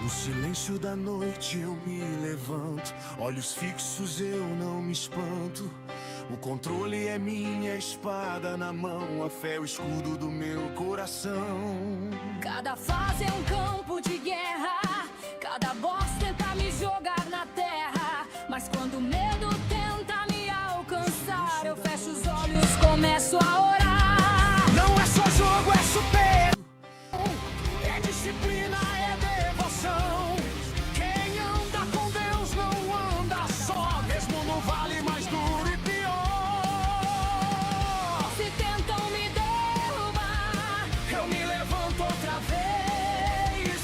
No silêncio da noite eu me levanto, olhos fixos eu não me espanto. O controle é minha espada na mão, a fé é o escudo do meu coração. Cada fase é um campo de guerra, cada boss tenta me jogar na terra. Mas quando o medo tenta me alcançar, eu fecho os olhos, começo a orar. Não é só jogo, é super. É disciplina, é devoção. Quem anda com Deus não anda só, mesmo no vale mais duro e pior. Se tentam me derrubar, Eu me levanto outra vez.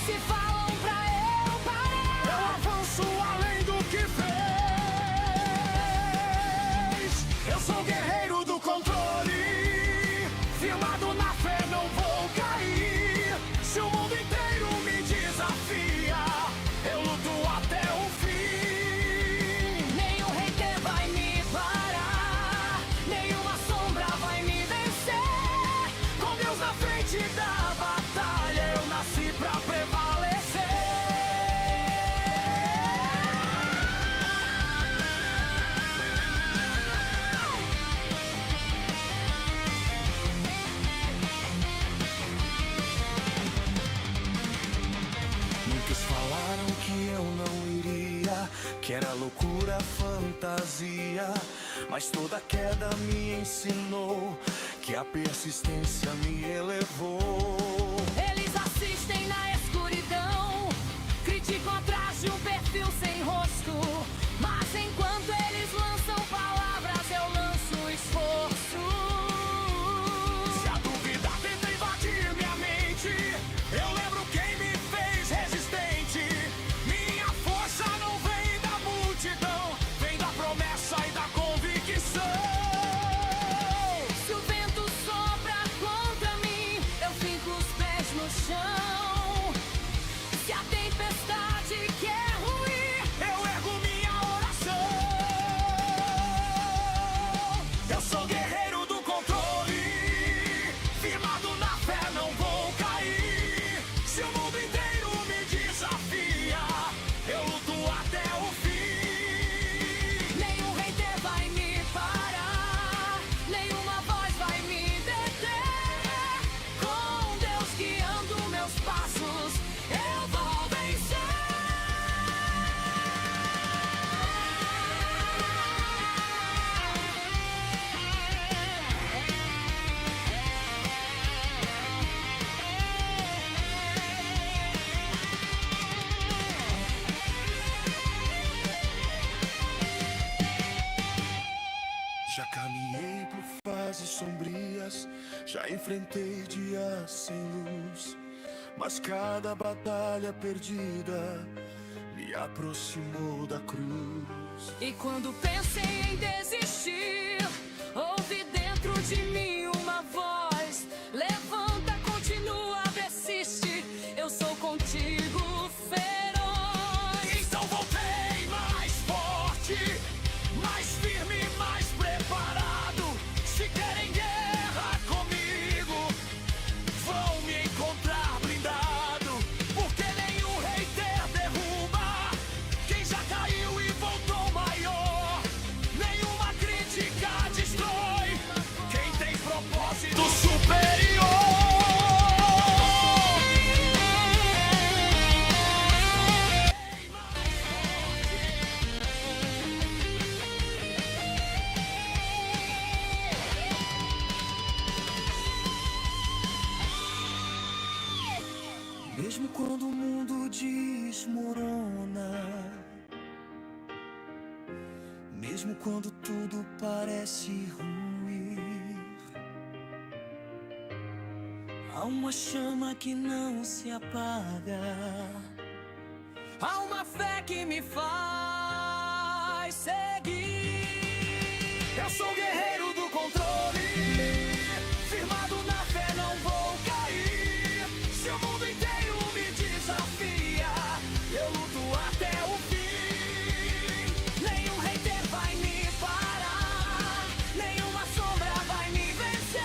se falam pra eu parar, Eu avanço além do que fez. Eu sou guerreiro do controle, firmado na fé, não vou cair. Se o mundo inteiro me desafia, eu luto até o fim. nenhum hater vai me parar, nenhuma sombra vai me vencer. Com Deus na frente da batalha, eu nasci pra prevalecer. Muitos falaram que eu não iria, que era loucura, fantasia. Mas toda queda me ensinou que a persistência me elevou. Eles assistem na escuridão, criticam atrás de um perfil sem rosto. Mas enquanto eles lançam palavras, eu lanço esforço. Se a dúvida tenta invadir minha mente, eu lembro quem me fez resistente. Minha força não vem da multidão, vem da promessa e da convicção. Se o vento sopra contra mim, eu fico os pés no chão. Se a tempestade quer ruir, Eu ergo minha oração. Eu sou guerreiro do controle, firmado na fé, não vou cair. Se o mundo inteiro me desafia, eu luto até o fim. nenhum hater vai me parar, nenhuma voz vai me deter. Com Deus guiando meus passos, eu vou vencer. Já caminhei por fases sombrias, já enfrentei dias sem luz. Mas cada batalha perdida me aproximou da cruz. E quando pensei em desistir, ouvi dentro de mim uma voz: levanta, continua, persiste, eu sou contigo, feroz. Então voltei mais forte, mais firme, mais preparado. Se querem guerra comigo, vão me encontrar blindado. Porque nenhum hater derruba quem já caiu e voltou maior. Nenhuma crítica destrói quem tem propósito superior. Mesmo quando o mundo desmorona, mesmo quando tudo parece ruir, há uma chama que não se apaga, há uma fé que me faz seguir. Eu sou guerreiro do controle, firmado na fé, não vou cair. Se o mundo inteiro me desafia, eu luto até o fim. Nenhum hater vai me parar, nenhuma sombra vai me vencer.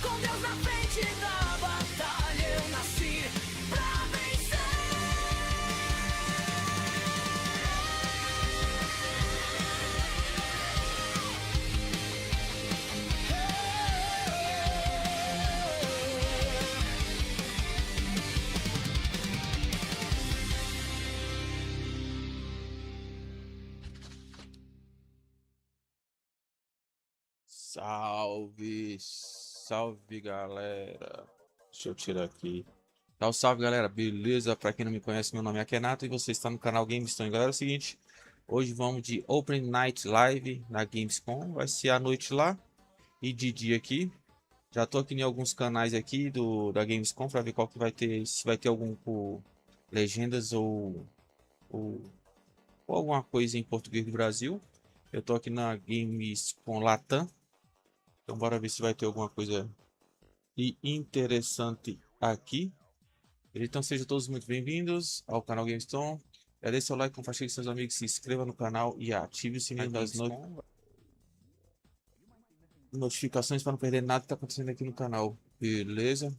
Com Deus na frente da batalha, eu nasci pra vencer. Salve, salve galera. Deixa eu tirar aqui. Dá um salve galera, beleza? Pra quem não me conhece, meu nome é Akenato e você está no canal Gamescom. Galera, é o seguinte, hoje vamos de Open Night Live na Gamescom. Vai ser à noite lá e de dia aqui. Já tô aqui em alguns canais aqui da Gamescom pra ver qual que vai ter, se vai ter algum por legendas ou, ou alguma coisa em português do Brasil. Eu tô aqui na Gamescom Latam. Então bora ver se vai ter alguma coisa interessante aqui. Então sejam todos muito bem-vindos ao canal Gamescom. Deixe seu like, compartilhe com seus amigos, se inscreva no canal e ative o sininho das notificações para não perder nada que está acontecendo aqui no canal. Beleza?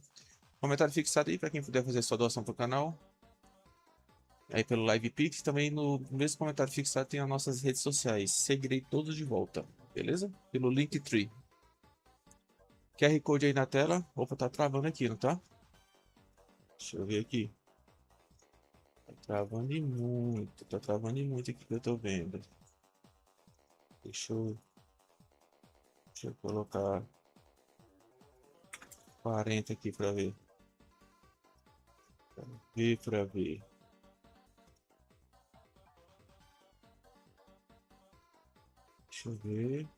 Comentário fixado aí para quem puder fazer sua doação para o canal. Aí pelo Live Pix, também no mesmo comentário fixado tem as nossas redes sociais. Seguirei todos de volta, beleza? Pelo Linktree. QR Code aí na tela. Opa, tá travando aqui, não tá? Deixa eu ver aqui. Tá travando e muito. Tá travando e muito aqui que eu tô vendo. Deixa eu colocar 40 aqui pra ver. Pra ver. Deixa eu ver.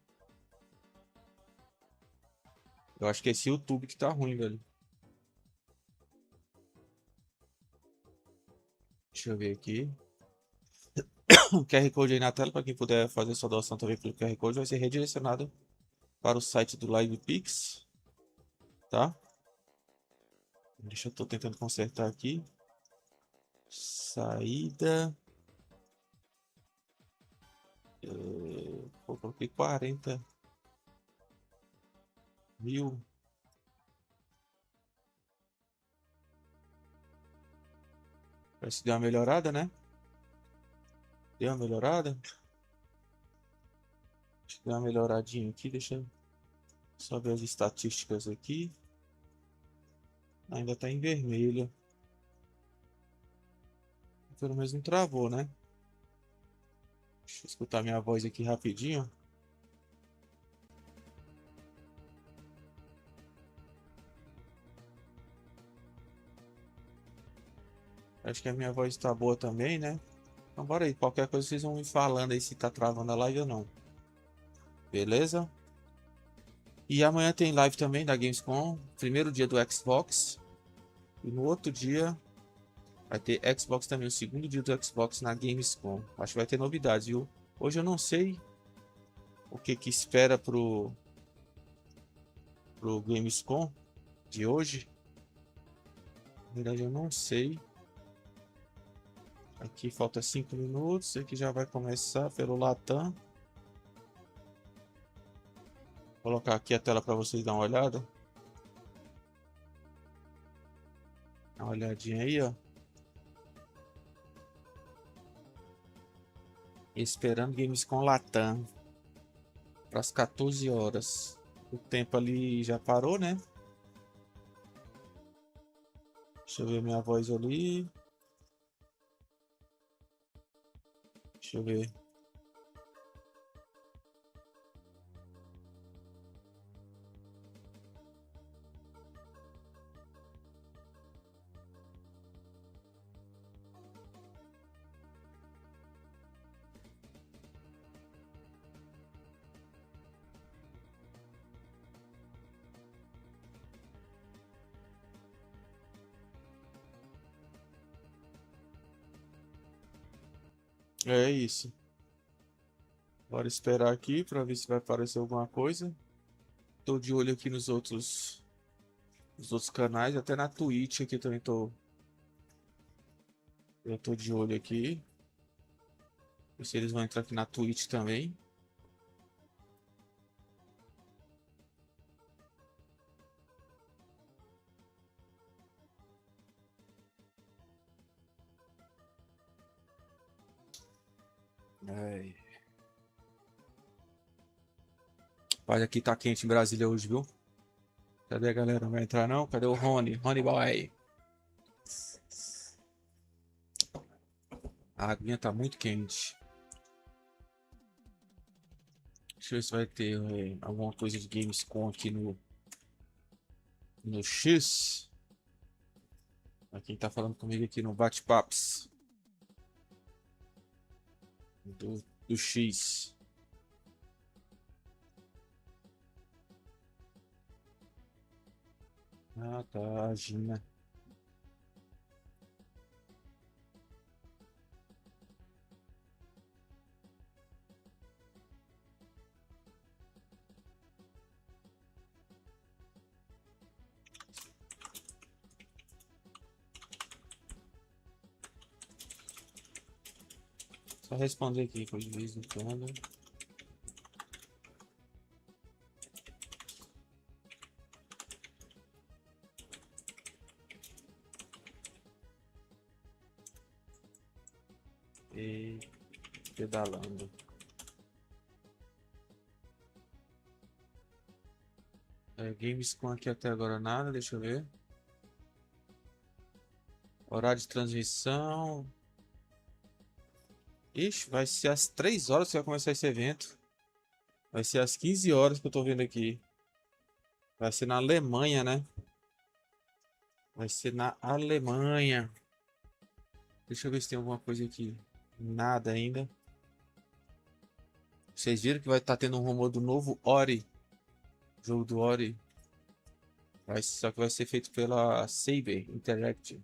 Eu acho que é esse YouTube que tá ruim, velho. Deixa eu ver aqui. O QR Code aí na tela, para quem puder fazer sua doação também pelo QR Code, vai ser redirecionado para o site do Live Pix, tá? Deixa eu tô tentando consertar aqui. Saída. Coloquei 40.000. Parece que deu uma melhorada, né? Deu uma melhorada. Acho que deu uma melhoradinha aqui. Deixa eu só ver as estatísticas aqui. Ainda tá em vermelho. Pelo menos não travou, né? Deixa eu escutar minha voz aqui rapidinho. Acho que a minha voz tá boa também, né? Então bora aí. Qualquer coisa vocês vão me falando aí se tá travando a live ou não. Beleza? E amanhã tem live também da Gamescom. Primeiro dia do Xbox. E no outro dia vai ter Xbox também. O segundo dia do Xbox na Gamescom. Acho que vai ter novidades, viu? Hoje eu não sei o que espera pro Gamescom de hoje. Na verdade eu não sei. Aqui falta 5 minutos. Aqui já vai começar pelo Latam. Vou colocar aqui a tela para vocês dar uma olhada. Dá uma olhadinha aí, ó. Esperando Gamescom Latam. Para as 14 horas. O tempo ali já parou, né? Deixa eu ver minha voz ali. Deixa eu ver. É isso. Bora esperar aqui para ver se vai aparecer alguma coisa. Tô de olho aqui nos outros canais, até na Twitch aqui também eu tô de olho aqui. Ver se eles vão entrar aqui na Twitch também. Ai. Rapaz, aqui tá quente em Brasília hoje, viu? Cadê a galera? Não vai entrar não? Cadê o Rony? Rony Boy. A aguinha tá muito quente. Deixa eu ver se vai ter alguma coisa de Gamescom aqui no X. Quem tá falando comigo aqui no Bate-Papos do X. Ah, tá, a Gina. Só responder aqui de vez em quando. E pedalando. Gamescom aqui até agora nada, deixa eu ver. Horário de transmissão. Ixi, vai ser às 3 horas que vai começar esse evento. Vai ser às 15 horas que eu tô vendo aqui. Vai ser na Alemanha, né? Vai ser na Alemanha. Deixa eu ver se tem alguma coisa aqui. Nada ainda. Vocês viram que vai estar tendo um rumor do novo Ori. Jogo do Ori. Só que vai ser feito pela Saber Interactive.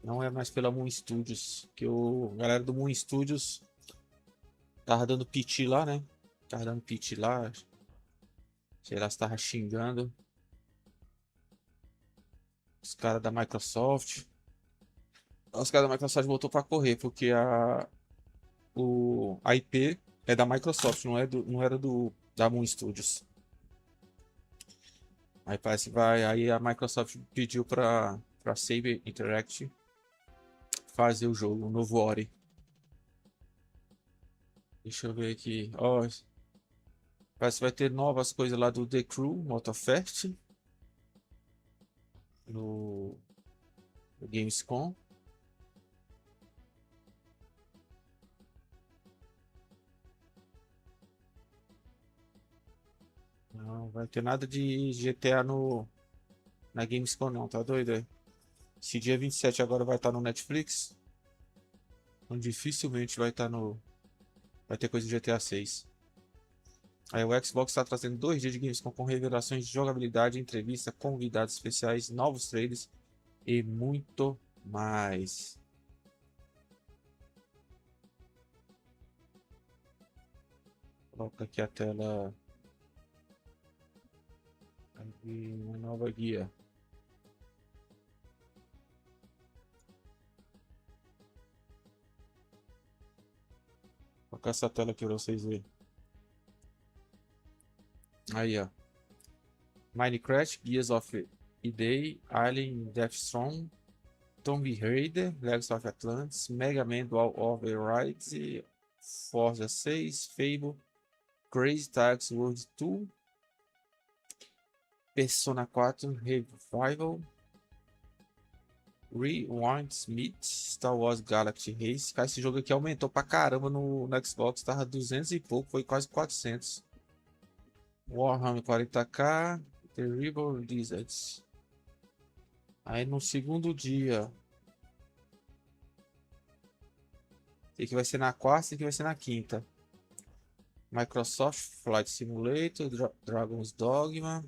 Não é mais pela Moon Studios. Que a galera do Moon Studios tava dando piti lá, né? Tava dando piti lá. Sei lá se tava xingando os caras da Microsoft. Os caras da Microsoft voltou para correr, porque a IP é da Microsoft, não era da Moon Studios. Aí parece que aí a Microsoft pediu para Saber Interactive fazer o jogo, o novo Ori. Deixa eu ver aqui. Ó, parece que vai ter novas coisas lá do The Crew Motofest no Gamescom. Não vai ter nada de GTA na Gamescom não, tá doido? Esse dia 27 agora vai estar no Netflix. Então dificilmente vai ter coisa de GTA 6. Aí o Xbox está trazendo 2 dias de Gamescom com revelações de jogabilidade, entrevista, convidados especiais, novos trailers e muito mais. Coloca aqui a tela. Aqui uma nova guia. Vou colocar essa tela aqui para vocês verem. Aí, ó. Minecraft, Gears of Day, Alien, Deathstone, Tomb Raider, Legacy of Atlantis, Mega Man Dual Overrides, Forza 6, Fable, Crazy Taxi World 2, Persona 4 Revival, Rewind Smith, Star Wars Galaxy Race. Cara, esse jogo aqui aumentou pra caramba no Xbox, tava 200 e pouco, foi quase 400. Warhammer 40k, Terrible Lizards. Aí no segundo dia, esse aqui vai ser na quarta, esse aqui vai ser na quinta. Microsoft Flight Simulator, Dragon's Dogma,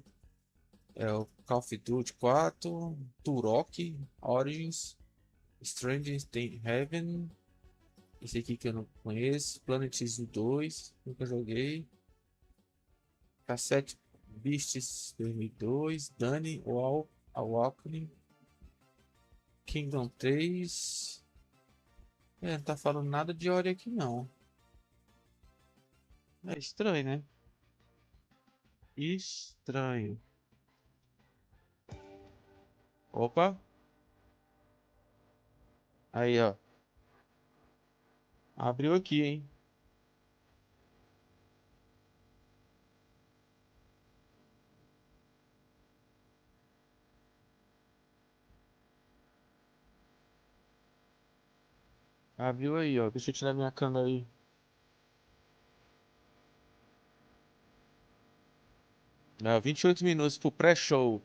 o Call of Duty 4, Turok, Origins, Stranger in Heaven, esse aqui que eu não conheço, Planet Zoo 2, nunca joguei, Cassette Beasts 2002, Dani, Awakening, Kingdom 3, não tá falando nada de Ori aqui não. É estranho, né? Estranho. Opa. Aí, ó. Abriu aqui, hein? Abriu aí, ó. Deixa eu tirar minha câmera aí. Não, 28 minutos pro pré-show.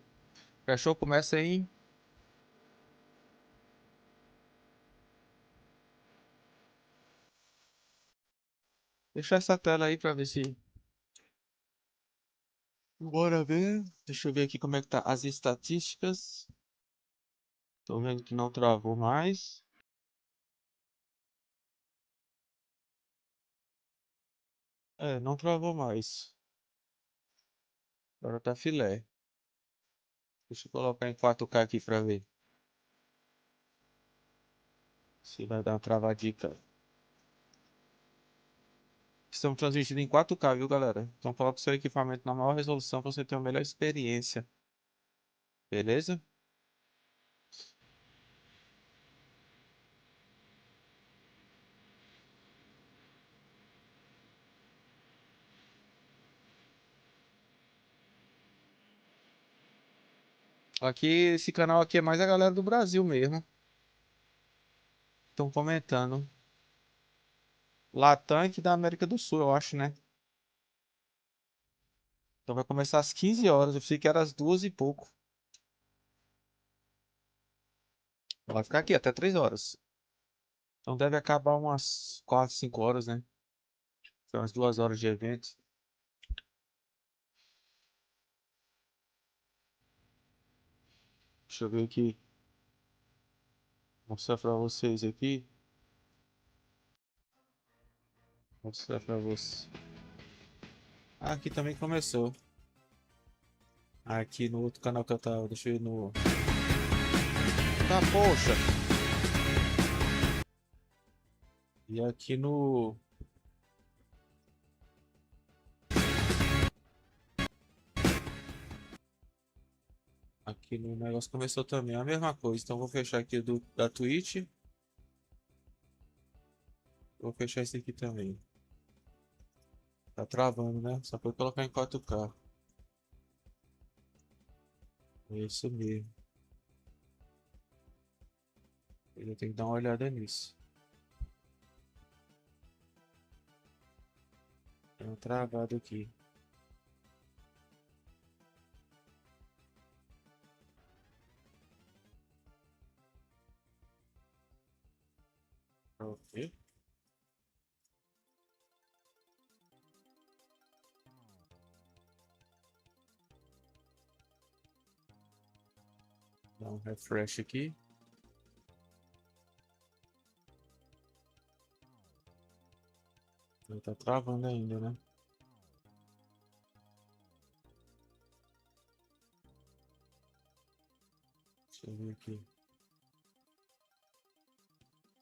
Pré-show começa em... Deixa essa tela aí pra ver se... Bora ver. Deixa eu ver aqui como é que tá as estatísticas. Tô vendo que não travou mais. É, não travou mais. Agora tá filé. Deixa eu colocar em 4K aqui pra ver se vai dar uma travadica. Estamos transmitindo em 4K, viu, galera? Então coloque seu equipamento na maior resolução para você ter uma melhor experiência. Beleza? Aqui, esse canal aqui é mais a galera do Brasil mesmo. Estão comentando. Latam e da América do Sul, eu acho, né? Então vai começar às 15 horas. Eu pensei que era às 2 e pouco. Vai ficar aqui até 3 horas. Então deve acabar umas 4, 5 horas, né? São umas 2 horas de evento. Deixa eu ver aqui. Mostrar pra vocês aqui. Mostrar pra vocês. Ah, aqui também começou. Aqui no outro canal que eu tava. Deixa eu ir no. Tá, poxa! E aqui no. Aqui no negócio começou também a mesma coisa. Então vou fechar aqui da Twitch. Vou fechar esse aqui também. Tá travando, né? Só pra eu colocar em 4K. É isso mesmo. Eu tenho que dar uma olhada nisso. Tem um travado aqui. Ok. Dá um refresh aqui. Ele tá travando ainda, né? Deixa eu ver aqui.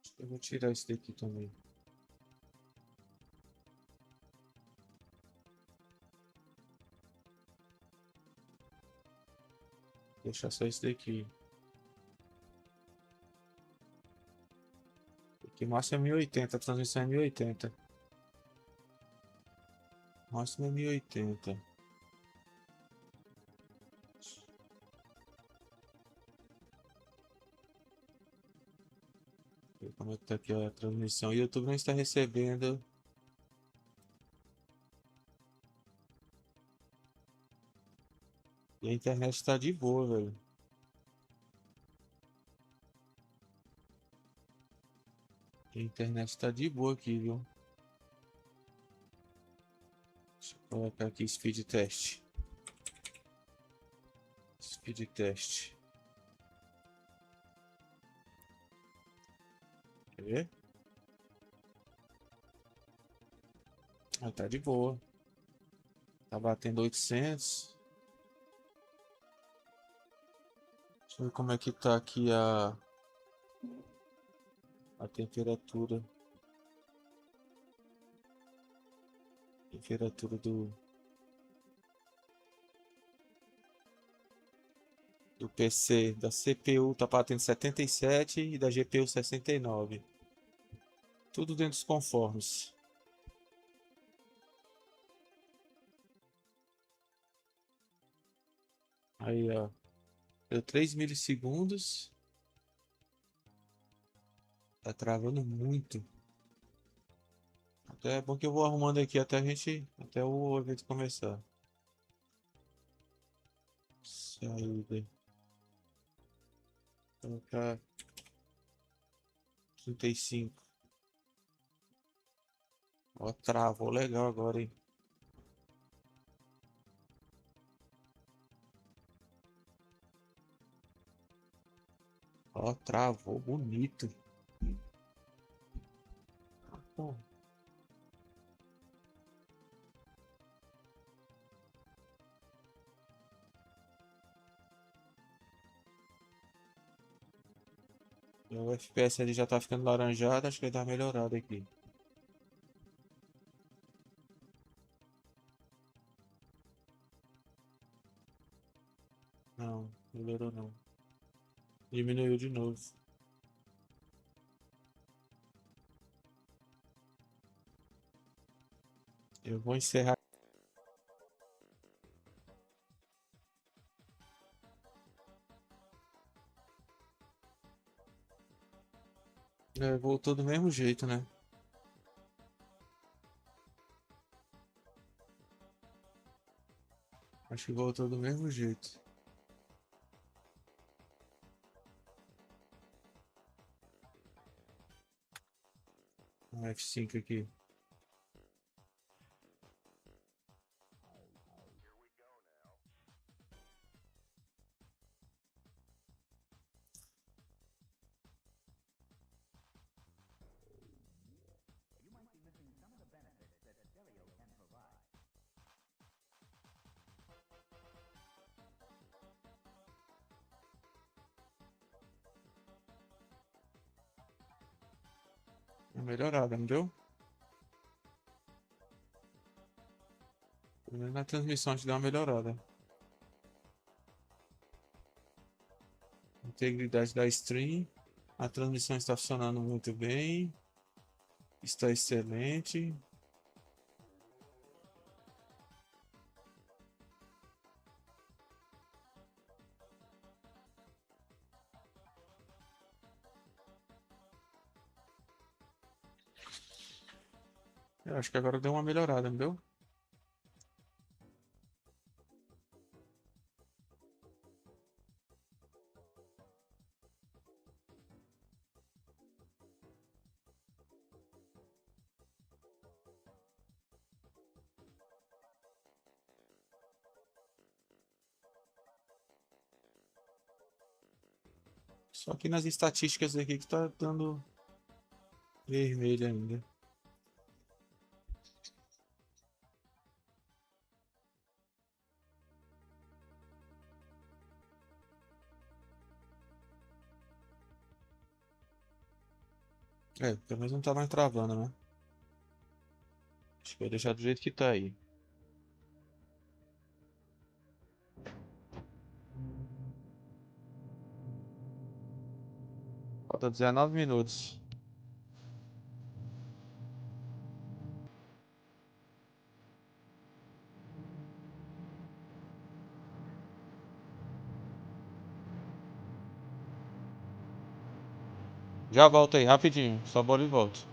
Acho que eu vou tirar esse daqui também. Deixar só esse daqui. Aqui máximo é 1080, a transmissão é 1080. Máximo é 1080. Ver como é que tá aqui a transmissão. O YouTube não está recebendo. E a internet está de boa, velho. A internet está de boa aqui, viu? Deixa eu colocar aqui speed test. Speed test. Quer ver? Ah, tá de boa. Tá batendo 800. Deixa eu ver como é que tá aqui a temperatura. Temperatura do PC, da CPU tá batendo 77 e da GPU 69. Tudo dentro dos conformes. Aí, ó. Deu 3 milissegundos. Tá travando muito. Até é bom que eu vou arrumando aqui até o evento começar. Saída. Colocar 35. Ó, travou legal agora, hein? Ó, travou bonito. Pô. O FPS ele já tá ficando laranjado, acho que ele tá melhorado aqui. Não, melhorou não. Diminuiu de novo. Eu vou encerrar. É, voltou do mesmo jeito, né? Acho que voltou do mesmo jeito. Um F5 aqui. Uma melhorada, não deu? Pelo menos na transmissão a gente deu uma melhorada. Integridade da stream. A transmissão está funcionando muito bem. Está excelente. Eu acho que agora deu uma melhorada, não deu? Só que nas estatísticas aqui que tá dando vermelho ainda. É, pelo menos não tá mais travando, né? Acho que vai deixar do jeito que tá aí. Falta 19 minutos. Já volto aí, rapidinho. Só bola e volto.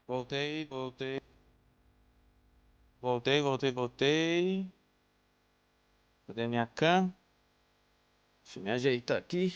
Voltei, voltei. Voltei. Cadê minha cam? Deixa eu me ajeitar aqui.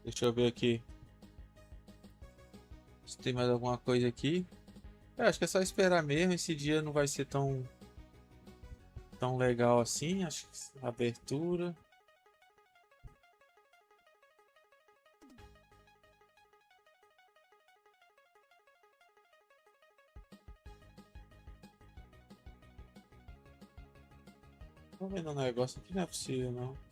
Deixa eu ver aqui se tem mais alguma coisa aqui. Eu acho que é só esperar mesmo. Esse dia não vai ser tão legal assim. Acho que abertura. Tô vendo um negócio aqui, não é possível não.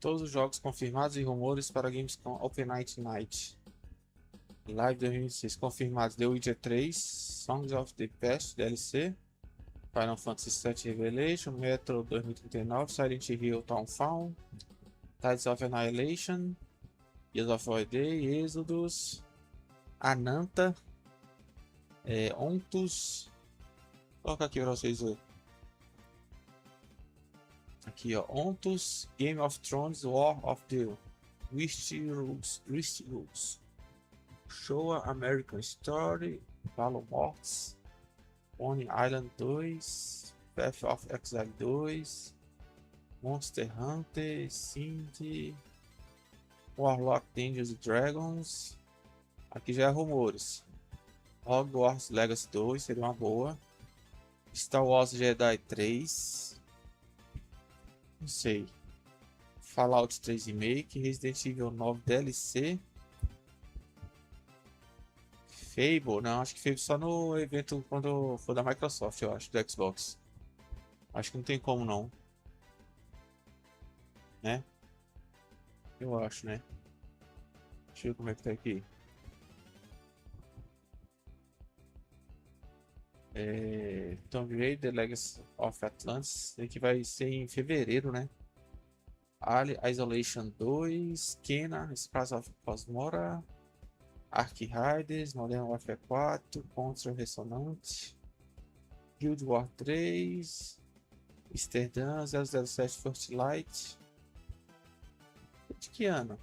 Todos os jogos confirmados e rumores para Gamescom Open Night. Live 2026 confirmados: The Witcher 3, Songs of the Past DLC, Final Fantasy VII Revelation, Metro 2039, Silent Hill Townfall, Tides of Annihilation, Years of War Day, Exodus, Ananta, Ontus. Vou colocar aqui para vocês verem. Aqui, ó, Ontus, Game of Thrones, War of the Rules, Showa American Story, Valo Mortis, Pony Island 2, Path of Exile 2, Monster Hunter, Cindy, Warlock Dungeons and Dragons. Aqui já é rumores. Hogwarts Legacy 2 seria uma boa. Star Wars Jedi 3. Não sei. Fallout 3 Remake, Resident Evil 9 DLC. Fable, não, acho que Fable só no evento quando for da Microsoft, eu acho, do Xbox. Acho que não tem como não. Né? Eu acho, né? Deixa eu ver como é que tá aqui. Tomb Raider, The Legacy of Atlantis, que vai ser em fevereiro, né? Isolation 2, Kena, Scars of Cosmora, Ark Riders, Modern Warfare 4, Contra Ressonante, Guild War 3, Amsterdã 007 First Light. De que ano?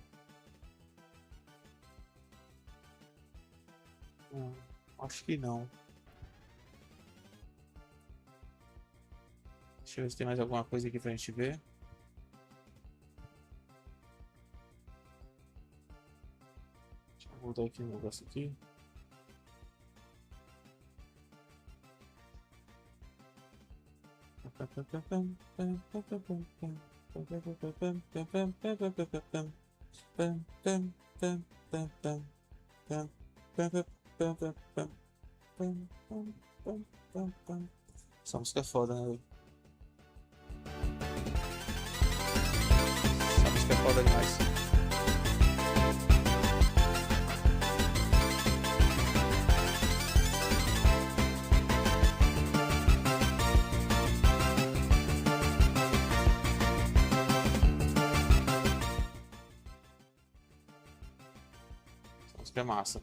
Acho que não. Deixa eu ver se tem mais alguma coisa aqui pra gente ver. Deixa eu mudar aqui o negócio aqui. Essa música é foda, né? Essa música é foda demais. Essa música é massa.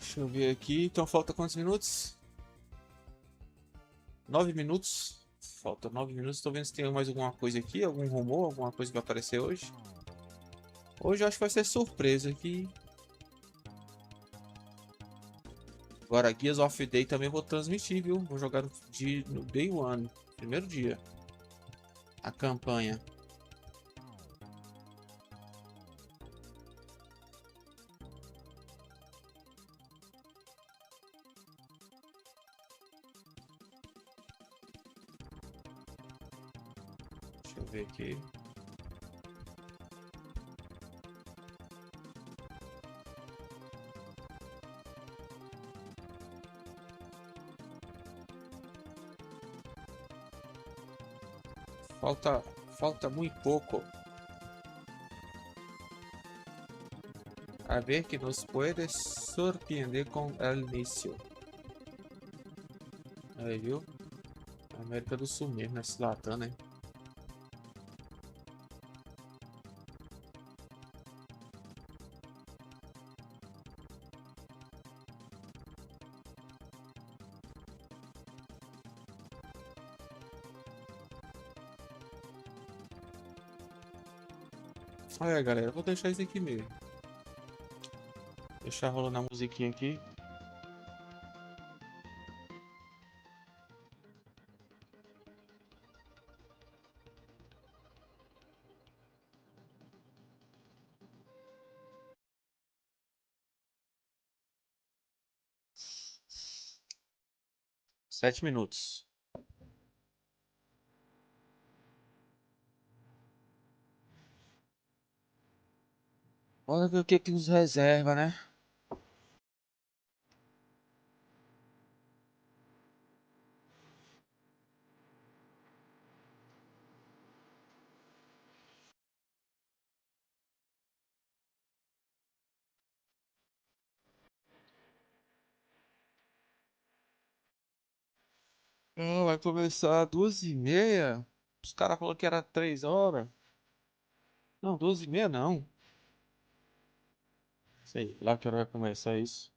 Deixa eu ver aqui. Então falta quantos minutos? 9 minutos. Falta 9 minutos. Estou vendo se tem mais alguma coisa aqui. Algum rumor, alguma coisa que vai aparecer hoje. Hoje eu acho que vai ser surpresa aqui. Agora, Gears of Day também vou transmitir, viu? Vou jogar no Day One. Primeiro dia. A campanha. Deixa eu ver aqui. Falta muito pouco. A ver que nos puede surpreender com el inicio. Aí, viu? América do Sul mesmo, nesse latão, né? Olha, galera, vou deixar isso aqui mesmo. Deixar rolando a musiquinha aqui. Sete minutos. Bora ver o que que nos reserva, né? Vai começar às 2h30. Os caras falaram que era 3 horas. Não, 2h30 não. Sei lá que hora vai começar isso.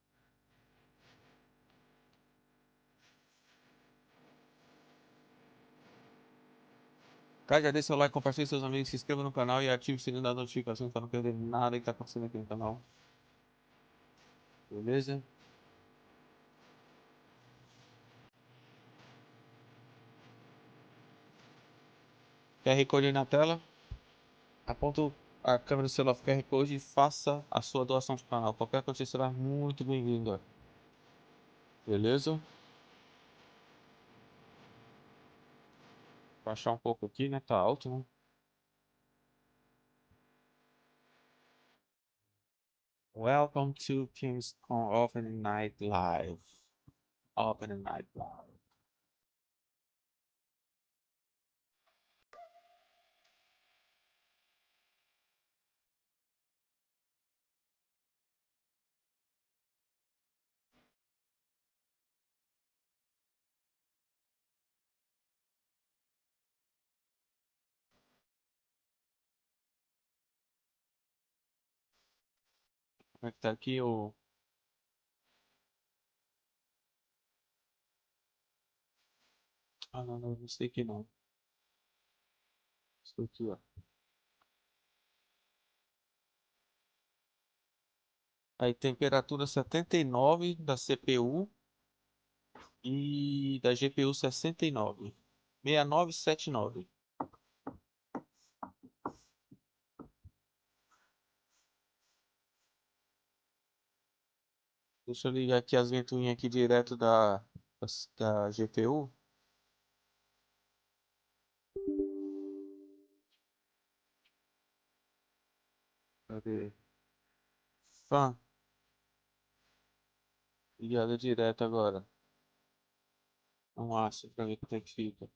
Cara, já deixa seu like, compartilhe com seus amigos, se inscreva no canal e ative o sininho da notificação para não perder nada que tá acontecendo aqui no canal. Beleza? QR Code aí na tela. Aponta a câmera do celular pro QR Code e faça a sua doação pro canal. Qualquer coisa será muito bem-vindo. Beleza? Vou baixar um pouco aqui, né? Tá alto, né? Welcome to Gamescom Open Night Live. Open Night Live. Como é que tá aqui o... Ah, não, não sei que não. Estou aqui, ó. Aí temperatura 79 da CPU e da GPU 69. 6979. Deixa eu ligar aqui as ventoinhas aqui direto da GPU. Cadê? Fã. Ligada direto agora. Vamos lá, pra ver quanto é que fica.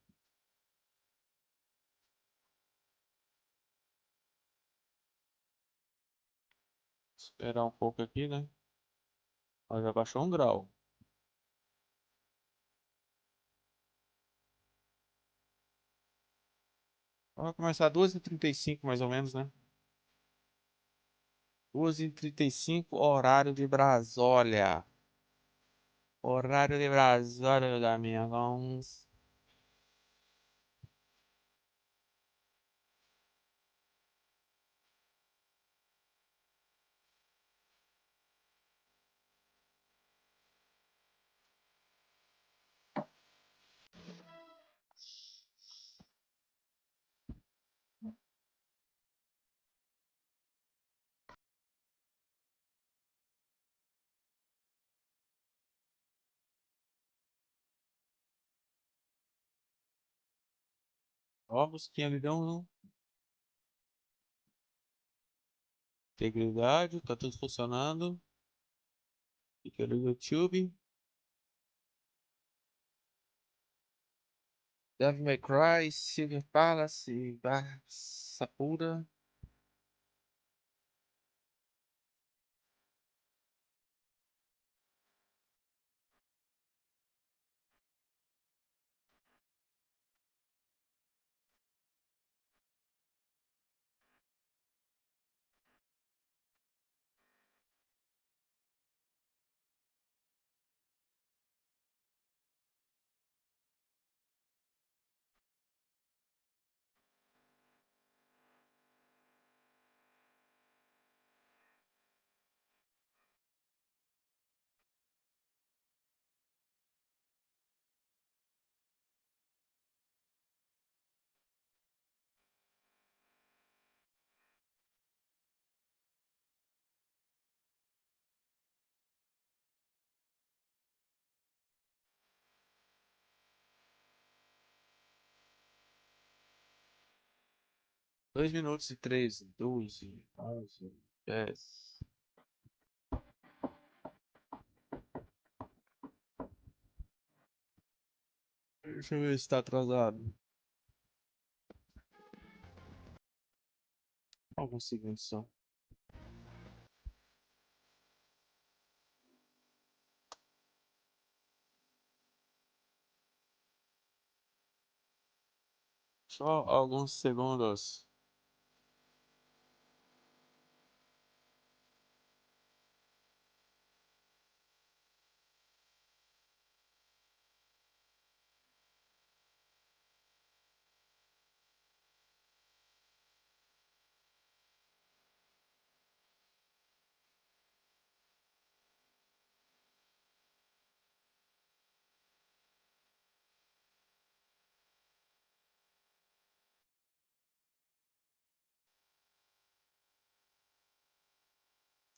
Esperar um pouco aqui, né? Ó, já baixou 1 grau. Vai começar 2h35 mais ou menos, né? 2h35, horário de Brasília. Horário de Brasília da minha mãos. Ó, musiquinha me deu um. Integridade, tá tudo funcionando. Fica no YouTube. Devil May Cry, Silver Palace, Sapura. Dois minutos e 13, 12, 11, 10. Deixa eu ver se tá atrasado. Alguns segundos só. Só alguns segundos.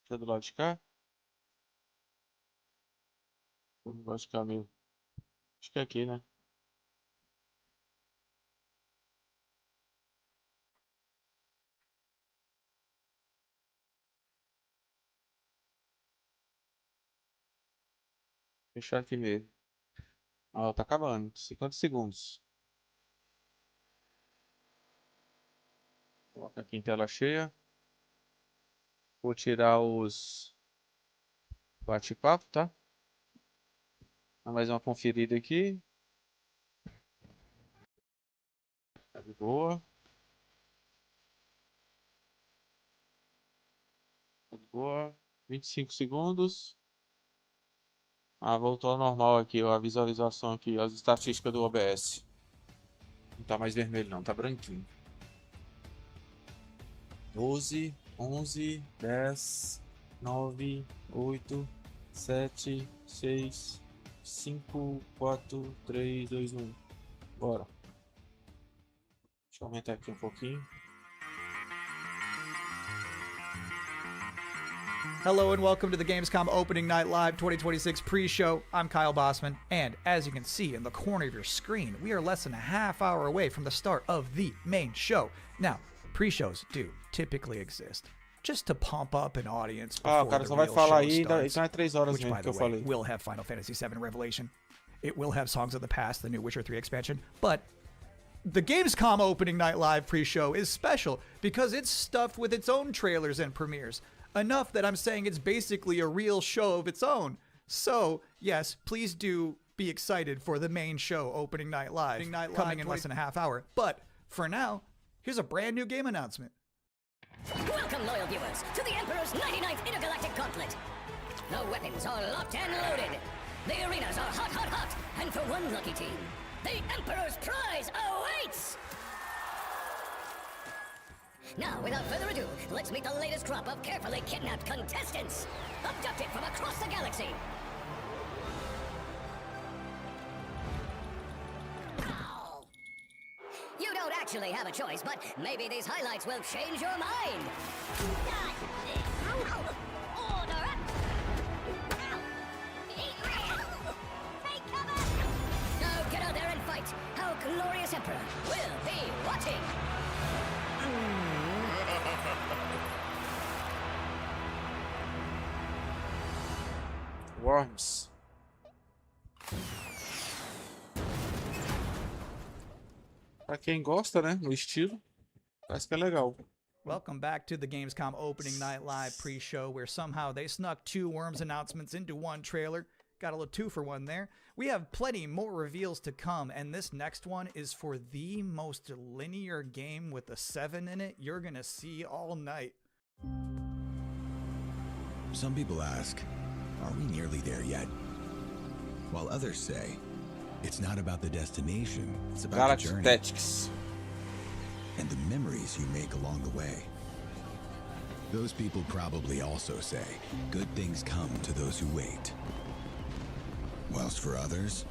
Tá do lado de cá? Ou do lado de cá mesmo? Acho que é aqui, né? Fechar aqui mesmo. Ó, tá acabando. 50 segundos. Coloca aqui em tela cheia. Vou tirar os bate-papo, tá? Dá mais uma conferida aqui. Tá de boa. Tá de boa. 25 segundos. Ah, voltou ao normal aqui, ó, a visualização aqui, as estatísticas do OBS. Não tá mais vermelho não, tá branquinho. 12, 11, 10, 9, 8, 7, 6, 5, 4, 3, 2, 1. Bora. Deixa eu aumentar aqui um pouquinho. Hello and welcome to the Gamescom Opening Night Live 2026 pre-show. I'm Kyle Bosman, and as you can see in the corner of your screen, we are less than a half hour away from the start of the main show. Now, pre-shows do typically exist just to pump up an audience before Ah, o cara the só vai real falar show aí, starts, então é 3 horas which, mesmo by que the eu way, falei. will have Final Fantasy VII Revelation. It will have Songs of the Past, the new Witcher 3 expansion, but the Gamescom Opening Night Live pre-show is special because it's stuffed with its own trailers and premieres. Enough that I'm saying it's basically a real show of its own. So, yes, please do be excited for the main show, Opening Night Live, coming in less than a half hour. But for now, here's a brand new game announcement. Welcome, loyal viewers, to the Emperor's 99th Intergalactic Gauntlet. The weapons are locked and loaded. The arenas are hot, hot, hot, and for one lucky team, the Emperor's Prize awaits! Now, without further ado, let's meet the latest crop of carefully kidnapped contestants, abducted from across the galaxy. Ow! You don't actually have a choice, but maybe these highlights will change your mind. Not this. Order up! Take cover! Now get out there and fight. Our glorious Emperor will be watching. Worms. Pra quem gosta, né? No estilo, parece que é legal. Welcome back to the Gamescom opening night live pre-show, where somehow they snuck 2 Worms announcements into one trailer. Got a little 2-for-1 there. We have plenty more reveals to come, and this next one is for the most linear game with a 7 in it you're gonna see all night. Some people ask, are we nearly there yet? While others say, it's not about the destination, it's about the Galaxy journey Tactics. and the memories you make along the way. Those people probably also say, good things come to those who wait. Whilst for others,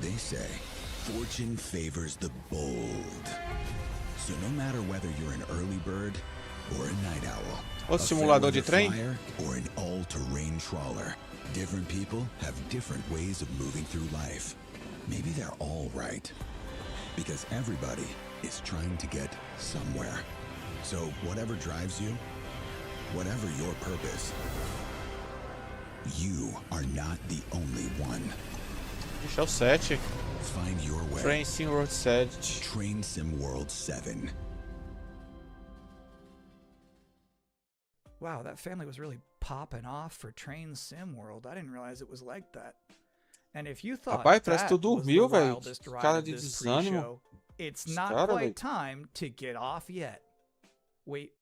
they say, fortune favors the bold. So no matter whether you're an early bird or a night owl, Outro simulador de trem? flyer or an all-terrain trawler, different people have different ways of moving through life. Maybe they're all right, because everybody is trying to get somewhere. So whatever drives you, whatever your purpose, you are not the only one. Ixi, é o 7. Find your way. Train Sim World 7. Train Sim World 7. Wow, that family was really popping off for Train Sim World. I didn't realize it was like that. And if you thought Rapaz, parece that que tu was the dormiu, velho. wildest ride Cara of de this desânimo. pre-show, it's not Cara, quite velho. time to get off yet. Wait.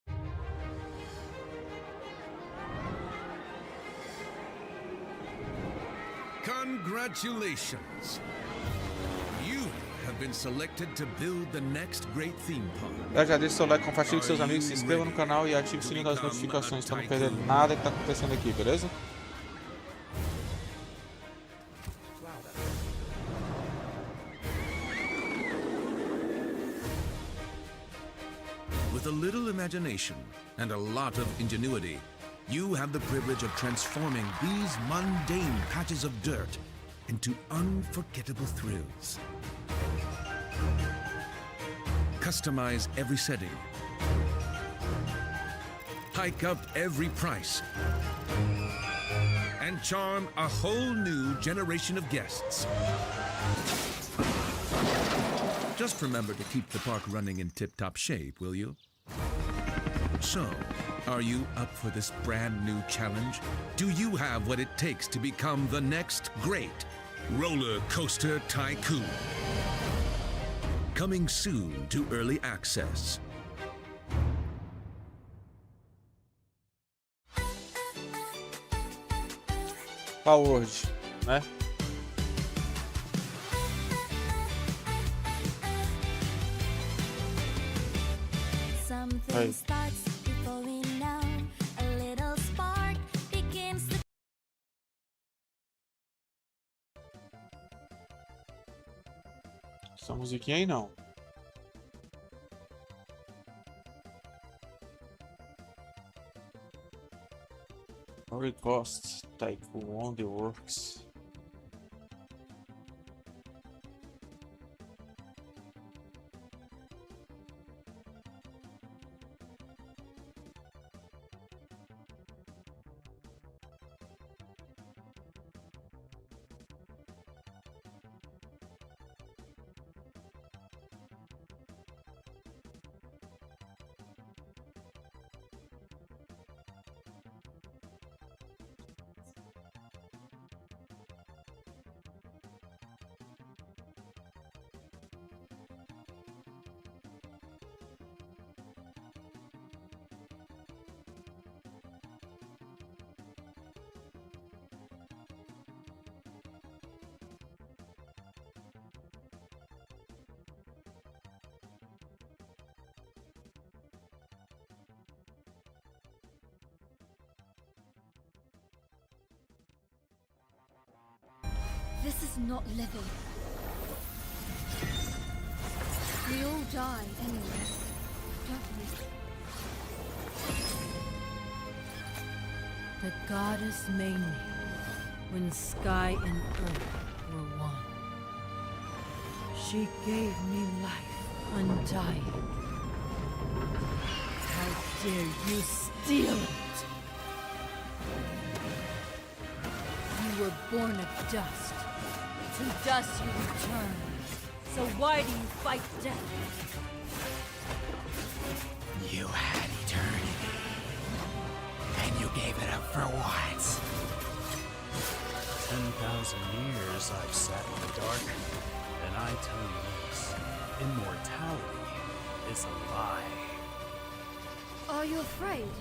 Congratulations! You have been selected to build the next great theme park. Eu já deixo seu like, compartilhe com seus amigos, se inscreva no canal e ative o sininho das notificações para não perder nada que tá acontecendo aqui, beleza? Wow, that With a little imagination and a lot of ingenuity, you have the privilege of transforming these mundane patches of dirt into unforgettable thrills. Customize every setting. Hike up every price. And charm a whole new generation of guests. Just remember to keep the park running in tip-top shape, will you? So, are you up for this brand new challenge? Do you have what it takes to become the next great roller coaster tycoon? Coming soon to early access. Power, né? Something Hey. starts before we know. A little spark begins to. Essa musiquinha aí não. Request Tycoon on the Works. This is not living. We all die anyway, don't we? The goddess made me when sky and earth were one. She gave me life undying. How dare you steal it? You were born of dust. To dust you return. So why do you fight death? You had eternity, and you gave it up for what? 10,000 years I've sat in the dark, and I tell you this, immortality is a lie. Are you afraid?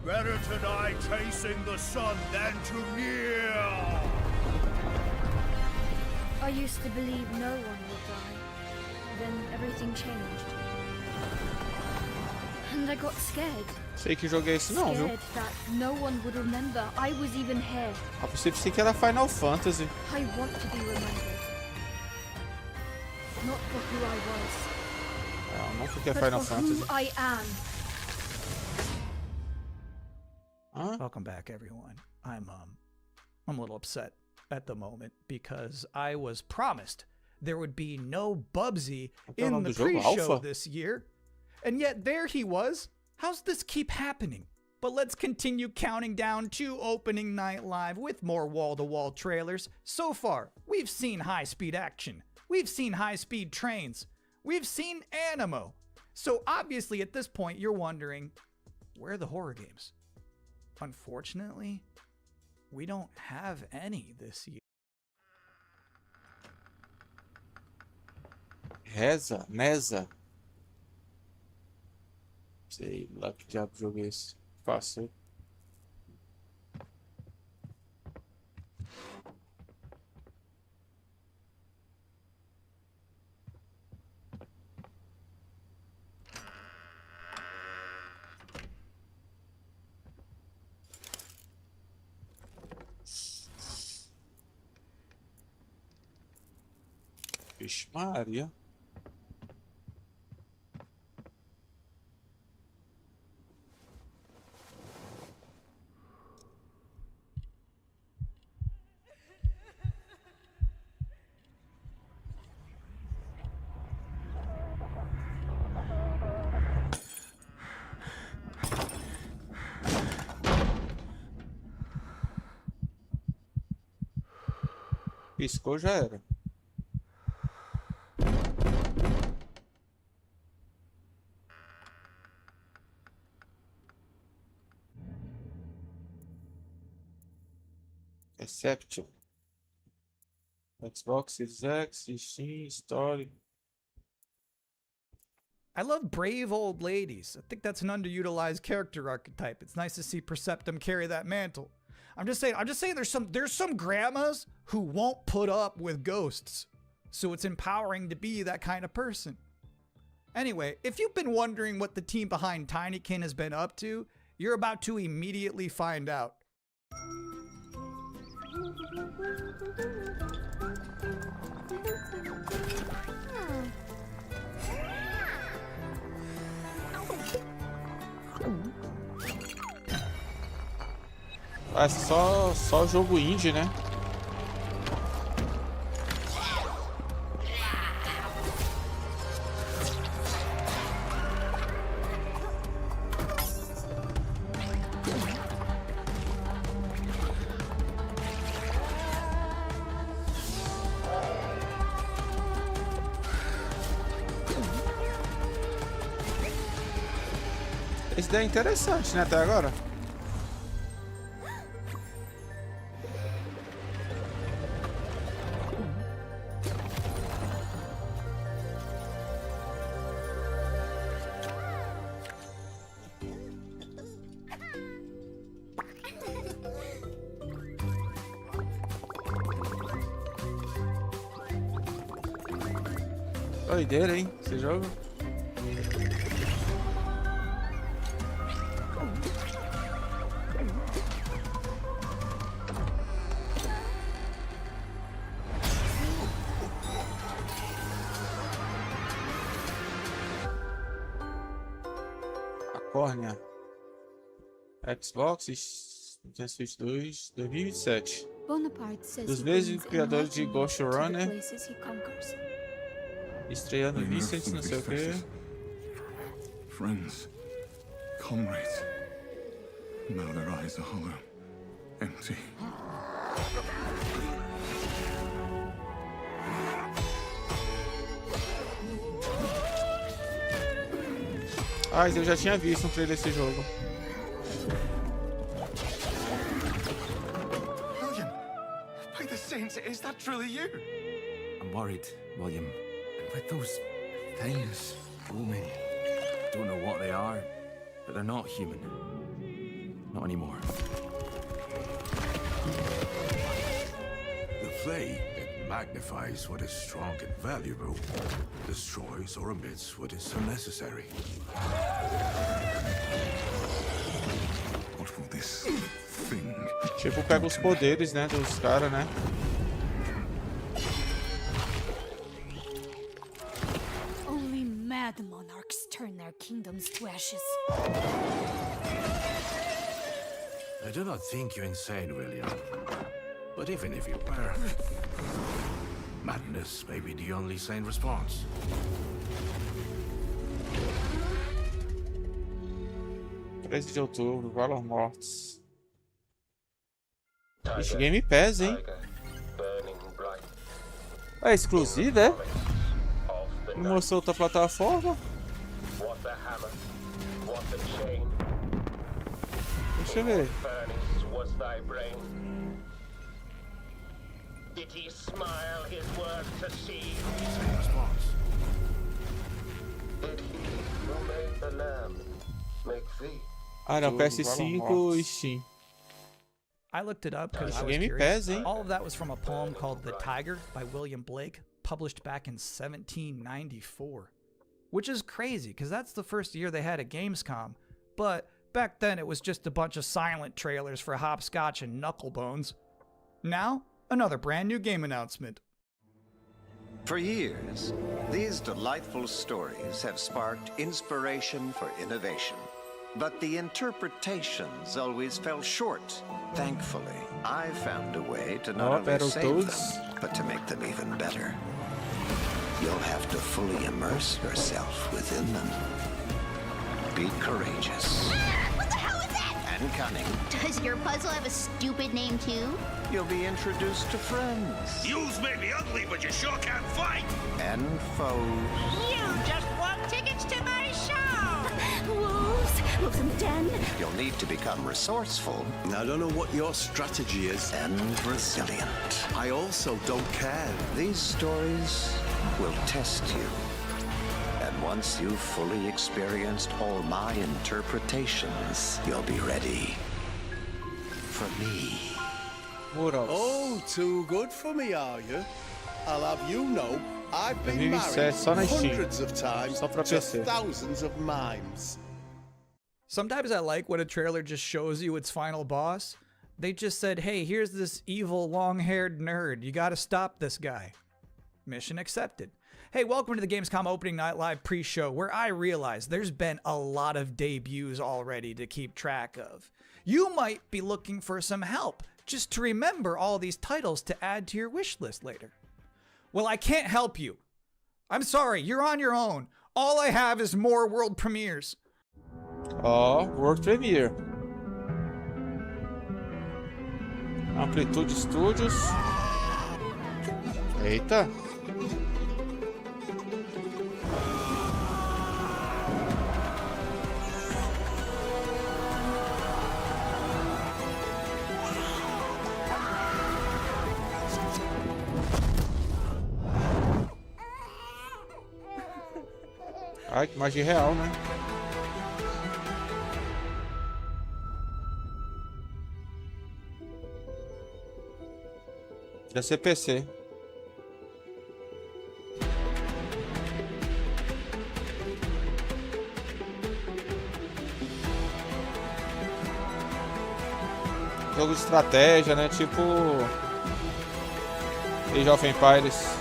Better to die chasing the sun than to kneel! I used to believe no one would die. Then everything changed. And I got scared. Sei que joguei isso não, viu? Scared that no one would remember I was even here. A princípio sei que era Final Fantasy. I want to be remembered. Not for who I was, Não, não porque é but Final for Fantasy. who I am. Hã? Welcome back, everyone. I'm a little upset at the moment because I was promised there would be no Bubsy é o in nome the do jogo? pre-show Alpha? this year, and yet there he was. How's this keep happening? But let's continue counting down to opening night live with more wall-to-wall trailers. So far, we've seen high-speed action. We've seen high-speed trains. We've seen animo. So obviously at this point you're wondering, where are the horror games? Unfortunately, we don't have any this year. Reza? Neza? Sei lá que diabo de jogo é esse. Fácil. Vixe Maria. Piscou, já era. Exception. Xbox Series X, Steam, Story. I love brave old ladies. I think that's an underutilized character archetype. It's nice to see Perceptum carry that mantle. I'm just saying there's some grandmas who won't put up with ghosts. So it's empowering to be that kind of person. Anyway, if you've been wondering what the team behind Tinykin has been up to, you're about to immediately find out. É só jogo indie, né? Esse daí é interessante, né, até agora. Doideira, hein, esse jogo. Colônia. Xbox, Nintendo Switch 2, 2027. Dos mesmos criadores de Ghost Runner. Estreando em 2027, não sei o que. Friends, comrades. Now their eyes are hollow, empty. Ah, eu já tinha visto um trailer desse jogo. William, by the saints, is that truly you? I'm worried, William. With those things looming. Don't know what they are, but they're not human. Not anymore. The flame, it magnifies what is strong and valuable, destroys or omits what is unnecessary. What will this thing? Tipo, pega os poderes, né, dos caras, né? Only mad monarchs turn their kingdoms to ashes. I do not think you insane, William. But even if you were, madness may be the only sane response. 13 de outubro, Valor Mortis. Ixi, Game Pass, hein? É exclusivo, é? Não mostrou outra plataforma? Deixa eu ver. Did he smile his work to see? Sane response. Did he who made the lamb make thee? Ah, não, PS5 e Steam. I looked it up because I was Game curious. Pass, hein? All of that was from a poem called The Tiger by William Blake, published back in 1794. Which is crazy, because that's the first year they had a Gamescom. But back then it was just a bunch of silent trailers for Hopscotch and Knucklebones. Now, another brand new game announcement. For years, these delightful stories have sparked inspiration for innovation. But the interpretations always fell short. Thankfully, I found a way to not only save them, but to make them even better. You'll have to fully immerse yourself within them. Be courageous. What the hell is that? And cunning. Does your puzzle have a stupid name too? You'll be introduced to friends. Yous may be ugly, but you sure can fight. And foes. You just want tickets to my show! Wolves in the den. You'll need to become resourceful. I don't know what your strategy is. And resilient. I also don't care. These stories will test you. And once you've fully experienced all my interpretations, you'll be ready for me. Oh, too good for me, are you? I'll have you know, I've been married 2027 hundreds of times Só pra to PC. thousands of mimes. Sometimes I like when a trailer just shows you its final boss. They just said, hey, here's this evil long-haired nerd. You gotta stop this guy. Mission accepted. Hey, welcome to the Gamescom Opening Night Live pre-show, where I realize there's been a lot of debuts already to keep track of. You might be looking for some help, just to remember all these titles to add to your wish list later. Well, I can't help you. I'm sorry, you're on your own. All I have is more world premieres. Ó, World Premiere. Amplitude Studios. Eita. Ai, que magia real, né? Deve ser PC. Jogo de estratégia, né? Tipo Age of Empires.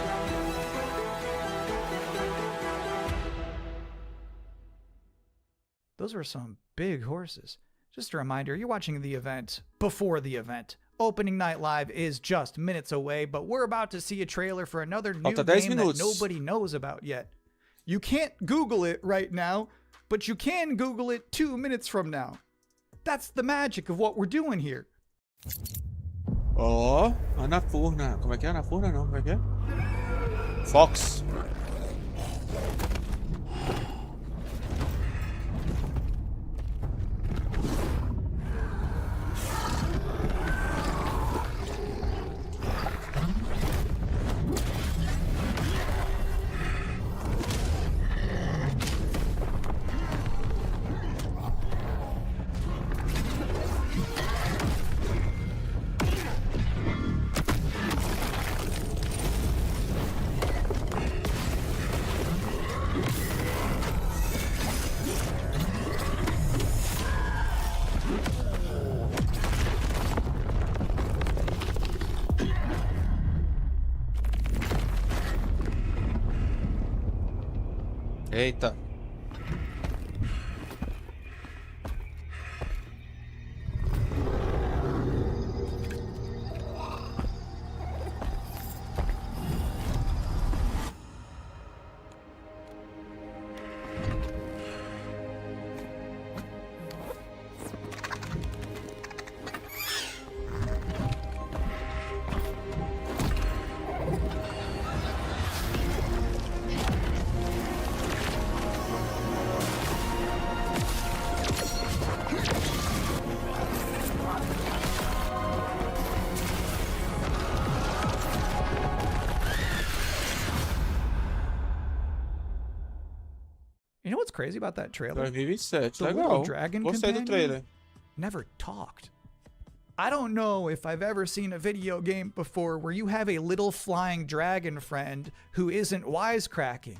Those were some big horses. Just a reminder, you're watching the event before the event. Opening Night Live is just minutes away, but we're about to see a trailer for another new game that nobody knows about yet. You can't Google it right now, but you can Google it 2 minutes from now. That's the magic of what we're doing here. Ó, Ana Furna. Como é que é? Ana Furna não, como é que é? Fox. Eita. You know what's crazy about that trailer? 2027, The little legal. dragon Gostei do companion trailer. never talked. I don't know if I've ever seen a video game before where you have a little flying dragon friend who isn't wisecracking.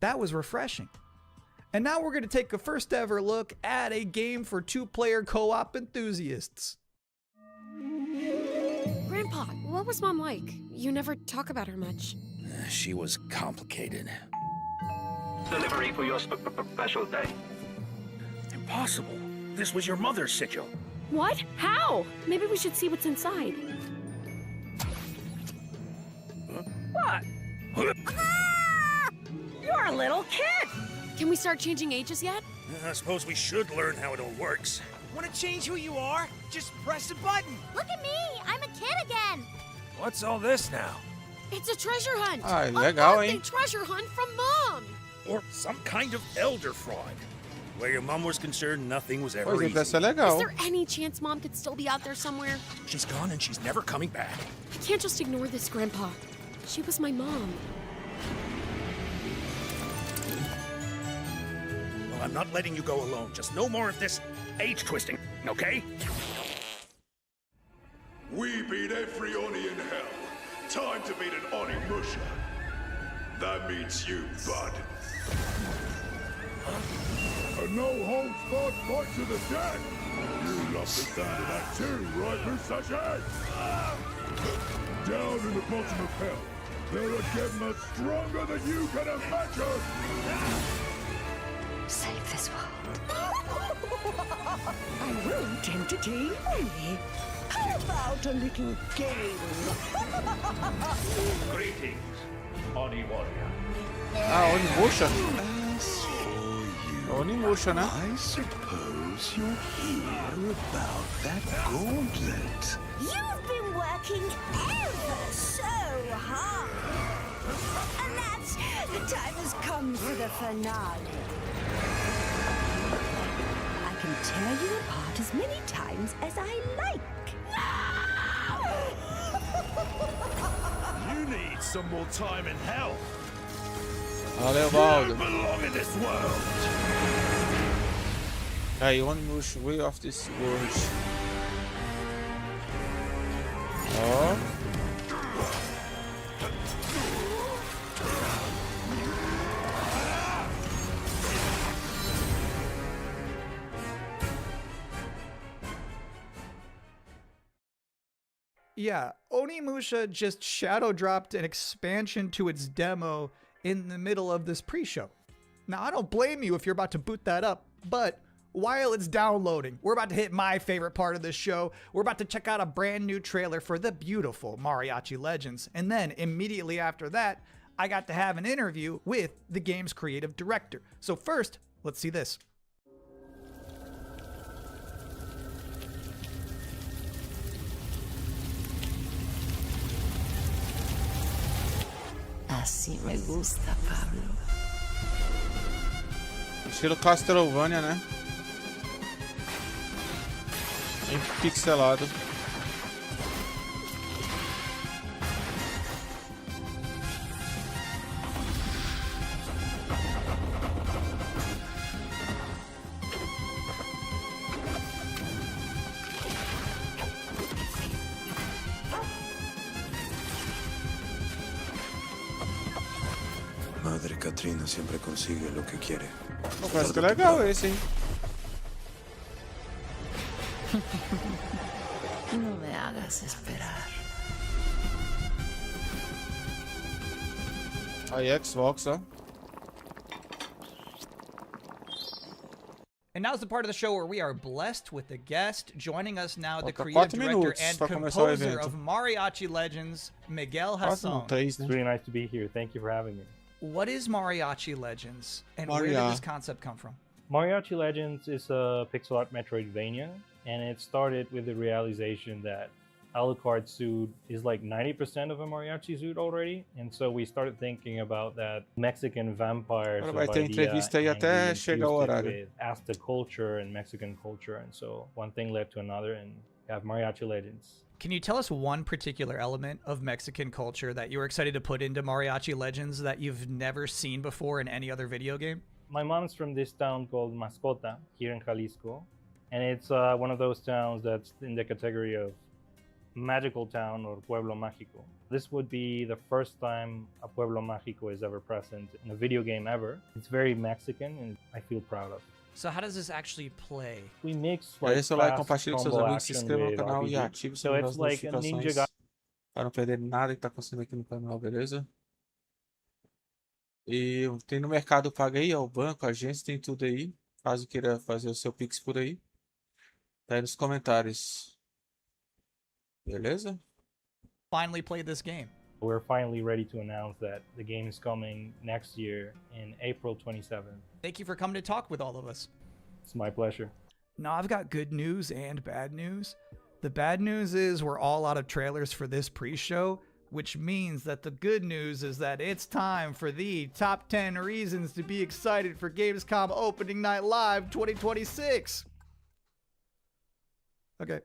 That was refreshing. And now we're going to take a first ever look at a game for two-player co-op enthusiasts. Grandpa, what was Mom like? You never talk about her much. She was complicated. Delivery for your special day. Impossible. This was your mother's sigil. What? How? Maybe we should see what's inside. What? You're a little kid! Can we start changing ages yet? I suppose we should learn how it all works. Want to change who you are? Just press a button. Look at me! I'm a kid again! What's all this now? It's a treasure hunt! Ah, a legal, birthday hein? treasure hunt from Mom! Or some kind of elder fraud. Where your mom was concerned, nothing was ever Pois é, easy. deve ser Is legal. there any chance Mom could still be out there somewhere? She's gone and she's never coming back. I can't just ignore this, Grandpa. She was my mom. Well, I'm not letting you go alone. Just no more of this age twisting, okay? We beat every Oni in hell. Time to beat an Oni Musha. That means you, bud. A no-holds-barred fight to the death! You love the sound of that too, right, Musashi? Down in the bottom of hell, there are Gemmas stronger than you can imagine! Save this world. I won't entertain me. How about a little game? Greetings, Oni Warrior. Ah, Onimusha. As for you, Onimusha, né? I suppose you'll hear about that gauntlet. You've been working ever so hard. And that's the time has come for the finale. I can tear you apart as many times as I like. You need some more time in hell. Valeu, You Baldo. don't belong in this world. Aí, Onimusha, Way of this World. Ó. Yeah, Onimusha just shadow dropped an expansion to its demo in the middle of this pre-show. Now, I don't blame you if you're about to boot that up, but while it's downloading, we're about to hit my favorite part of this show. We're about to check out a brand new trailer for the beautiful Mariachi Legends. And then immediately after that, I got to have an interview with the game's creative director. So first, let's see this. Así me gusta, Pablo. Estilo Castlevania, né? Bem pixelado. Madre Katrina siempre consigue lo que quiere. Pô, parece que é legal esse, hein? No me hagas esperar. Aí, Xbox, ó. And now's the part of the show where we are blessed with a guest joining us now, the Falta creative 4 director minutos and pra começar o composer evento. of Mariachi Legends, Miguel 4 Hassan. não, 3, né? It's really nice to be here. Thank you for having me. What is Mariachi Legends, and where did this concept come from? Mariachi Legends is a pixel art Metroidvania, and it started with the realization that Alucard's suit is like 90% of a mariachi suit already, and so we started thinking about that Mexican vampire Agora sort vai of ter idea, entrevista aí and até we chegar o infused it horário. with Aztec culture and Mexican culture, and so one thing led to another, and we have Mariachi Legends. Can you tell us one particular element of Mexican culture that you were excited to put into Mariachi Legends that you've never seen before in any other video game? My mom's from this town called Mascota here in Jalisco, and it's one of those towns that's in the category of magical town or pueblo mágico. This would be the first time a pueblo mágico is ever present in a video game ever. It's very Mexican, and I feel proud of it. So how does this actually play? We mix É like isso, like, fast compartilhe com seus combo amigos, se action inscreva no with canal e RPG. ative So as it's like a notificações ninja guy. para não perder nada que tá acontecendo aqui no canal, beleza? E tem no Mercado Pago aí, ó, o banco, a agência, tem tudo aí. Caso queira fazer o seu Pix por aí, tá aí nos comentários. Beleza? Finally play this game. We're finally ready to announce that the game is coming next year in April 27th. Thank you for coming to talk with all of us. It's my pleasure. Now, I've got good news and bad news. The bad news is we're all out of trailers for this pre-show, which means that the good news is that it's time for the top 10 reasons to be excited for Gamescom Opening Night Live 2026. Okay.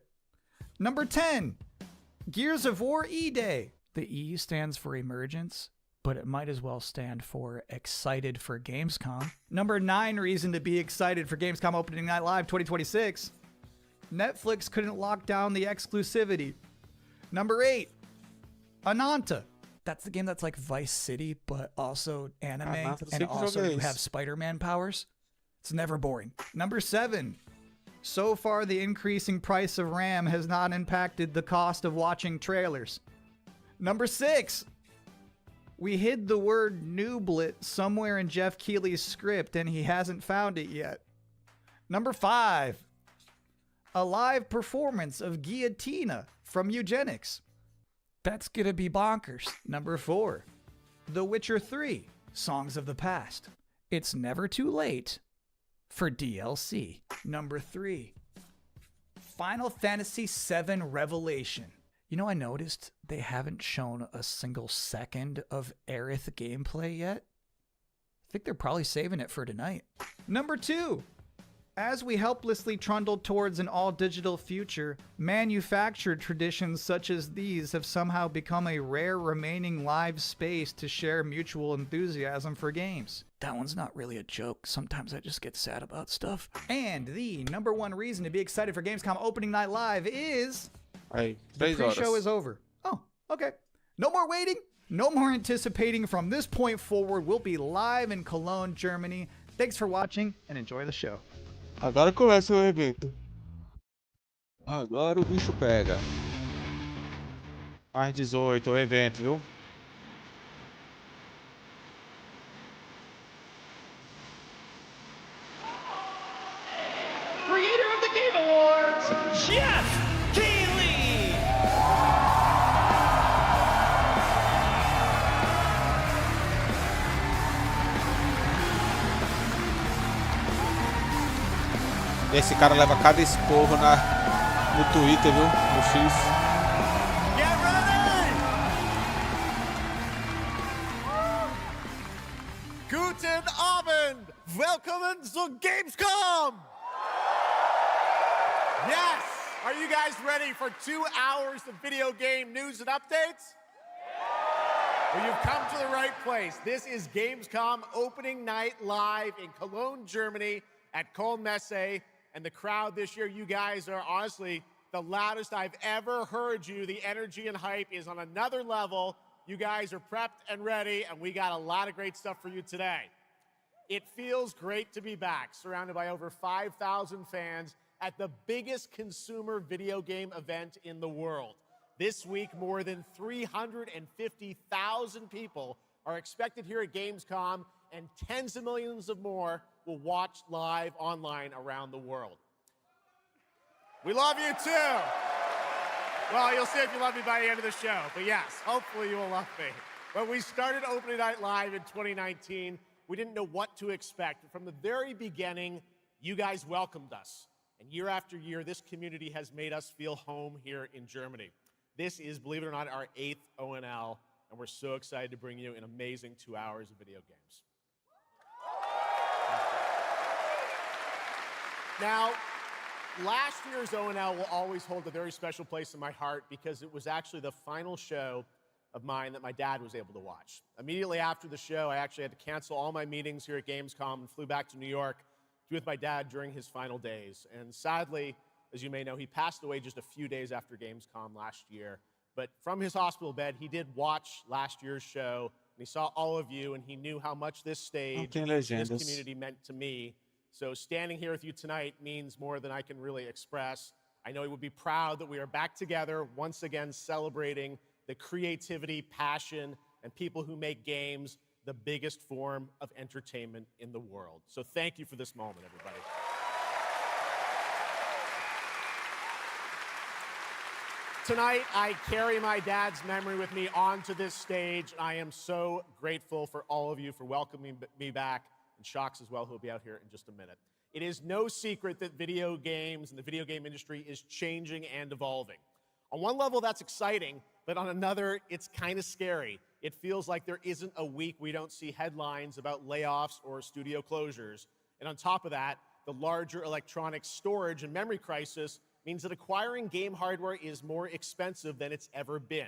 Number 10, Gears of War E-Day. The E stands for emergence, but it might as well stand for excited for Gamescom. Number 9 reason to be excited for Gamescom Opening Night Live 2026. Netflix couldn't lock down the exclusivity. Number 8, Ananta. That's the game that's like Vice City, but also anime, and also you have Spider-Man powers. It's never boring. Number 7, so far the increasing price of RAM has not impacted the cost of watching trailers. Number 6, we hid the word nooblet somewhere in Geoff Keighley's script and he hasn't found it yet. Number 5, a live performance of Guillotina from Eugenics. That's gonna be bonkers. Number 4, The Witcher 3, Songs of the Past. It's never too late for DLC. Number 3, Final Fantasy VII Revelation. You know, I noticed they haven't shown a single second of Aerith gameplay yet. I think they're probably saving it for tonight. Number 2, as we helplessly trundle towards an all-digital future, manufactured traditions such as these have somehow become a rare remaining live space to share mutual enthusiasm for games. That one's not really a joke. Sometimes I just get sad about stuff. And the number 1 reason to be excited for Gamescom Opening Night Live is... Aí, the 3 pre-show horas. is over. Oh, okay. No more waiting. No more anticipating. From this point forward, we'll be live in Cologne, Germany. Thanks for watching and enjoy the show. Agora começa o evento. Agora o bicho pega. Mais 18, o evento, viu? Geoff Keighley! Esse cara leva cada esporro no Twitter, viu? No X. Get ready! Guten Abend! Welcome to Gamescom! Yes! Are you guys ready for 2 hours of video game news and updates? Well, you've come to the right place. This is Gamescom opening night live in Cologne, Germany at Colônia. And the crowd this year, you guys are honestly the loudest I've ever heard you. The energy and hype is on another level. You guys are prepped and ready, and we got a lot of great stuff for you today. It feels great to be back, surrounded by over 5,000 fans at the biggest consumer video game event in the world. This week, more than 350,000 people are expected here at Gamescom, and tens of millions of more will watch live online around the world. We love you too. Well, you'll see if you love me by the end of the show, but yes, hopefully you will love me. When we started Opening Night Live in 2019, we didn't know what to expect. From the very beginning, you guys welcomed us. And year after year, this community has made us feel home here in Germany. This is, believe it or not, our 8th ONL, and we're so excited to bring you an amazing 2 hours of video games. Now, last year's ONL will always hold a very special place in my heart because it was actually the final show of mine that my dad was able to watch. Immediately after the show, I actually had to cancel all my meetings here at Gamescom and flew back to New York to be with my dad during his final days. And sadly, as you may know, he passed away just a few days after Gamescom last year. But from his hospital bed, he did watch last year's show, and he saw all of you, and he knew how much this stage, this community meant to me. So standing here with you tonight means more than I can really express. I know he would be proud that we are back together, once again celebrating the creativity, passion, and people who make games the biggest form of entertainment in the world. So thank you for this moment, everybody. Tonight, I carry my dad's memory with me onto this stage. I am so grateful for all of you for welcoming me back, and Sjokz as well, who will be out here in just a minute. It is no secret that video games and the video game industry is changing and evolving. On one level, that's exciting, but on another, it's kind of scary. It feels like there isn't a week we don't see headlines about layoffs or studio closures. And on top of that, the larger electronic storage and memory crisis means that acquiring game hardware is more expensive than it's ever been.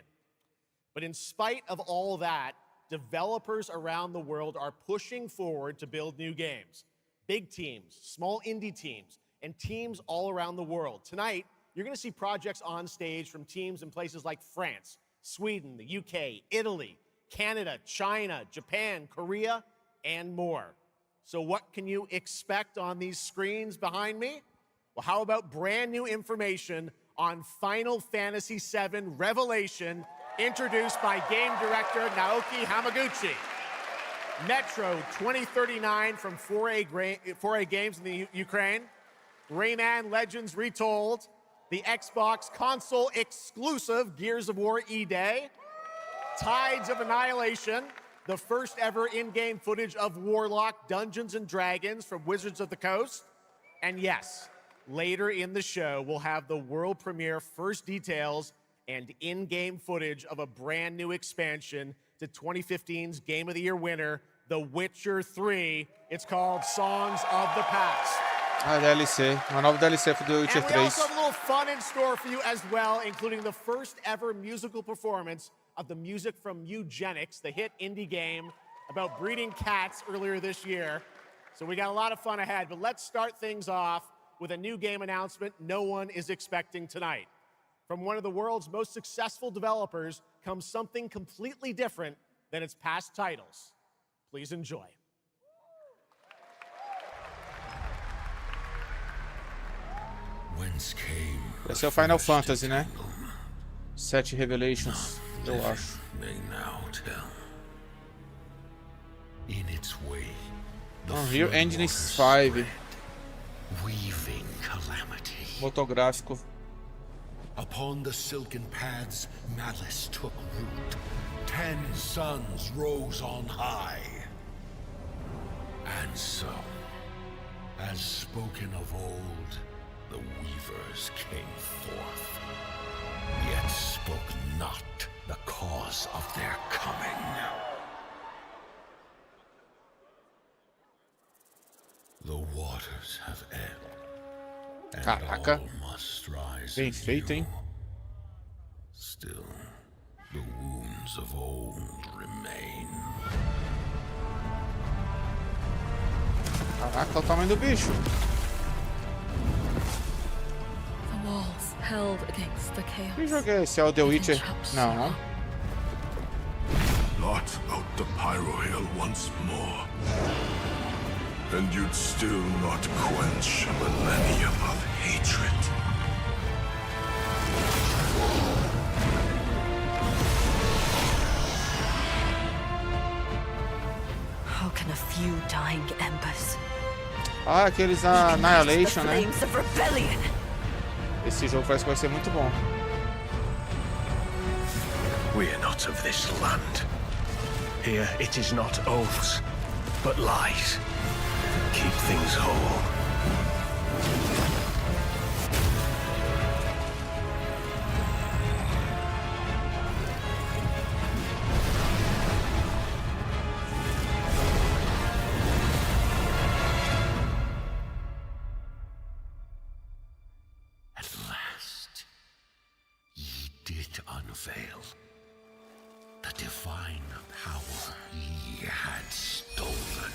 But in spite of all that, developers around the world are pushing forward to build new games. Big teams, small indie teams, and teams all around the world. Tonight, you're going to see projects on stage from teams in places like France, Sweden, the UK, Italy, Canada, China, Japan, Korea, and more. So what can you expect on these screens behind me? Well, how about brand new information on Final Fantasy VII Revelation, introduced by game director Naoki Hamaguchi. Metro 2039 from 4A Games in the Ukraine. Rayman Legends Retold. The Xbox console exclusive Gears of War E-Day. Tides of Annihilation. The first ever in-game footage of Warlock Dungeons & Dragons from Wizards of the Coast. And yes, later in the show, we'll have the world premiere first details and in-game footage of a brand new expansion to 2015's Game of the Year winner, The Witcher 3. It's called Songs of the Past. A DLC, uma nova DLC do Witcher 3. And we also have a little fun in store for you as well, including the first ever musical performance of the music from Eugenics, the hit indie game about breeding cats earlier this year. So we got a lot of fun ahead, but let's start things off with a new game announcement no one is expecting tonight. From one of the world's most successful developers comes something completely different than its past titles. Please enjoy. Whence came Esse é o Final Fantasy, né? 7 Revelations, eu acho. may now tell. In its way, the Unreal Engine 5. weaving calamity. Motográfico Upon the silken paths, malice took root. 10 suns rose on high. And so, as spoken of old, the weavers came forth, yet spoke not the cause of their coming. The waters have ebbed, and Caraca. all must rise Bem feito, hein? Still, the wounds of old remain. Caraca, olha o tamanho do bicho. The walls held against the chaos. Que jogo é esse? É o The Witcher? Não. Blot out the Pyro Hill once more, and you'd still not quench a millennium of hatred. How can a few dying embers Ah, aqueles Annihilation, né? flames of rebellion? Esse jogo parece que vai ser muito bom. We are not of this land. Here it is not oaths, but lies that keep things whole. At last, ye did unveil the divine power ye had stolen.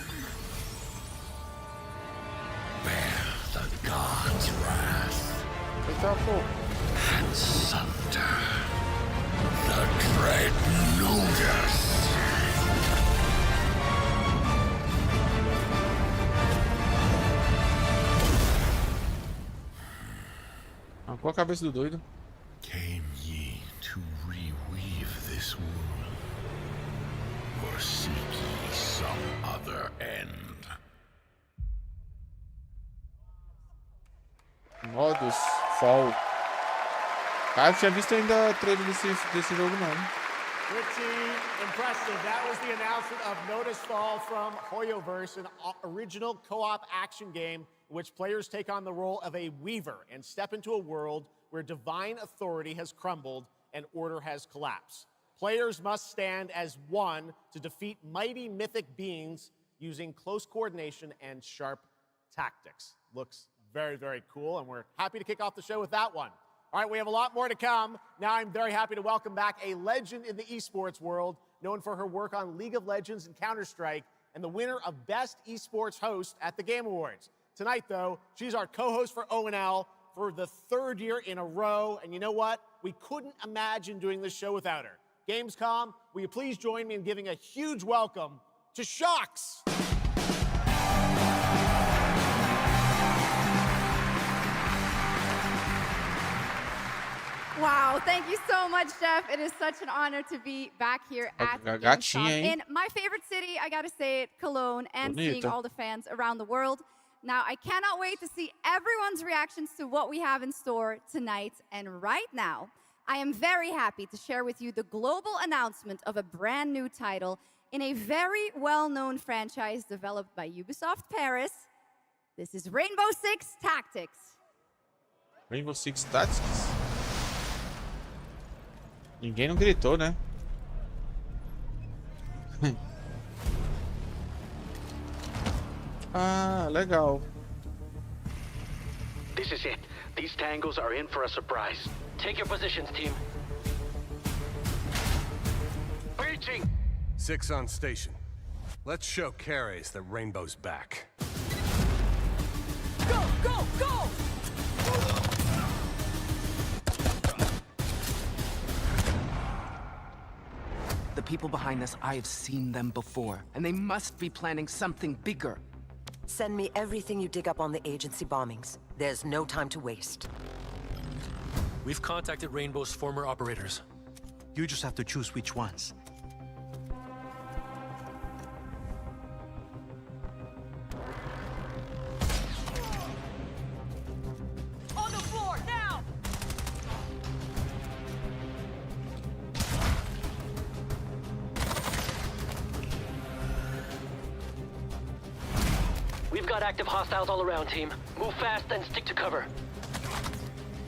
Bear the god's wrath and sunder the dread Nudus. Arrancou a cabeça do doido. Came ye to reweave this world, or seek ye some other end? Modus Fall. Cara, eu tinha visto ainda trailer desse jogo, não. Pretty impressive. That was the announcement of Notice Fall from Hoyoverse, an original co-op action game in which players take on the role of a weaver and step into a world where divine authority has crumbled and order has collapsed. Players must stand as one to defeat mighty mythic beings using close coordination and sharp tactics. Looks very, very cool, and we're happy to kick off the show with that one. All right, we have a lot more to come. Now I'm very happy to welcome back a legend in the esports world, known for her work on League of Legends and Counter-Strike, and the winner of Best Esports Host at the Game Awards. Tonight, though, she's our co-host for O&L for the 3rd year in a row, and you know what? We couldn't imagine doing this show without her. Gamescom, will you please join me in giving a huge welcome to Sjokz? Wow, thank you so much, Geoff. It is such an honor to be back here at Gamescom in my favorite city, I gotta say it, Cologne, and seeing all the fans around the world. Now, I cannot wait to see everyone's reactions to what we have in store tonight. And right now, I am very happy to share with you the global announcement of a brand new title in a very well-known franchise developed by Ubisoft Paris. This is Rainbow Six Tactics. Rainbow Six Tactics? Ninguém não gritou, né? Ah, legal. This is it. These tangos are in for a surprise. Take your positions, team. Breaching! 6 on station. Let's show Cares that Rainbow's back. Go, go, go! The people behind this, I have seen them before, and they must be planning something bigger. Send me everything you dig up on the agency bombings. There's no time to waste. We've contacted Rainbow's former operators. You just have to choose which ones. On the floor, now! got active hostiles all around, team. Move fast and stick to cover.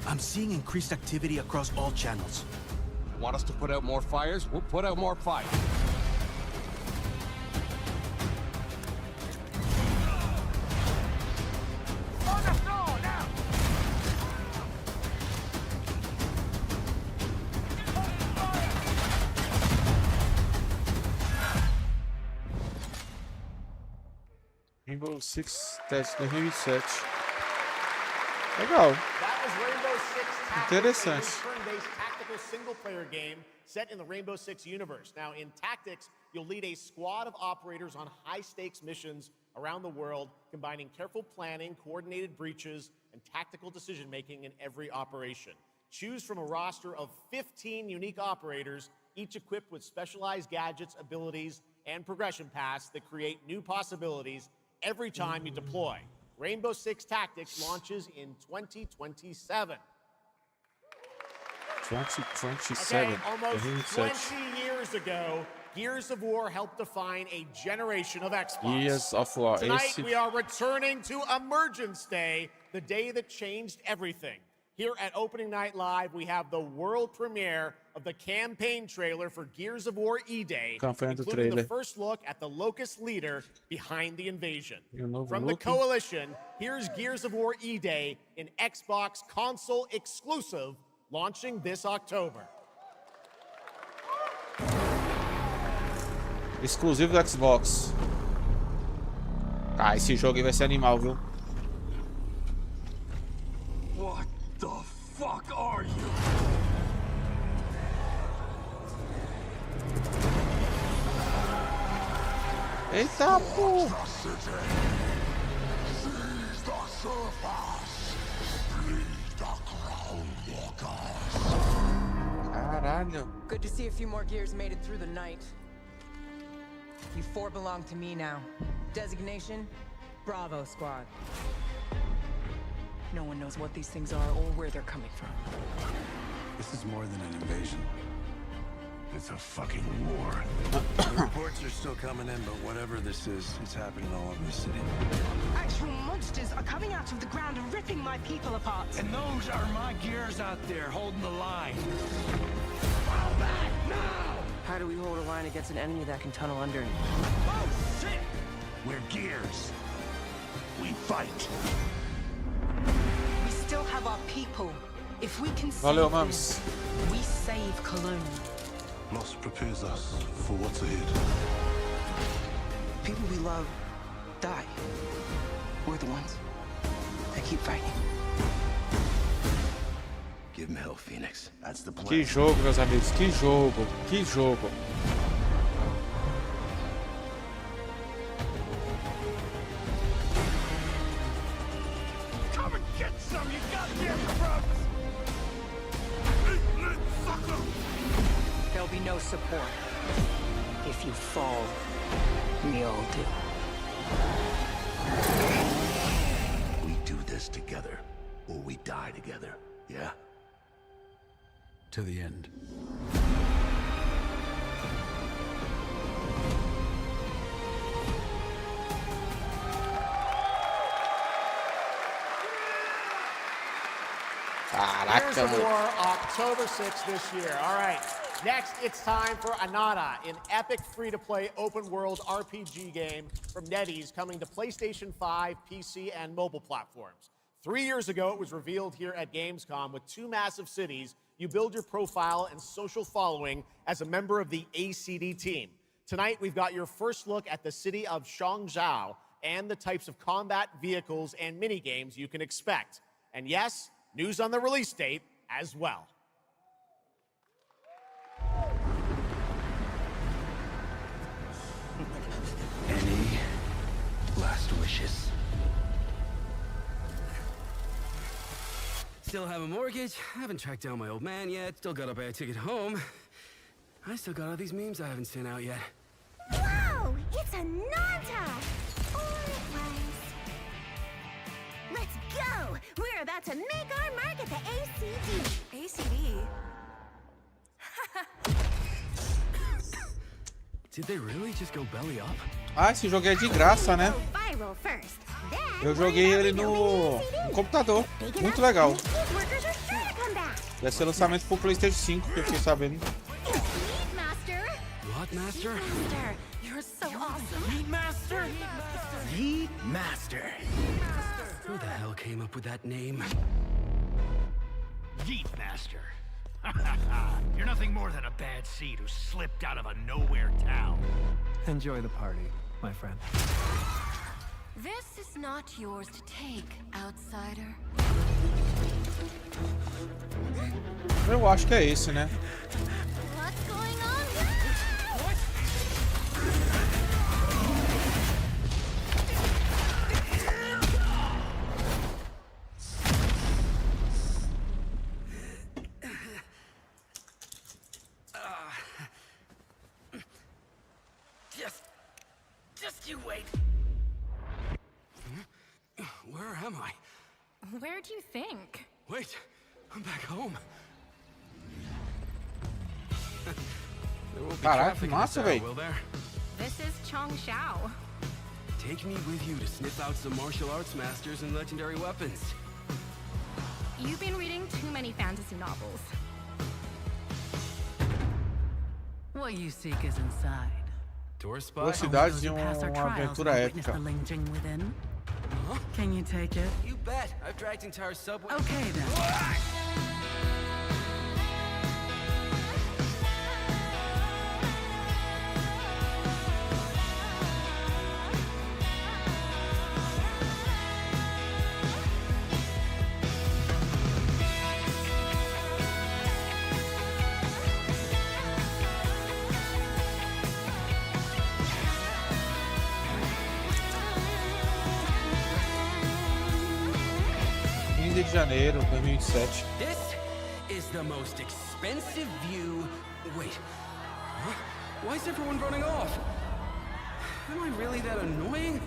I'm seeing increased activity across all channels. Want us to put out more fires? We'll put out more fires. On the floor now! Rainbow Six Teste 2007. Legal. That was Rainbow Six Tactics, Interessante. a turn-based tactical single-player game set in the Rainbow Six universe. Now, in Tactics, you'll lead a squad of operators on high-stakes missions around the world, combining careful planning, coordinated breaches, and tactical decision-making in every operation. Choose from a roster of 15 unique operators, each equipped with specialized gadgets, abilities, and progression paths that create new possibilities every time you deploy. Rainbow Six Tactics launches in 2027. 2027. Okay, almost 20 years ago, Gears of War helped define a generation of Xbox. Gears of War. Tonight, we are returning to Emergence Day, the day that changed everything. Here at Opening Night Live, we have the world premiere of the campaign trailer for Gears of War E-Day, including the first look at the Locust leader behind the invasion. From the Coalition, here's Gears of War E-Day, an Xbox console exclusive, launching this October. Exclusivo do Xbox. Ah, esse jogo aí vai ser animal, viu? What the fuck are you? Eita, pô! Caralho. Good to see a few more gears made it through the night. You four belong to me now. Designation, Bravo Squad. No one knows what these things are or where they're coming from. This is more than an invasion. It's a fucking war. Reports are still coming in, but whatever this is, it's happening all over the city. Actual monsters are coming out of the ground and ripping my people apart. And those are my gears out there holding the line. Fall back now! How do we hold a line against an enemy that can tunnel under? Oh shit! We're gears. We fight. We still have our people. If we can save Valeu, them, Mams. we save Colônia. Loss prepares us for what's ahead. People we love die. We're the ones that keep fighting. Give him hell, Phoenix. That's the plan. Que jogo, meus amigos. Que jogo. Que jogo. Come and get some, you goddamn grubs! There'll be no support. If you fall, we all do. We do this together, or we die together, yeah? To the end. Gears of War, October 6th this year. All right, next it's time for Anata, an epic free-to-play open-world RPG game from NetEase coming to PlayStation 5, PC, and mobile platforms. 3 years ago, it was revealed here at Gamescom. With two massive cities, you build your profile and social following as a member of the ACD team. Tonight, we've got your first look at the city of Sjokz and the types of combat vehicles and mini-games you can expect. And yes, news on the release date as well. Any last wishes? Still have a mortgage, haven't tracked down my old man yet, still gotta buy a ticket home. I still got all these memes I haven't sent out yet. Whoa! It's Anata! Or it was. Let's go! We're about to make our mark at the ACD. ACD? Did they really just go belly up? Ah, esse jogo é de graça, né? Eu joguei ele no computador. Muito legal. Vai ser lançamento pro PlayStation 5, que eu fiquei sabendo. What, Master? You're so awesome. Yeet Master? Yeet Master. Who the hell came up with that name? Yeet Master. You're nothing more than a bad seed who slipped out of a nowhere town. Enjoy the party, my friend. This is not yours to take, outsider. Eu acho que é esse, né? What's going on? Just you wait. Where am I? Where do you think? Wait, I'm back home. There won't be Caraca, traffic in massa, this hour, véi. will there? This is Chongshao. Take me with you to sniff out some martial arts masters and legendary weapons. You've been reading too many fantasy novels. What you seek is inside. Tourist spot? Velocidade de uma aventura épica. Huh? Can you take it? You bet. I've dragged entire subway. Okay then. De janeiro de 2007. This is the most expensive view. Wait. Huh? Why is everyone running off? Am I really that annoying?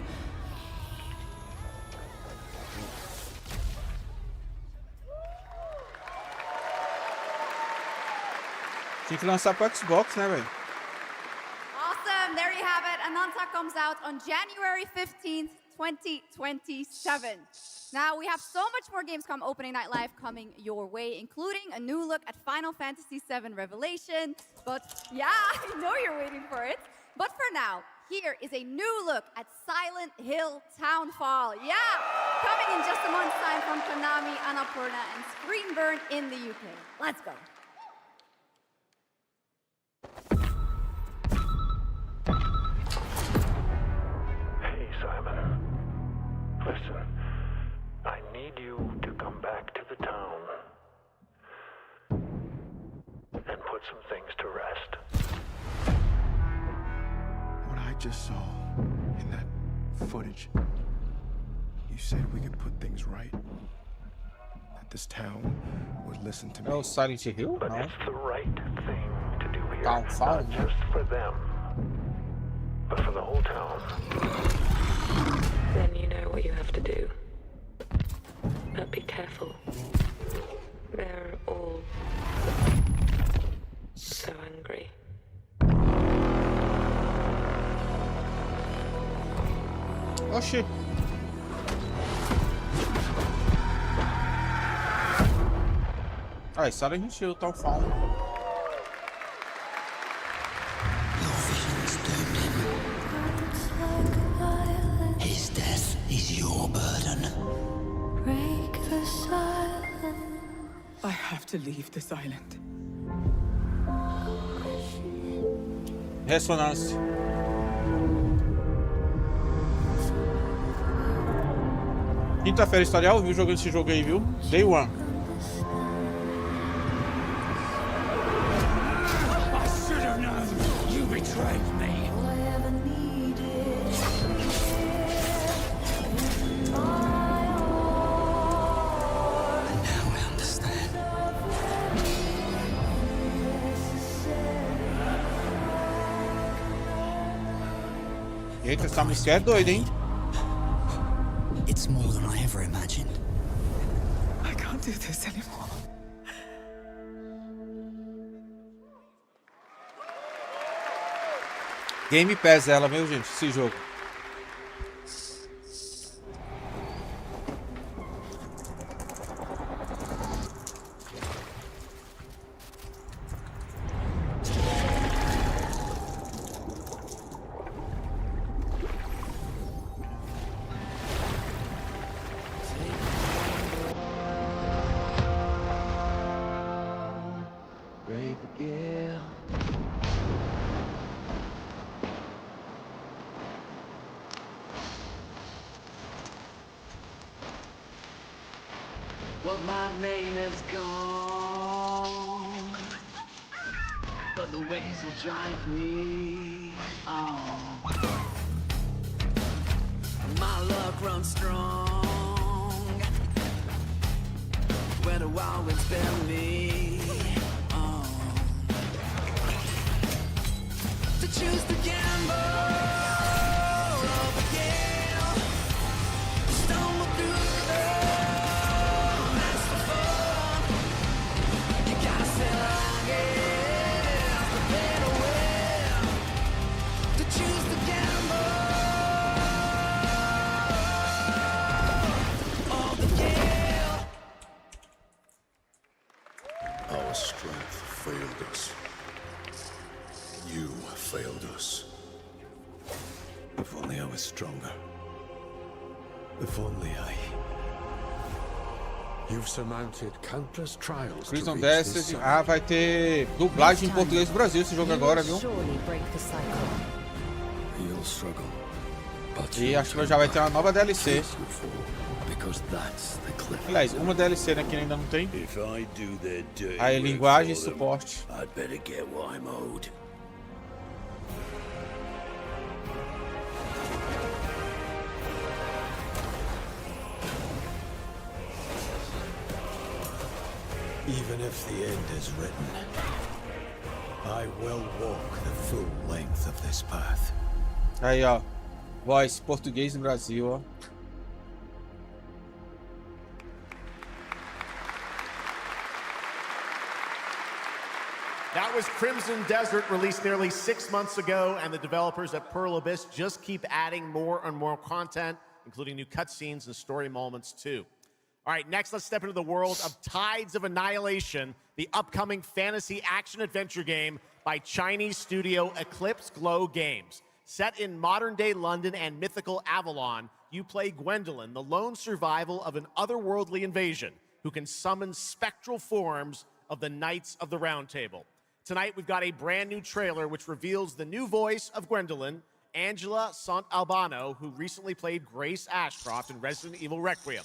Tinha que lançar pro Xbox, né, velho? Awesome. There you have it. Ananta comes out on January 15th, 2027. Now, we have so much more Gamescom Opening Night Live coming your way, including a new look at Final Fantasy VII Revelation. But yeah, I know you're waiting for it. But for now, here is a new look at Silent Hill Townfall. Yeah, coming in just a month's time from Konami, Annapurna, and Screenburn in the UK. Let's go. Hey, Simon. Listen. I need you to come back to the town and put some things to rest. What I just saw in that footage, you said we could put things right. That this town would listen to me. É o Silent Hill? But Não. it's the right thing to do here. Townfall, Not né? just for them, but for the whole town. Then you know what you have to do. But be careful. They're all so angry. Oxi. Ah, Silent Hill, Townfall. His death is your burden. Break the silence. I have to leave this island. Ressonância. Quinta-feira, historial, viu jogando esse jogo aí, viu? Day One. I should have known. You betrayed me. Now I understand. Eita, essa música é doida, hein? It's more than I ever imagined. I can't do this anymore. Game Pass ela, meu gente, esse jogo. Well, my name is gone, but the waves will drive me on. My luck runs strong, where the wild winds bear me on. To choose the gamble. Our strength failed us. You failed us. If only I was stronger. If only I... You've surmounted countless trials. Prison Destiny. Ah, vai ter dublagem em português do Brasil esse jogo agora, viu? E acho que já vai ter uma nova DLC. Aliás, uma DLC, né, que ainda não tem. Aí, linguagem e suporte. Even if the end is written, I will walk the full length of this path. Aí, ó. Voz português no Brasil, ó. That was Crimson Desert, released nearly 6 months ago, and the developers at Pearl Abyss just keep adding more and more content, including new cutscenes and story moments too. All right, next let's step into the world of Tides of Annihilation, the upcoming fantasy action-adventure game by Chinese studio Eclipse Glow Games. Set in modern-day London and mythical Avalon, you play Gwendolyn, the lone survival of an otherworldly invasion who can summon spectral forms of the Knights of the Round Table. Tonight, we've got a brand new trailer which reveals the new voice of Gwendolyn, Angela Sant Albano, who recently played Grace Ashcroft in Resident Evil Requiem.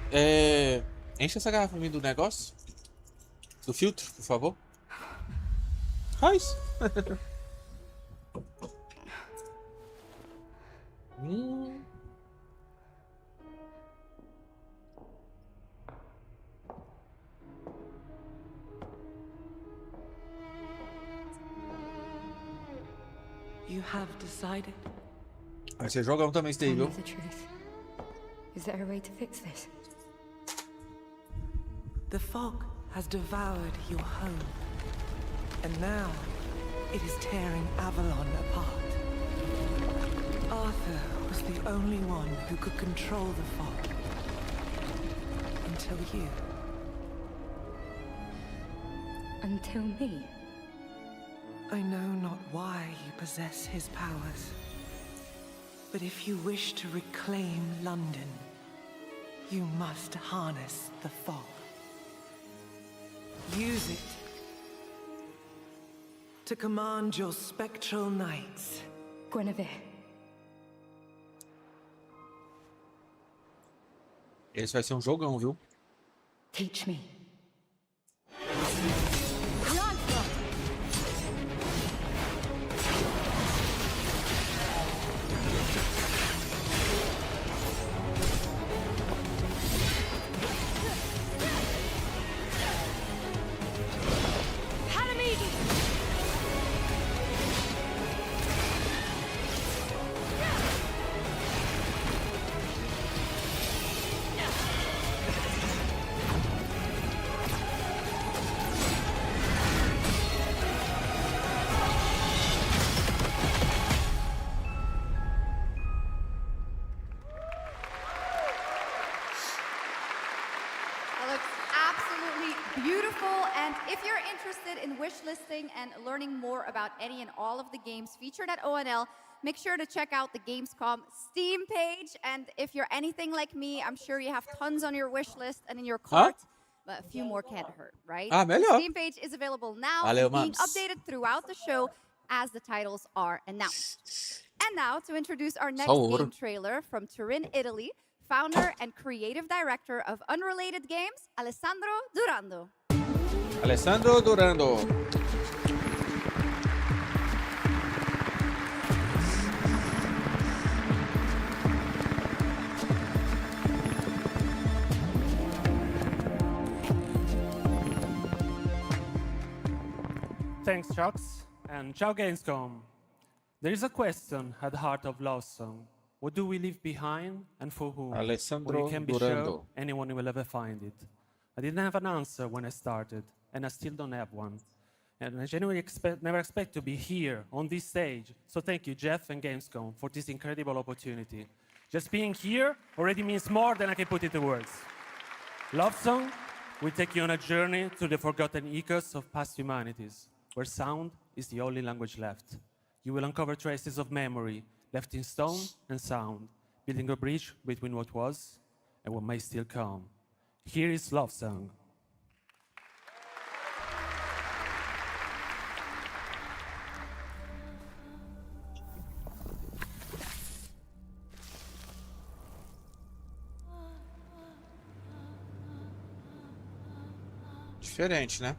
Enche essa garrafa do negócio. Do filtro, por favor. Faz. You have decided. Vai ser jogão também esse daí, viu? Is there a way to fix this? The fog has devoured your home, and now it is tearing Avalon apart. Arthur was the only one who could control the fog. Until you. Until me? I know not why you possess his powers, but if you wish to reclaim London, you must harness the fog. Use it to command your spectral knights. Guinevere. Esse vai ser um jogão, viu? Teach me. if you're interested in wish listing and learning more about any and all of the games featured at ONL, make sure to check out the Gamescom Steam page. And if you're anything like me, I'm sure you have tons on your wish list and in your cart. But a few more can't hurt, right? The Steam page is available now and being updated throughout the show as the titles are announced. And now to introduce our next game trailer from Turin, Italy, founder and creative director of Unrelated Games, Alessandro Durando. Alessandro Durando. Thanks, Sjokz, and ciao Gamescom. There is a question at the heart of Love Song. What do we leave behind and for whom? Alessandro Well, you can be Durando. sure anyone will ever find it. I didn't have an answer when I started, and I still don't have one. And I genuinely never expect to be here on this stage. So thank you, Geoff and Gamescom, for this incredible opportunity. Just being here already means more than I can put into words. Love Song will take you on a journey through the forgotten echoes of past humanities, where sound is the only language left. You will uncover traces of memory left in stone and sound, building a bridge between what was and what may still come. Here is Love Song. Diferente, né?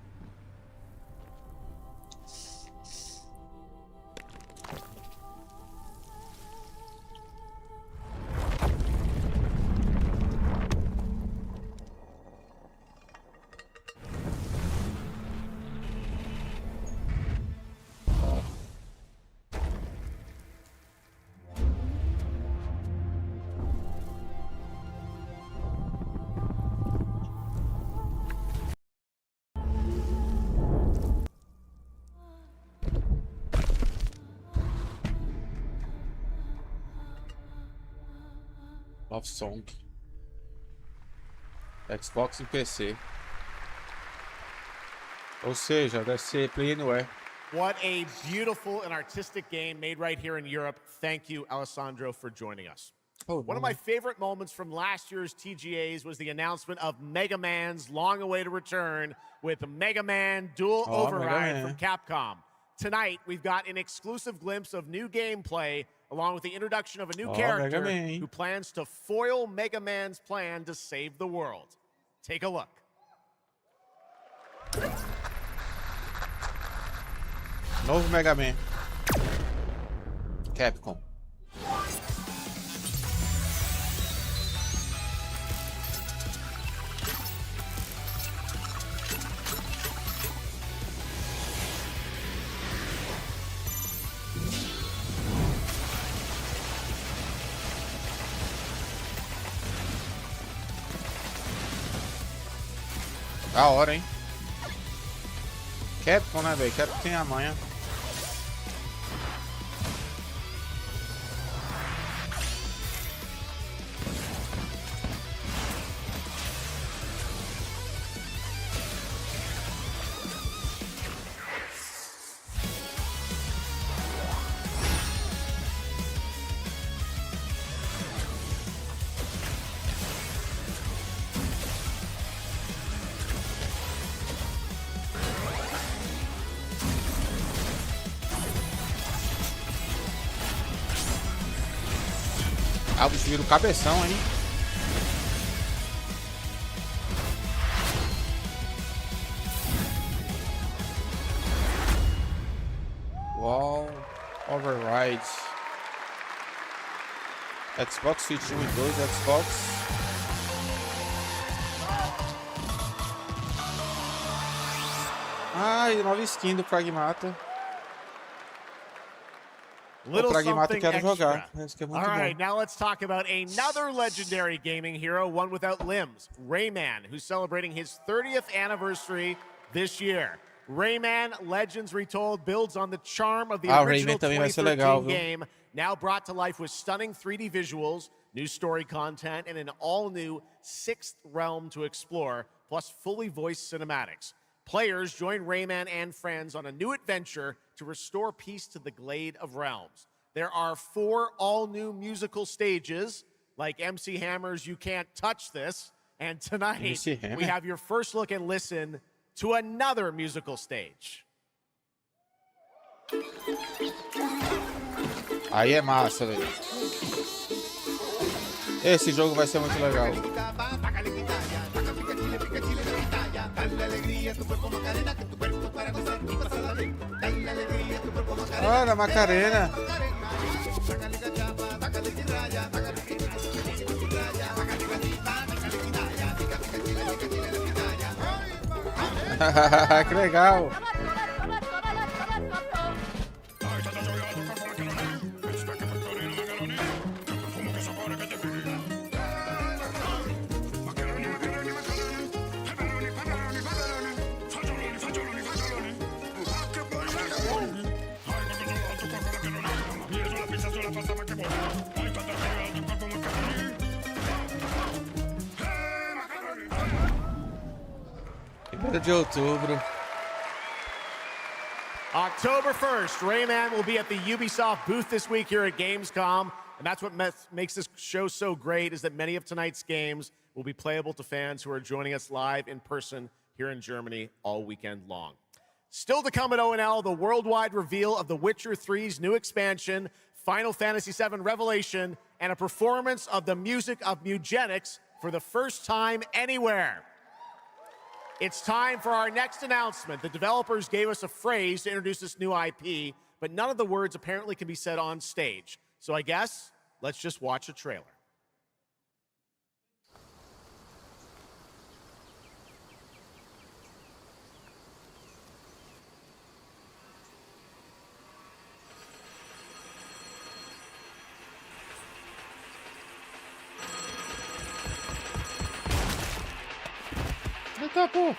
Love Song. Xbox e PC. Ou seja, deve ser Play Anywhere. What a beautiful and artistic game made right here in Europe. Thank you, Alessandro, for joining us. One of my favorite moments from last year's TGAs was the announcement of Mega Man's long-awaited return with Mega Man Dual Override from Capcom. Tonight, we've got an exclusive glimpse of new gameplay, along with the introduction of a new character who plans to foil Mega Man's plan to save the world. Take a look. Novo Mega Man. Capcom. Da hora, hein? Capcom, né, velho? Capcom tem a manha. Ah, o bicho vira o cabeção, hein? Wall Override. Xbox Fit 1 e 2, Xbox. Ai, nova skin do Pragmata. Little something extra. Jogar. All right, now let's talk about another legendary gaming hero, one without limbs, Rayman, who's celebrating his 30th anniversary this year. Rayman Legends Retold builds on the charm of the original 2013 game, now brought to life with stunning 3D visuals, new story content, and an all-new 6th realm to explore, plus fully voiced cinematics. Players join Rayman and friends on a new adventure to restore peace to the Glade of Realms. There are 4 all-new musical stages, like MC Hammer's You Can't Touch This, and tonight we have your first look and listen to another musical stage. Aí é massa, velho. Esse jogo vai ser muito legal. Olha, Macarena. Que legal. De outubro. October 1st, Rayman will be at the Ubisoft booth this week here at Gamescom. And that's what makes this show so great, is that many of tonight's games will be playable to fans who are joining us live in person here in Germany all weekend long. Still to come at ONL, the worldwide reveal of The Witcher 3's new expansion, Final Fantasy VII Revelation, and a performance of the music of Mugenics for the first time anywhere. It's time for our next announcement. The developers gave us a phrase to introduce this new IP, but none of the words apparently can be said on stage. So I guess let's just watch a trailer. Eita, pô.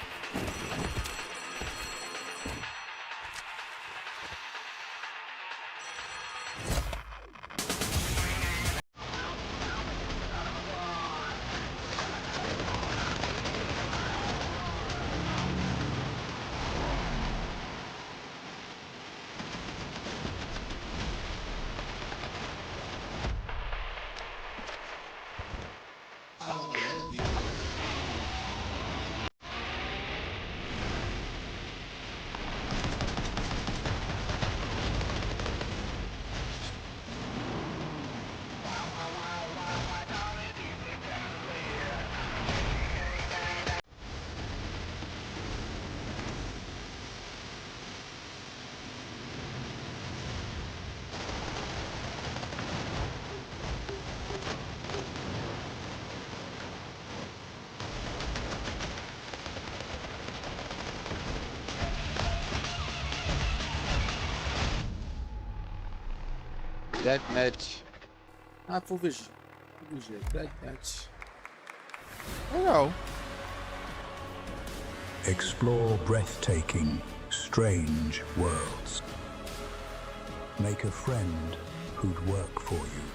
Deathmatch. Ah, full vision. Deathmatch. Legal. Explore breathtaking, strange worlds. Make a friend who'd work for you.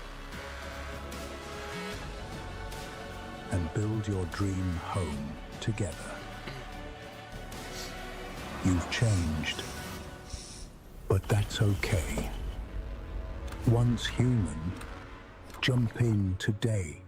And build your dream home together. You've changed, but that's okay. Once human, jump in today.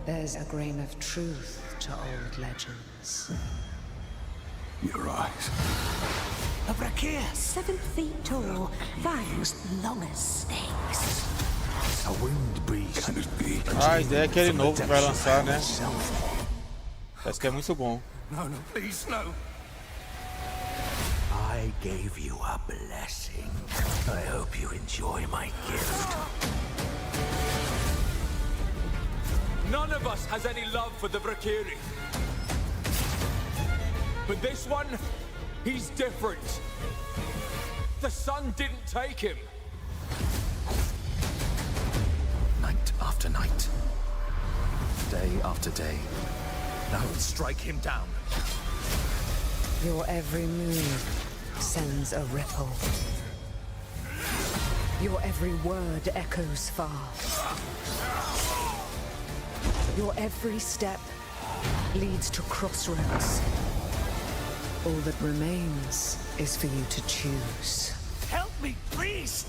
There's a grain of truth to old legends. Your eyes. A brachier, 7 feet tall, fangs long as snakes. A winged beast. Can it be? A ideia é aquele novo que vai lançar, né? Parece que é muito bom. No, no, please, no. I gave you a blessing. I hope you enjoy my gift. None of us has any love for the Brakiri. But this one, he's different. The sun didn't take him. Night after night. Day after day. I will strike him down. Your every move sends a ripple. Your every word echoes far. Your every step leads to crossroads. All that remains is for you to choose. Help me, please!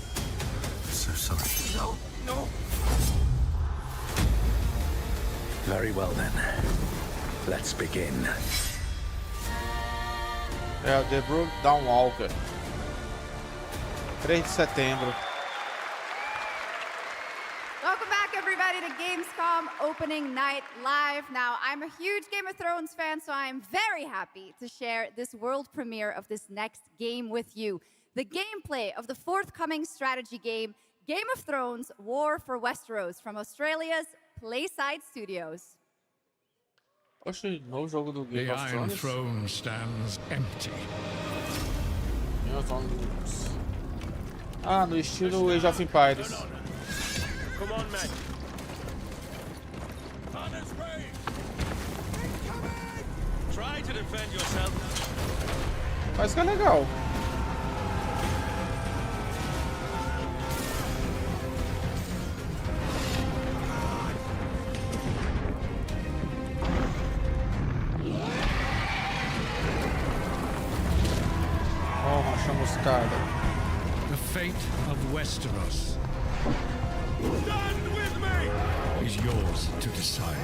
So sorry. No, no. Very well then. Let's begin. É o The Brook Downwalker. 3 de setembro. Welcome back, everybody, to Gamescom opening night live. Now, I'm a huge Game of Thrones fan, so I'm very happy to share this world premiere of this next game with you. The gameplay of the forthcoming strategy game, Game of Thrones War for Westeros, from Australia's Playside Studios. Oxe, novo jogo do Game The of Iron Thrones. Throne stands empty. Game of Thrones. Ah, no estilo Age of Empires. Come on, men. Try to defend yourself. Mas que é legal. The fate of Westeros is yours to decide.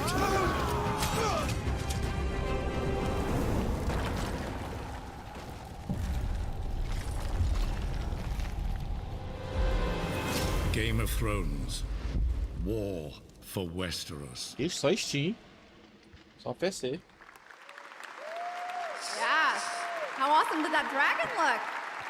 Game of Thrones War for Westeros. Ixi, só Steam. Só PC. Yeah. How awesome did that dragon look?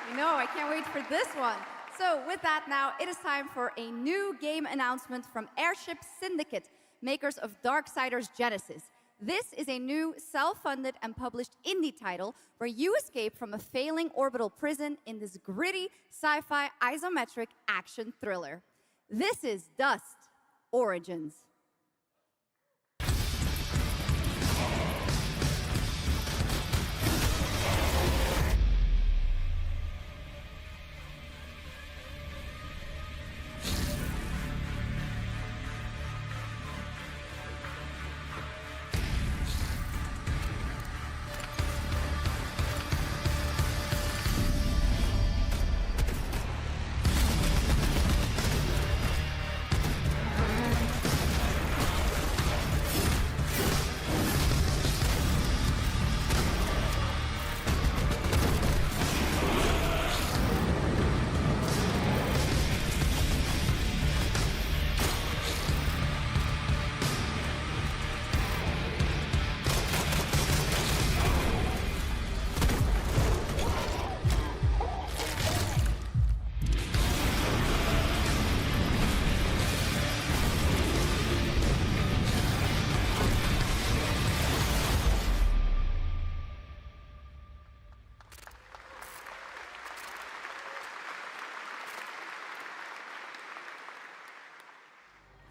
You know, I can't wait for this one. So with that now, it is time for a new game announcement from Airship Syndicate, makers of Darksiders Genesis. This is a new self-funded and published indie title where you escape from a failing orbital prison in this gritty sci-fi isometric action thriller. This is Dust Origins.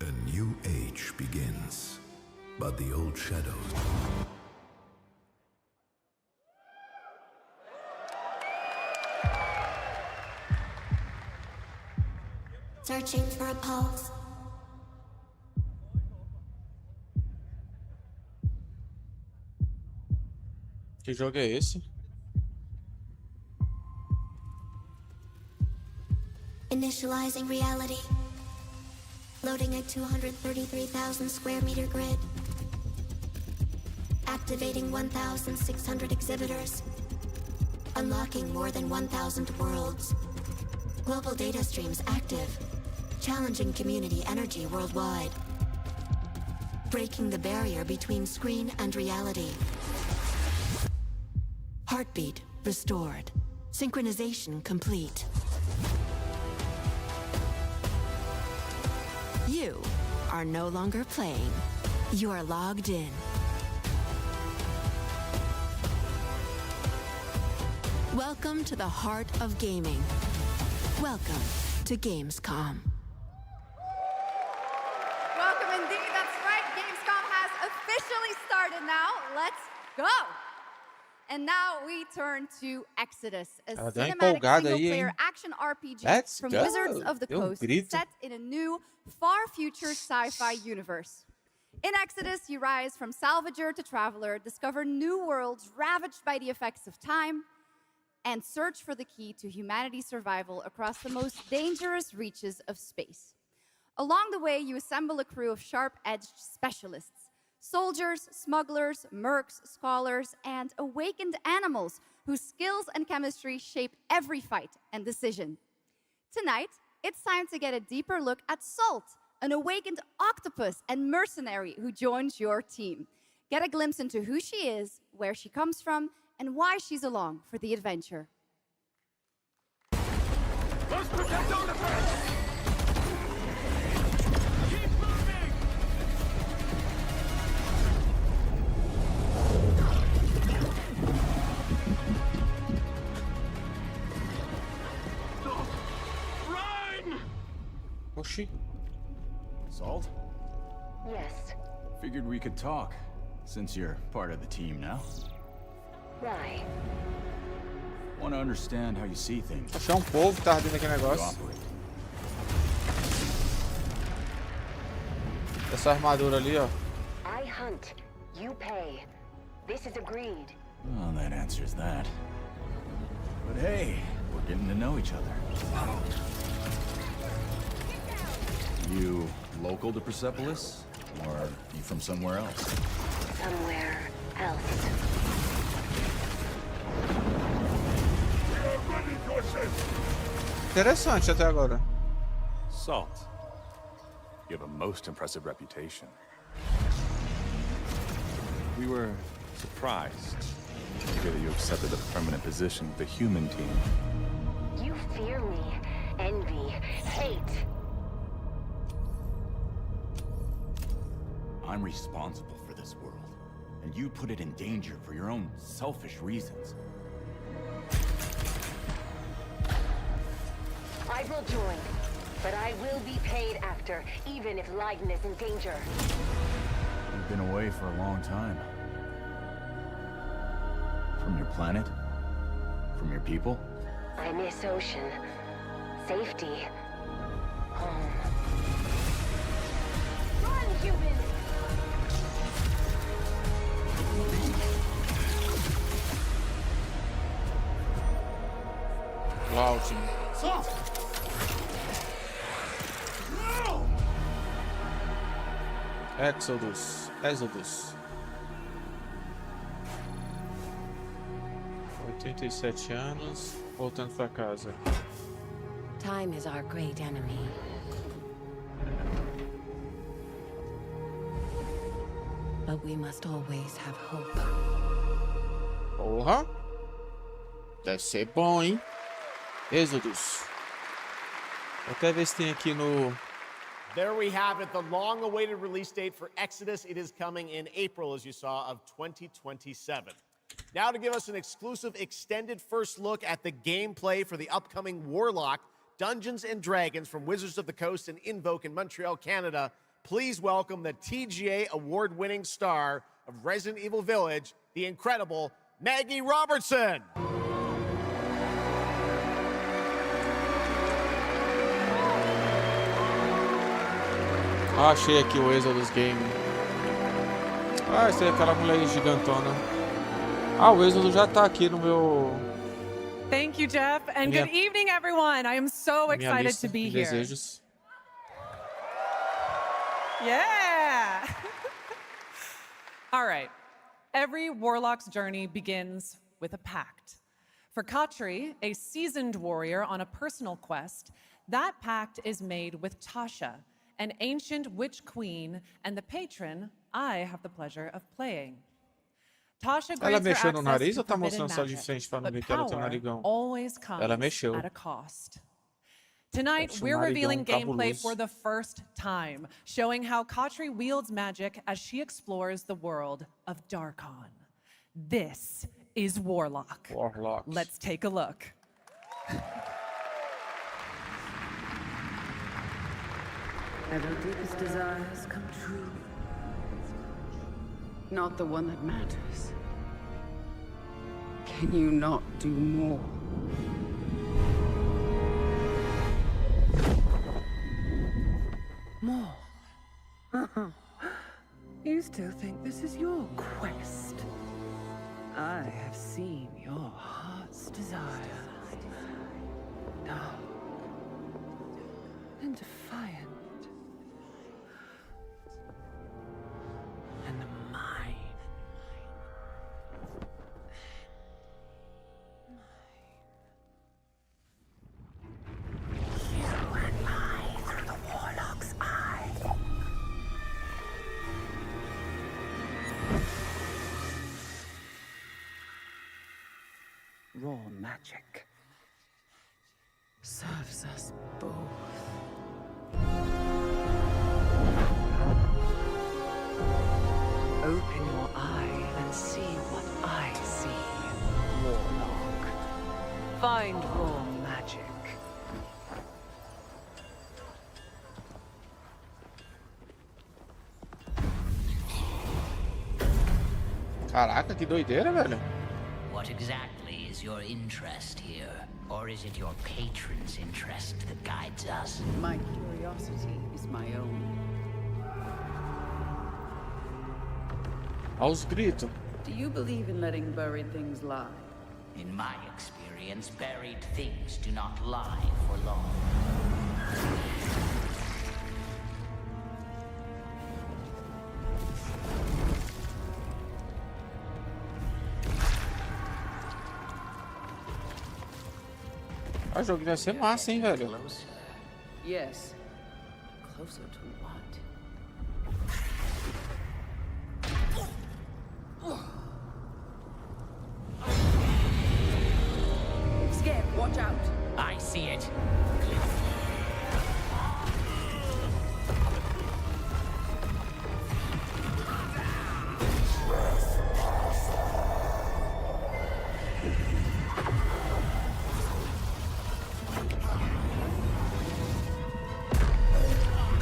A new age begins, but the old shadows... Searching for a pulse. Que jogo é esse? Initializing reality. Loading a 233,000 square meter grid. Activating 1,600 exhibitors. Unlocking more than 1,000 worlds. Global data streams active. Challenging community energy worldwide. Breaking the barrier between screen and reality. Heartbeat restored. Synchronization complete. You are no longer playing. You are logged in. Welcome to the heart of gaming. Welcome to Gamescom. Welcome indeed, that's right. Gamescom has officially started now. Let's go. And now we turn to Exodus, a cinematic single-player action RPG from Wizards of the Coast set in a new, far-future sci-fi universe. In Exodus, you rise from salvager to traveler, discover new worlds ravaged by the effects of time, and search for the key to humanity's survival across the most dangerous reaches of space. Along the way, you assemble a crew of sharp-edged specialists, soldiers, smugglers, mercs, scholars, and awakened animals whose skills and chemistry shape every fight and decision. Tonight, it's time to get a deeper look at Salt, an awakened octopus and mercenary who joins your team. Get a glimpse into who she is, where she comes from, and why she's along for the adventure. Let's protect our defense! Keep moving! Run! Oxi. Salt? Yes. Figured we could talk, since you're part of the team now. Why? Want to understand how you see things. Achar povo que tá ardendo aquele negócio. Essa armadura ali, ó. I hunt, you pay. This is agreed. Well, that answers that. But hey, we're getting to know each other. You local to Persepolis? Or you from somewhere else? Somewhere else. Interessante até agora. Salt. You have a most impressive reputation. We were surprised to hear that you accepted a permanent position with the human team. You fear me, envy, hate. I'm responsible for this world, and you put it in danger for your own selfish reasons. I will join, but I will be paid after, even if Leiden is in danger. You've been away for a long time. From your planet? From your people? I miss ocean, safety, home. Run, human! Cloud. Soft! Exodus. 87 anos, voltando pra casa. Time is our great enemy. But we must always have hope. Porra! Deve ser bom, hein? Exodus. Vou até ver se tem aqui no... There we have it, the long-awaited release date for Exodus. It is coming in April, as you saw, of 2027. Now to give us an exclusive extended first look at the gameplay for the upcoming Warlock Dungeons & Dragons from Wizards of the Coast and Invoke in Montreal, Canada, please welcome the TGA award-winning star of Resident Evil Village, the incredible Maggie Robertson. Ah, achei aqui o Exodus Game. Ah, essa é aquela mulher gigantona. Ah, o Exodus já tá aqui no meu... Thank you, Geoff, and good evening, everyone. I am so excited to be here. Desejos. Yeah. All right. Every warlock's journey begins with a pact. For Khatri, a seasoned warrior on a personal quest, that pact is made with Tasha, an ancient witch queen and the patron I have the pleasure of playing. Tasha Ela grants her mexeu no nariz access ou to tá forbidden mostrando só de magic, frente pra não but ver que ela tem um power narigão? always comes Ela mexeu. at a cost. Tonight, Acho um we're revealing narigão gameplay cabuloso. for the first time, showing how Khatri wields magic as she explores the world of Darkon. This is Warlock. Warlock. Let's take a look. Ever deepest desires come true. Not the one that matters. Can you not do more? More? You still think this is your quest? I have seen your heart's desire. Dark and defiant. And mine. You and I through the Warlock's eye. Raw magic serves us both. Open your eye and see what I see, Warlock. Find raw magic. Caraca, que doideira, velho. What exactly is your interest here? Or is it your patron's interest that guides us? My curiosity is my own. Aos gritos. Do you believe in letting buried things lie? In my experience, buried things do not lie for long. O jogo vai ser massa, hein, velho? Yes. Closer to what? Scared, watch out. I see it.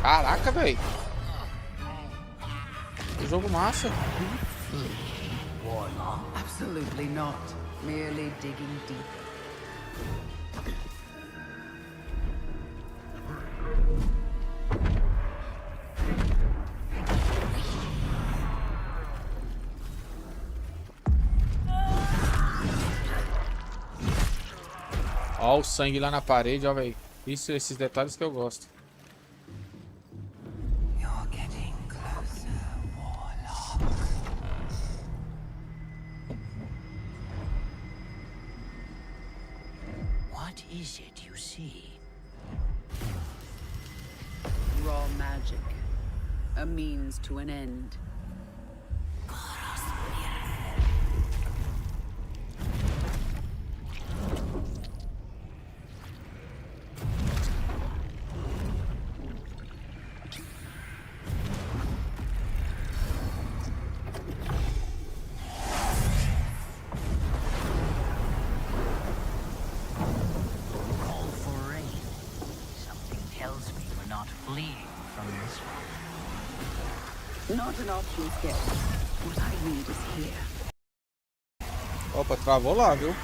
Caraca, velho. Que jogo massa. Warlock? Absolutely not. Merely digging deeper. Ó o sangue lá na parede, ó, velho. Isso, esses detalhes que eu gosto. What is it you see? Raw magic. A means to an end. Not an option, Skip. What I need is here. Opa, travou lá, viu?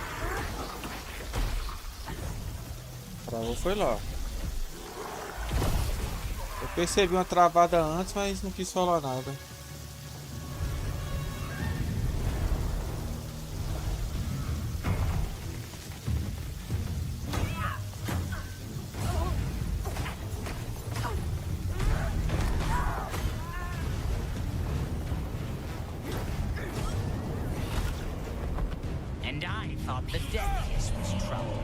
Travou foi lá. Eu percebi uma travada antes, mas não quis falar nada. And I thought the death kiss was trouble.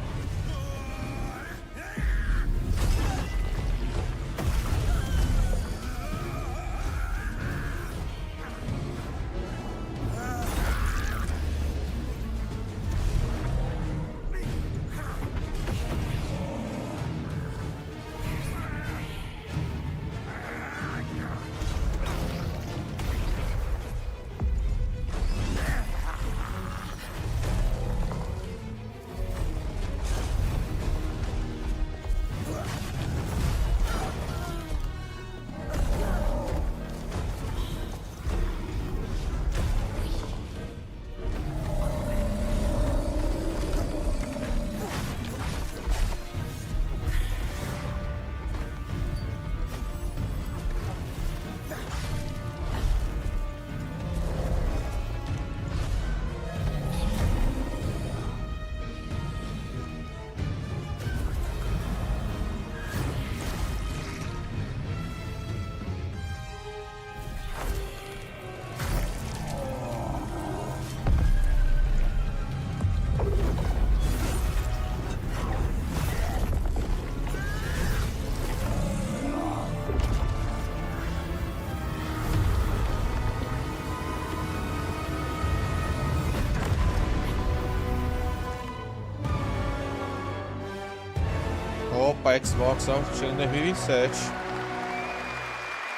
Opa, Xbox, ó, chega em 2027.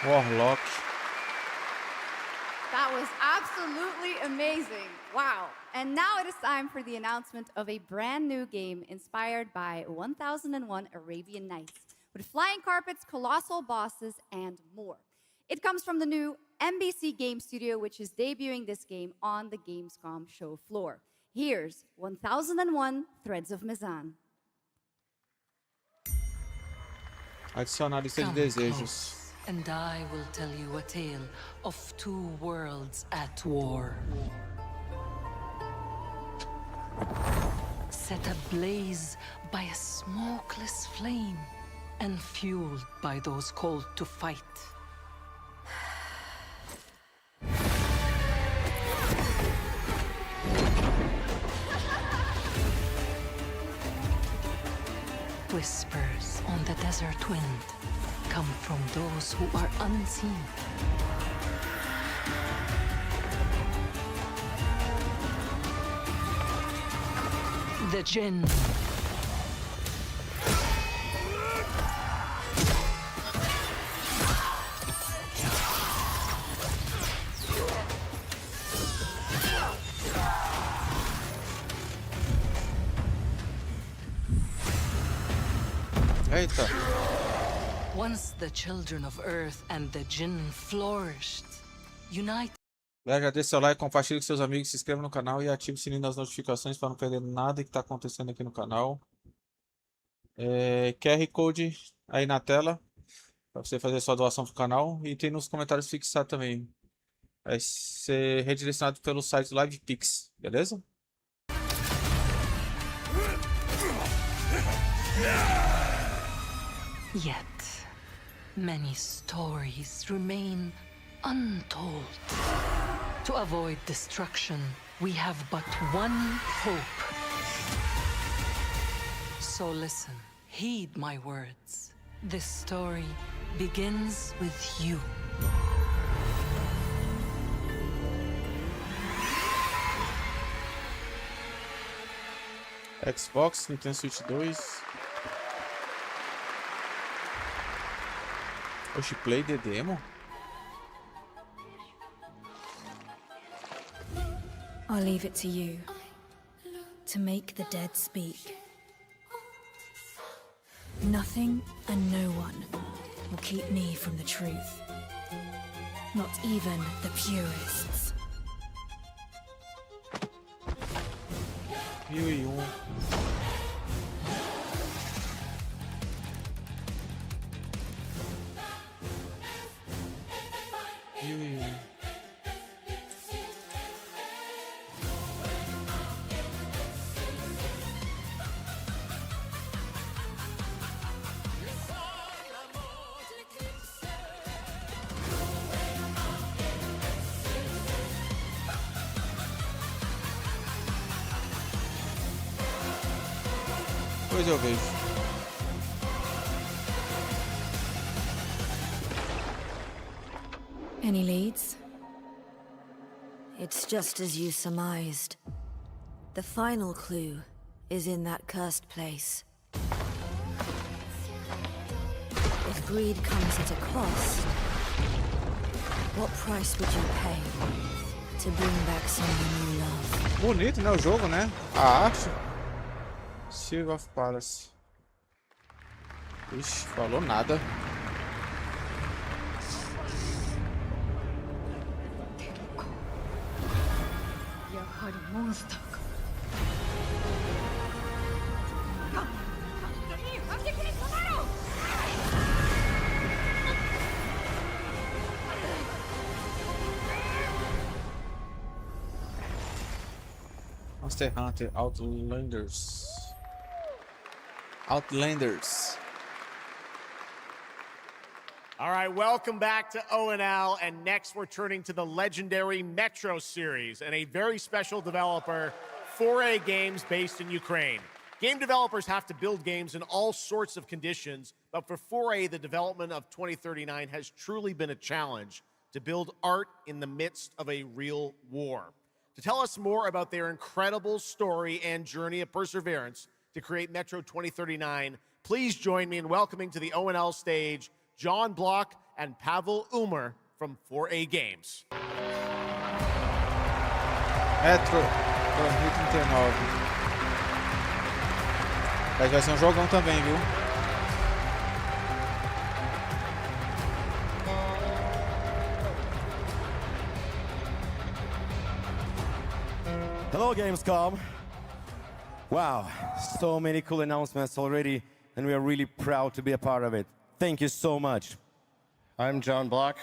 Warlock. That was absolutely amazing. Wow. And now it is time for the announcement of a brand new game inspired by 1001 Arabian Nights, with flying carpets, colossal bosses, and more. It comes from the new NBC Game Studio, which is debuting this game on the Gamescom show floor. Here's 1001 Threads of Mizan. Adicionar a lista de desejos. And I will tell you a tale of two worlds at war. Set ablaze by a smokeless flame and fueled by those called to fight. Whispers on the desert wind come from those who are unseen. The Jinn. Eita. Once the children of Earth and the Jinn flourished, united. Galera, já deixa seu like, compartilhe com seus amigos, se inscreva no canal e ative o sininho das notificações para não perder nada que está acontecendo aqui no canal. QR Code aí na tela para você fazer sua doação pro canal e tem nos comentários fixar também. Vai ser redirecionado pelo site LivePix, beleza? Yet, many stories remain untold. To avoid destruction, we have but one hope. So listen, heed my words. This story begins with you. Xbox, Nintendo Switch 2. Oxe, play the demo? I'll leave it to you to make the dead speak. Nothing and no one will keep me from the truth. Not even the purists. 1001. Depois eu vejo. Any leads? It's just as you surmised. The final clue is in that cursed place. If greed comes at a cost, what price would you pay to bring back someone you love? Bonito, né, o jogo, né? A arte. Seal of Palace. Ixi, falou nada. Monster Hunter Outlanders. All right, welcome back to ONL, and next we're turning to the legendary Metro series and a very special developer, 4A Games, based in Ukraine. Game developers have to build games in all sorts of conditions, but for 4A, the development of 2039 has truly been a challenge to build art in the midst of a real war. To tell us more about their incredible story and journey of perseverance to create Metro 2039, please join me in welcoming to the ONL stage John Block and Pavel Umer from 4A Games. Metro 2039. Vai ser um jogão também, viu? Hello, Gamescom. Wow, so many cool announcements already, and we are really proud to be a part of it. Thank you so much. I'm John Block,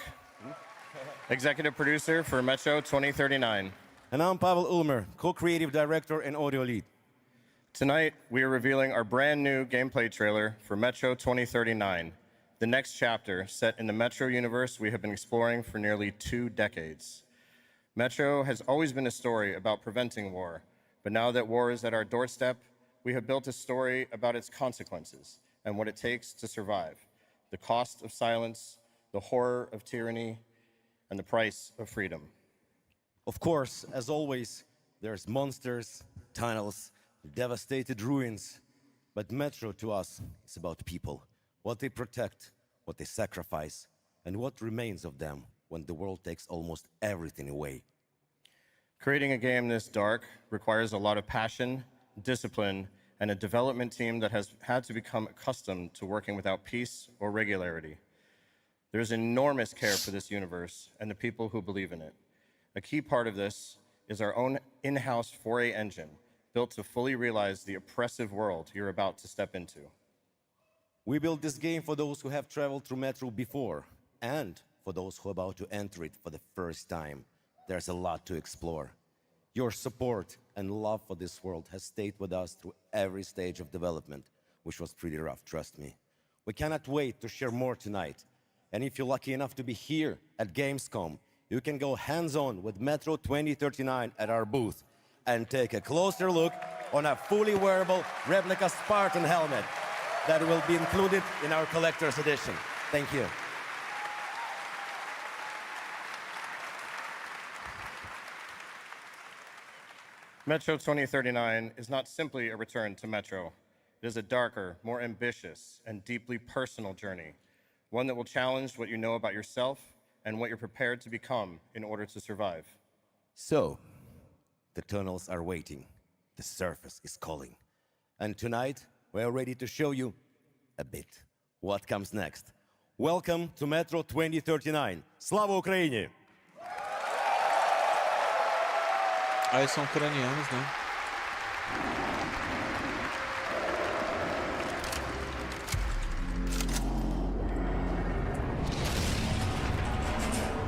executive producer for Metro 2039. And I'm Pavel Ulmer, co-creative director and audio lead. Tonight, we are revealing our brand new gameplay trailer for Metro 2039, the next chapter set in the Metro universe we have been exploring for nearly 2 decades. Metro has always been a story about preventing war, but now that war is at our doorstep, we have built a story about its consequences and what it takes to survive. The cost of silence, the horror of tyranny, and the price of freedom. Of course, as always, there's monsters, tunnels, devastated ruins. But Metro to us is about people, what they protect, what they sacrifice, and what remains of them when the world takes almost everything away. Creating a game this dark requires a lot of passion, discipline, and a development team that has had to become accustomed to working without peace or regularity. There's enormous care for this universe and the people who believe in it. A key part of this is our own in-house 4A engine, built to fully realize the oppressive world you're about to step into. We built this game for those who have traveled through Metro before, and for those who are about to enter it for the first time. There's a lot to explore. Your support and love for this world has stayed with us through every stage of development, which was pretty rough, trust me. We cannot wait to share more tonight. And if you're lucky enough to be here at Gamescom, you can go hands-on with Metro 2039 at our booth and take a closer look on a fully wearable replica Spartan helmet that will be included in our collector's edition. Thank you. Metro 2039 is not simply a return to Metro. It is a darker, more ambitious, and deeply personal journey, one that will challenge what you know about yourself and what you're prepared to become in order to survive. So, the tunnels are waiting. The surface is calling. And tonight, we're ready to show you a bit what comes next. Welcome to Metro 2039. Slava Ukraini! Aí são ucranianos, né?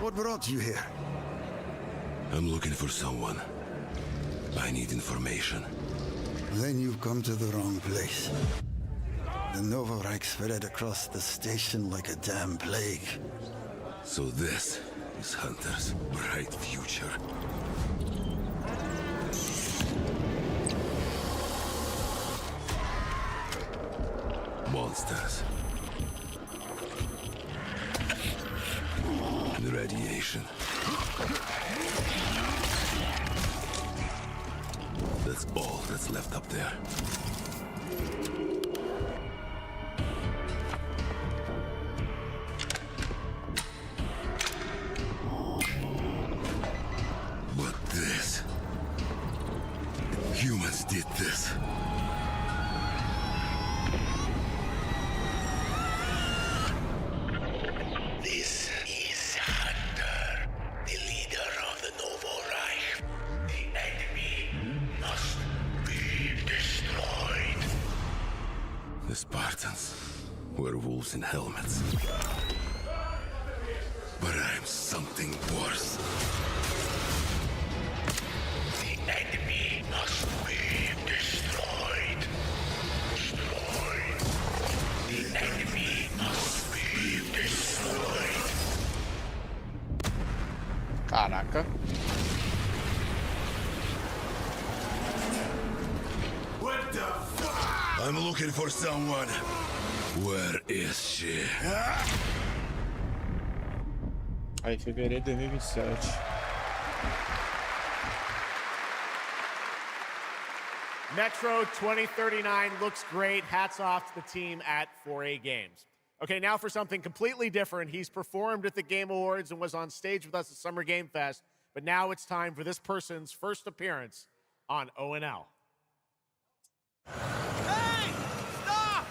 What brought you here? I'm looking for someone. I need information. Then you've come to the wrong place. The Novorite spread across the station like a damn plague. So this is Hunter's bright future. distance. The radiation. That's all that's left up there. But this... humans did this. This is Hunter, the leader of the Novo Reich. The enemy must be destroyed. The Spartans were wolves in helmets. But I'm something worse. The enemy must be destroyed. Destroyed. The enemy must be destroyed. Caraca. What the fuck? I'm looking for someone. Where is she? Aí, fevereiro de 2027. Metro 2039 looks great. Hats off to the team at 4A Games. Okay, now for something completely different. He's performed at the Game Awards and was on stage with us at Summer Game Fest, but now it's time for this person's first appearance on ONL. Hey! Stop!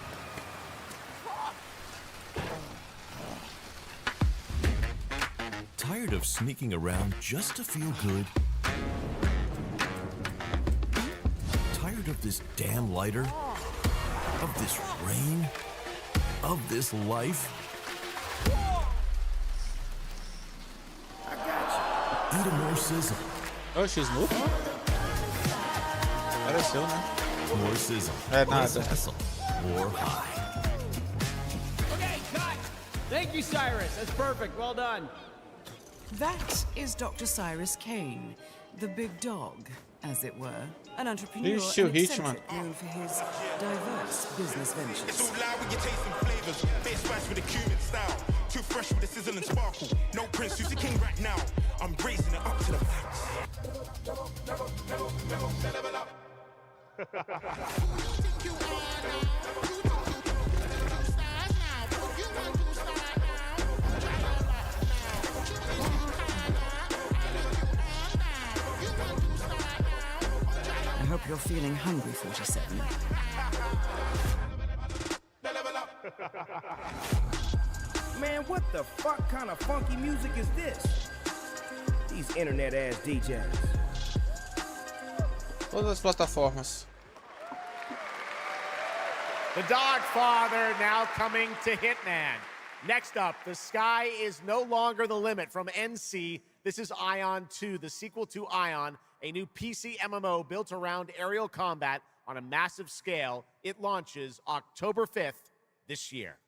Tired of sneaking around just to feel good? Tired of this damn lighter? Of this rain? Of this life? I got you. Eat a more sizzle. Oxe, Snoop? Apareceu, né? More sizzle. É Less nada. hassle. More high. Okay, cut! Thank you, Cyrus. That's perfect. Well done. That is Dr. Cyrus Kane, the big dog, as it were. An entrepreneur Ixi, o and ritmo. eccentric known for his diverse business ventures. It's all loud when you're tasting flavors. Bit spice with a Cuban style. Too fresh with the sizzle and sparkle. No Prince, who's the king right now? I'm raising it up to the max. I hope you're feeling hungry, 47. Man, what the fuck kind of funky music is this? These internet-ass DJs. Todas as plataformas. The Dogfather now coming to Hitman. Next up, The Sky is No Longer the Limit from NC. This is Ion 2, the sequel to Ion, a new PC MMO built around aerial combat on a massive scale. It launches October 5th this year.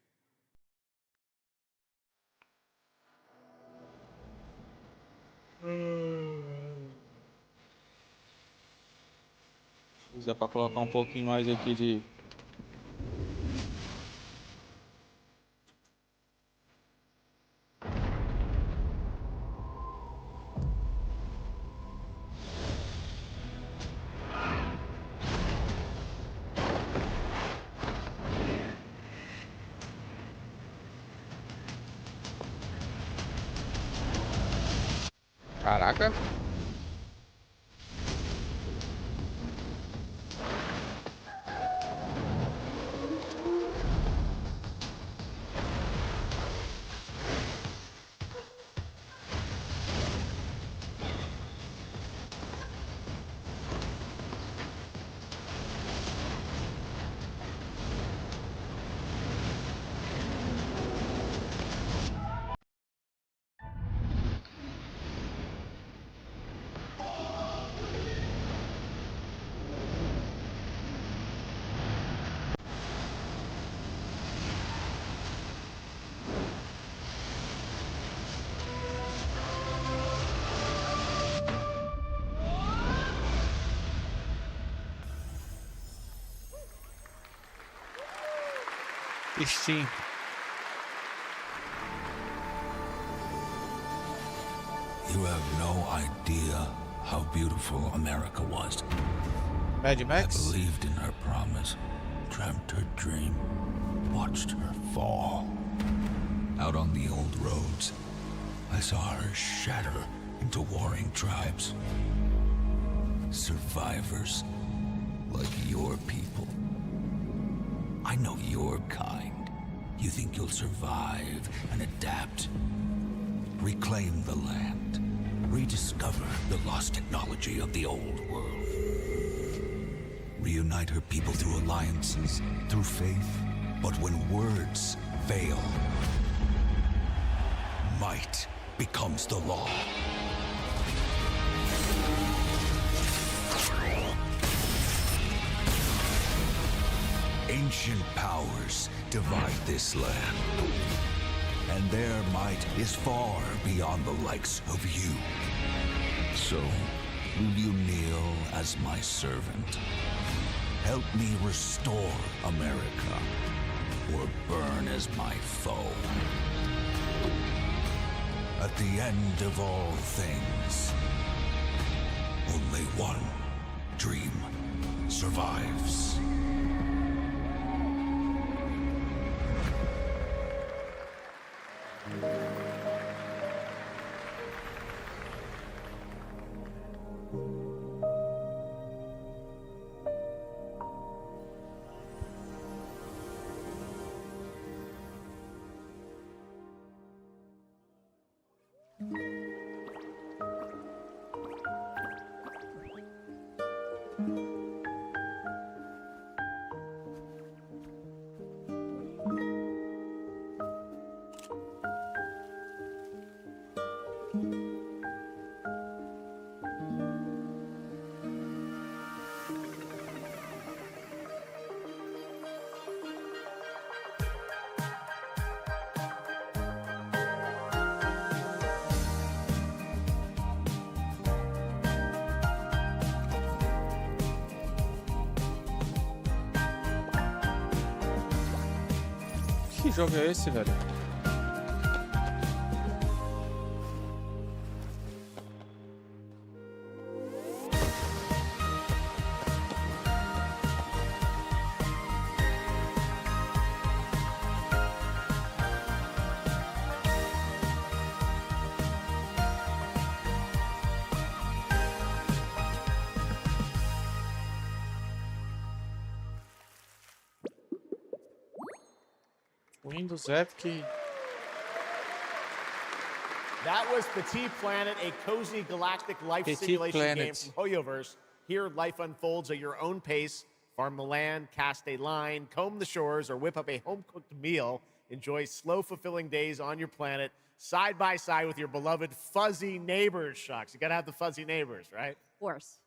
Se quiser para colocar um pouquinho mais aqui de... Caraca. Steam. You have no idea how beautiful America was. Mad Max? I believed in her promise, dreamt her dream, watched her fall. Out on the old roads, I saw her shatter into warring tribes. Survivors, like your people. I know your kind. You think you'll survive and adapt. Reclaim the land. Rediscover the lost technology of the old world. Reunite her people through alliances, through faith. But when words fail, might becomes the law. Ancient powers divide this land, and their might is far beyond the likes of you. So, will you kneel as my servant? Help me restore America, or burn as my foe? At the end of all things, only one dream survives. Que jogo é esse, velho? Windows Epic. That was Petit Planet, a cozy galactic life simulation game from HoYoverse. Here, life unfolds at your own pace. Farm the land, cast a line, comb the shores, or whip up a home-cooked meal. Enjoy slow, fulfilling days on your planet, side by side with your beloved fuzzy neighbors, Sjokz. You gotta have the fuzzy neighbors, right? Of course.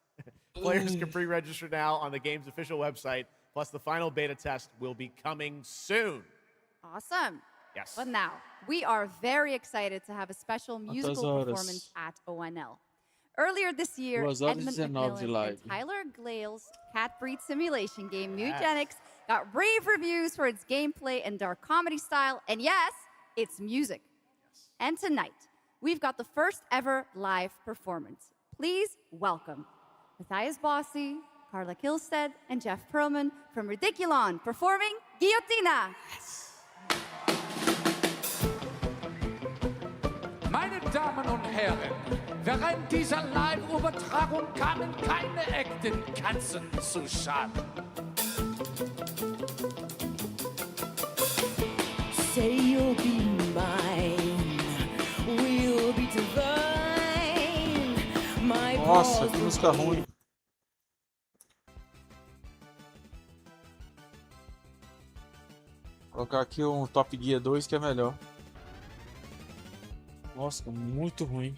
Players can pre-register now on the game's official website, plus the final beta test will be coming soon. Awesome. Yes. But now, we are very excited to have a special musical performance at ONL. Earlier this year, Edmund McMillan and Tyler Glale's cat breed simulation game, Mutagenics, got rave reviews for its gameplay and dark comedy style, and yes, its music. Yes. And tonight, we've got the first ever live performance. Please welcome Matthias Bossi, Carla Kilstead, and Jeff Perlman from Ridiculon performing Guillotina. Yes. Meine Damen und Herren, während dieser Live-Übertragung kamen keine echten Katzen zu Schaden. Say you'll be mine, we'll be divine. Nossa, que música ruim. Vou colocar aqui um Top Gear 2 que é melhor. Nossa, muito ruim.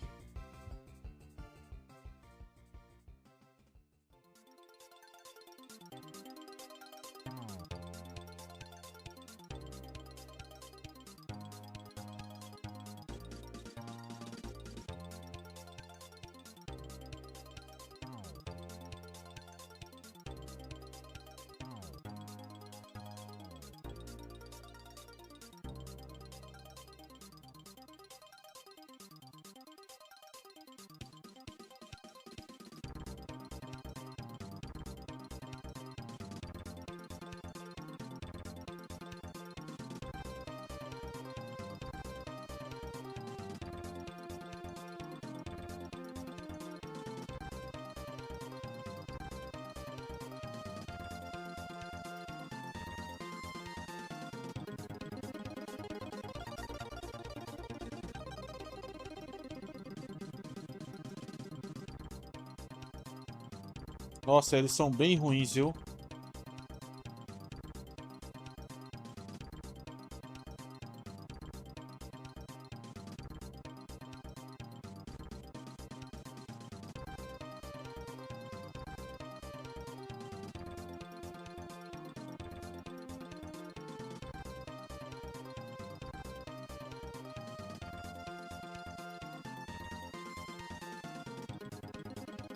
Nossa, eles são bem ruins, viu?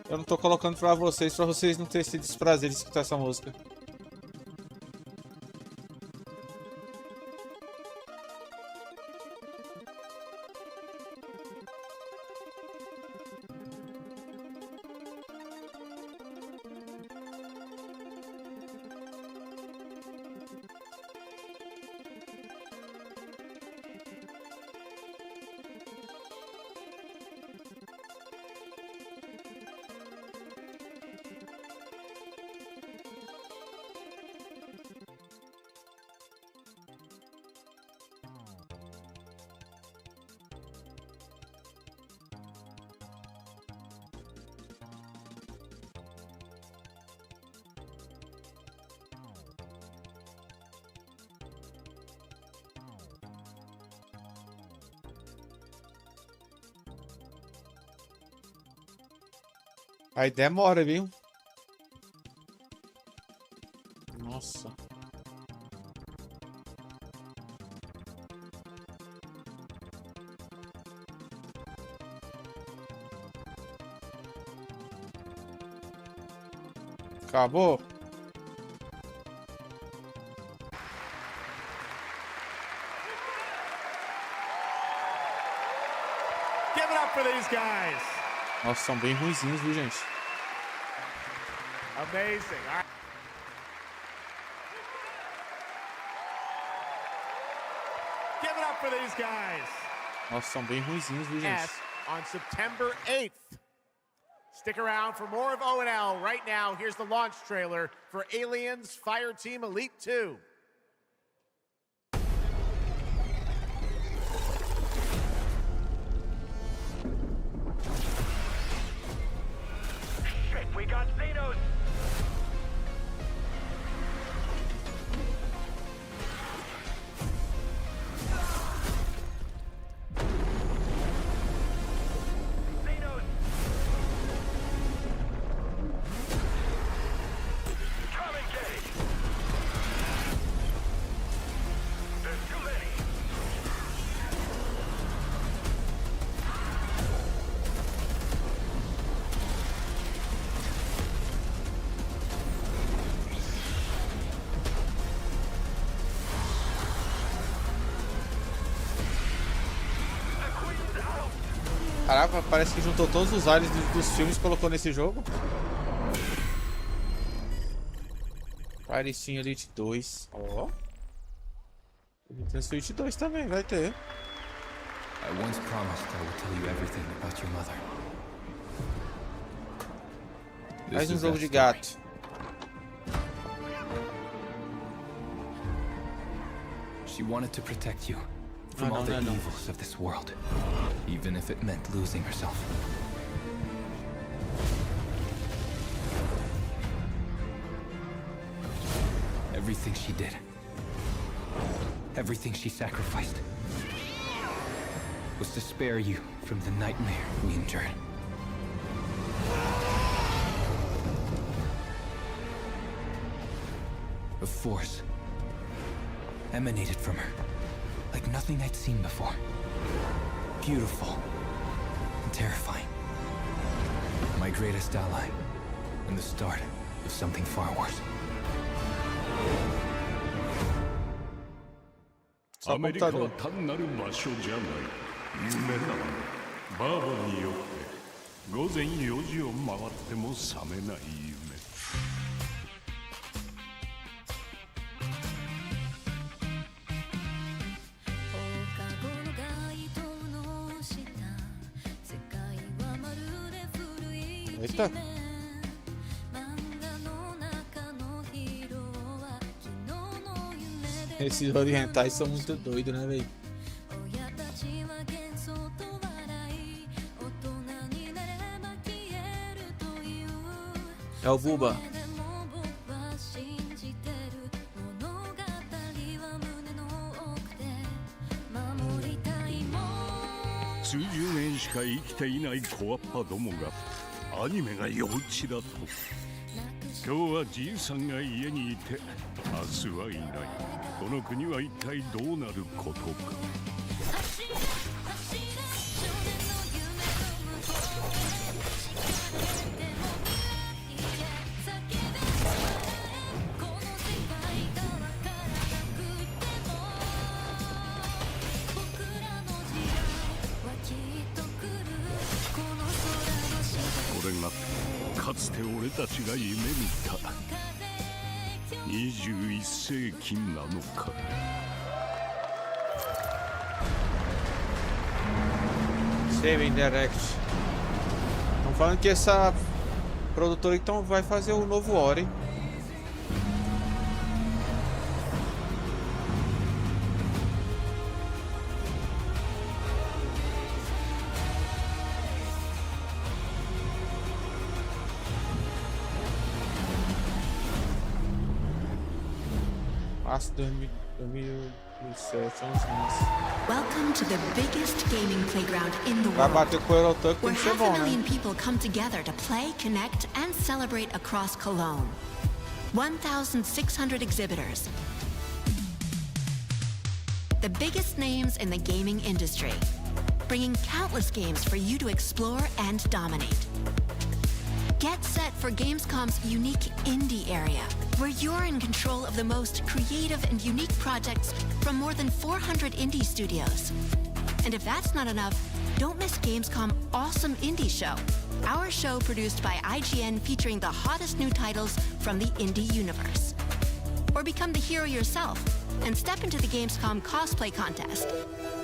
Eu não tô colocando pra vocês não terem esse desprazer de escutar essa música. Aí demora, viu? Nossa. Acabou? Give it up for these guys. Nossa, são bem ruinzinhos, viu, gente? Amazing. All right. Give it up for these guys. Nossa, são bem ruinzinhos, viu, gente? On September 8th. Stick around for more of O&L. Right now, here's the launch trailer for Aliens Fireteam Elite 2. We got Xenos! Xenos! Come engage! There's too many! Caraca, parece que juntou todos os aliens dos filmes e colocou nesse jogo. Fireteam Elite 2. Ó. Tem Switch 2 também, vai ter. I once promised I would tell you everything about your mother. Mais um jogo de gato. She wanted to protect you from all the evils of this world, even if it meant losing herself. Everything she did, everything she sacrificed, was to spare you from the nightmare we endured. A force emanated from her, like nothing I'd seen before. Beautiful and terrifying. My greatest ally, and the start of something far worse. アメリカは単なる場所じゃない。夢だ。バーボンによって午前4時を回っても覚めない夢。Eita. Esses orientais são muito doidos, né, velho? É o Buba. 数十年しか生きていない小アッパどもがアニメが幼稚だと。今日はじいさんが家にいて明日はいない。この国は一体どうなることか。これがかつて俺たちが夢見た21世紀なのか。Saving Direct. Estão falando que essa produtora então vai fazer o novo Ori. Março de 2007, 11 meses. Welcome to the biggest gaming playground in the Vai world, bater com o Eurotank, tem where que ser half bom, a million né? people come together to play, connect, and celebrate across Cologne. 1,600 exhibitors. The biggest names in the gaming industry, bringing countless games for you to explore and dominate. Get set for Gamescom's unique indie area, where you're in control of the most creative and unique projects from more than 400 indie studios. And if that's not enough, don't miss Gamescom Awesome Indie Show, our show produced by IGN featuring the hottest new titles from the indie universe. Or become the hero yourself and step into the Gamescom cosplay contest,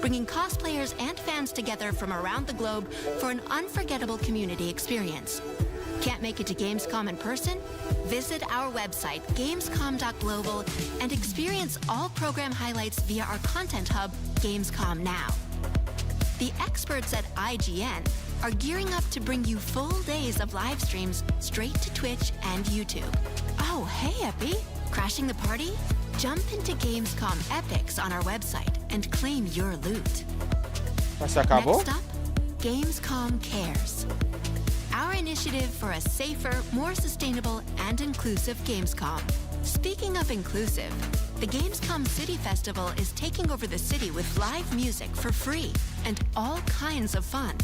bringing cosplayers and fans together from around the globe for an unforgettable community experience. Can't make it to Gamescom in person? Visit our website, gamescom.global, and experience all program highlights via our content hub, Gamescom Now. The experts at IGN are gearing up to bring you full days of live streams straight to Twitch and YouTube. Oh, hey, Epi! Crashing the party? Jump into Gamescom Epics on our website and claim your loot. Mas se acabou? Next up, Gamescom Cares. Our initiative for a safer, more sustainable, and inclusive Gamescom. Speaking of inclusive, the Gamescom City Festival is taking over the city with live music for free and all kinds of fun.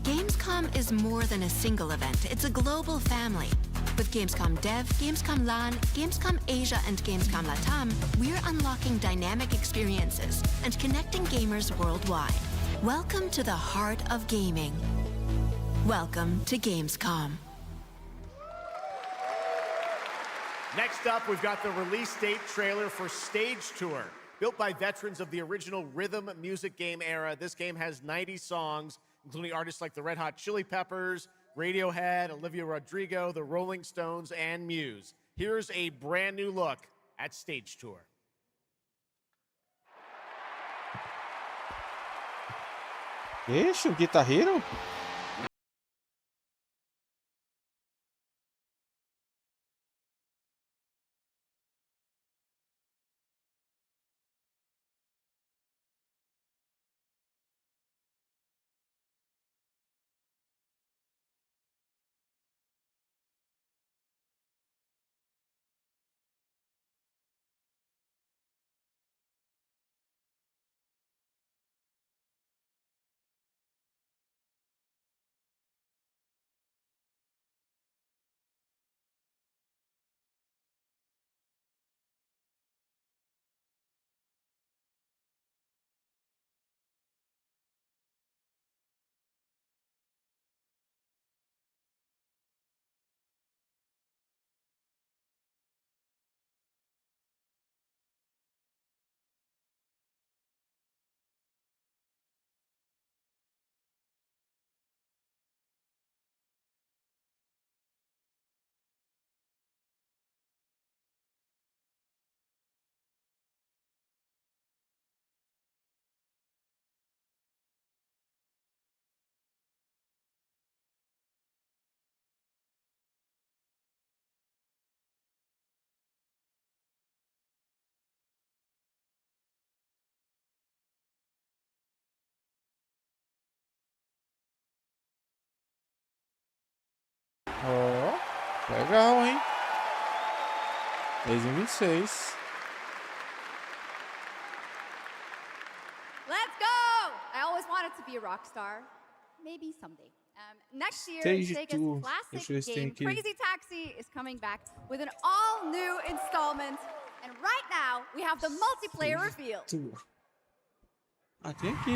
Gamescom is more than a single event, it's a global family. With Gamescom Dev, Gamescom LAN, Gamescom Asia, and Gamescom Latam, we're unlocking dynamic experiences and connecting gamers worldwide. Welcome to the heart of gaming. Welcome to Gamescom. Next up, we've got the release date trailer for Stage Tour. Built by veterans of the original rhythm music game era, this game has 90 songs, including artists like the Red Hot Chili Peppers, Radiohead, Olivia Rodrigo, the Rolling Stones, and Muse. Here's a brand new look at Stage Tour. Ixi, o Guitar Hero? Ó, legal, hein? 2026. Let's go! I always wanted to be a rock star. Maybe someday. Next year, Stage Sega's 2. classic game Crazy Taxi is coming back with an all-new installment. And right now, we have the multiplayer reveal. Ah, tem aqui.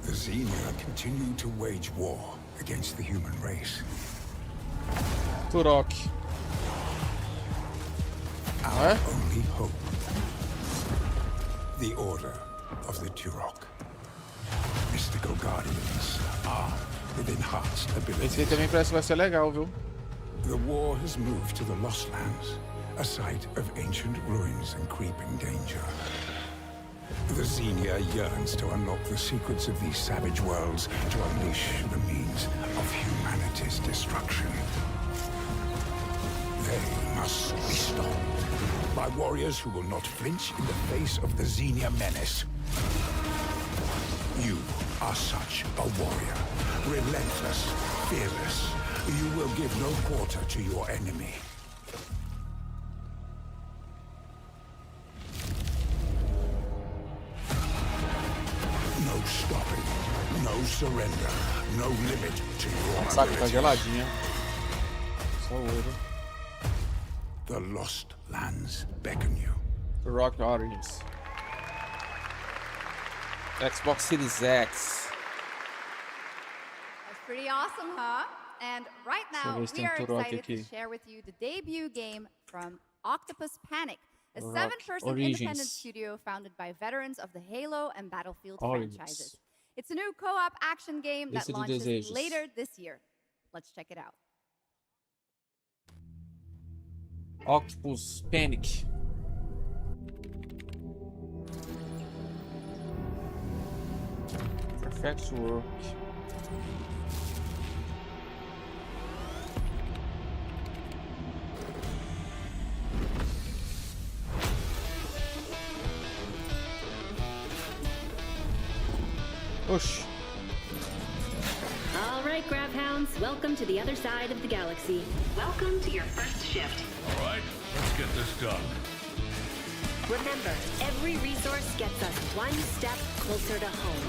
The Xenia continue to wage war against the human race. Turok. Our only hope. The Order of the Turok. Mystical guardians are with enhanced abilities. Esse aí também parece que vai ser legal, viu? The war has moved to the Lost Lands, a site of ancient ruins and creeping danger. The Xenia yearns to unlock the secrets of these savage worlds to unleash the means of humanity's destruction. They must be stopped by warriors who will not flinch in the face of the Xenia menace. You are such a warrior, relentless, fearless. You will give no quarter to your enemy. No stopping, no surrender, no limit to your Saco tá abilities. geladinha. Só ouro. The Lost Lands beckon you. Rock Origins. Xbox Series X. That's pretty awesome, huh? And right now, ver se we tem are Turok excited to aqui. share with you the debut game from Octopus Panic, a Rock 7-person Origins. independent studio founded by veterans of the Halo and Battlefield Origins. franchises. It's a new co-op action game that Lista de launches desejos. later this year. Let's check it out. Octopus Panic. Perfect work. Oxi. All right, Grab Hounds, welcome to the other side of the galaxy. Welcome to your first shift. All right, let's get this done. Remember, every resource gets us one step closer to home.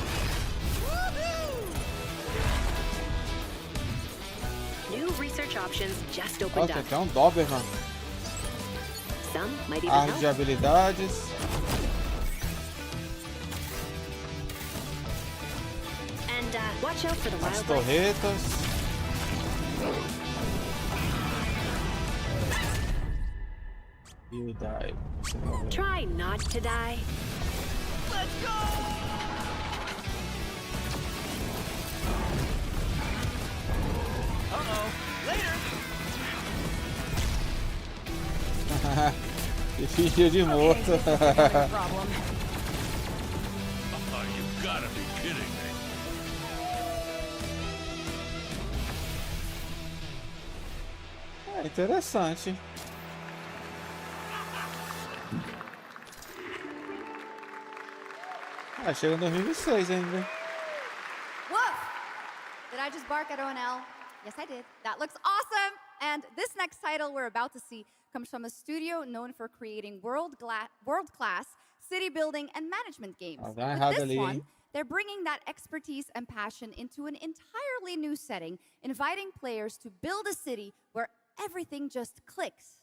New research options just opened Nossa, up. tem até um Doberman. Some might even Árvore de help. habilidades. And watch out for the As wildlife. torretas. You died. Try not to die. Let's go! Uh-oh. Later! Que fingiu de morto. Oh, you gotta be kidding me. É interessante. Ah, chega em 2006 ainda. Woof! Did I just bark at ONL? Yes, I did. That looks awesome! And this next title we're about to see comes from a studio known for creating world-class city building and management games. Ah, dá With errado this ali, one, hein? they're bringing that expertise and passion into an entirely new setting, inviting players to build a city where everything just clicks.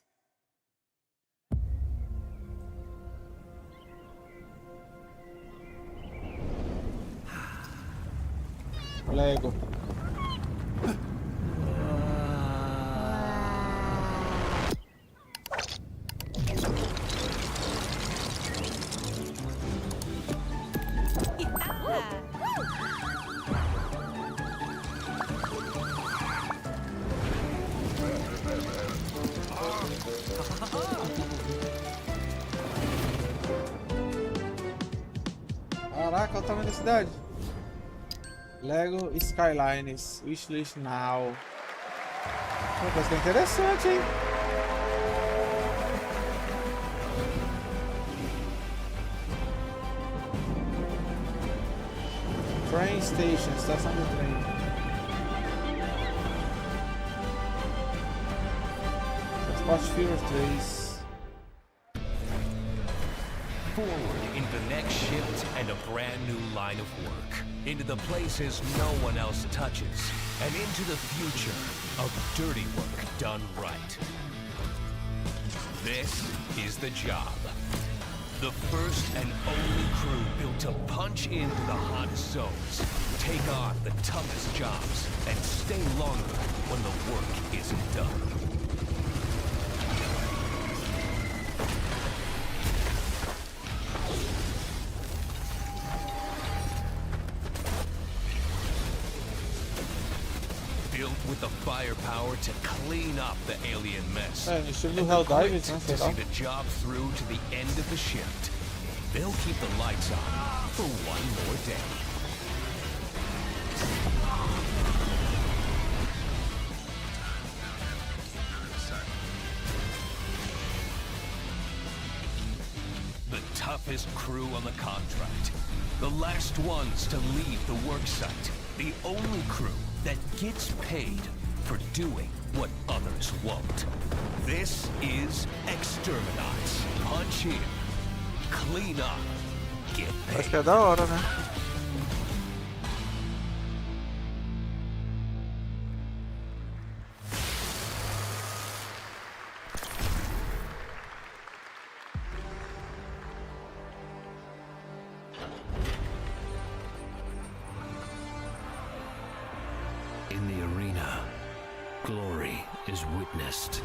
Lego. Caraca, olha o tamanho da cidade. Lego Skylines, Wishlist Now. Pô, parece que é interessante, hein? Train Station, estação do trem. Transport Fever 3. Forward into the next shift and a brand new line of work. Into the places no one else touches. And into the future of dirty work done right. This is the job. The first and only crew built to punch into the hottest zones, take on the toughest jobs, and stay longer when the work isn't done. With the firepower to clean up the alien mess. É, estilo do Helldivers, né? To see the job through to the end of the shift. They'll keep the lights on for one more day. The toughest crew on the contract. The last ones to leave the work site. The only crew that gets paid for doing what others won't. This is Exterminats. Punch in, clean up, get paid. Acho que é da hora, né? In the arena, glory is witnessed.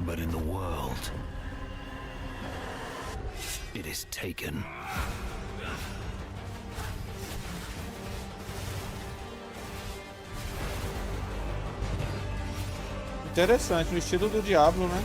But in the world, it is taken. Interessante, no estilo do Diablo, né?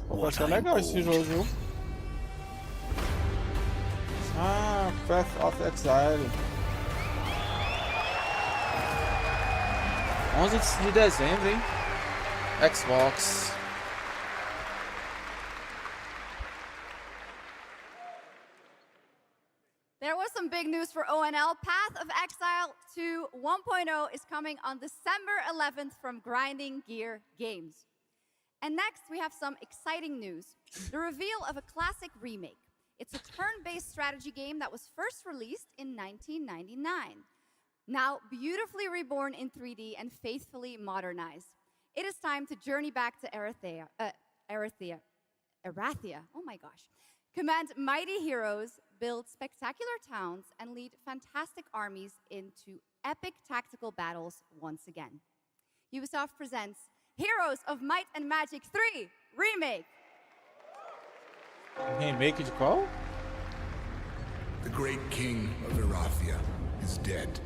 Pode ser legal esse jogo, viu? Ah, Path of Exile. 11 de dezembro, hein? Xbox. There was some big news for ONL. Path of Exile 2 1.0 is coming on December 11th from Grinding Gear Games. And next, we have some exciting news. The reveal of a classic remake. It's a turn-based strategy game that was first released in 1999. Now, beautifully reborn in 3D and faithfully modernized. It is time to journey back to Erathia. Oh my gosh. Command mighty heroes, build spectacular towns, and lead fantastic armies into epic tactical battles once again. Ubisoft presents Heroes of Might and Magic 3 Remake. Remake de qual? The great king of Erathia is dead.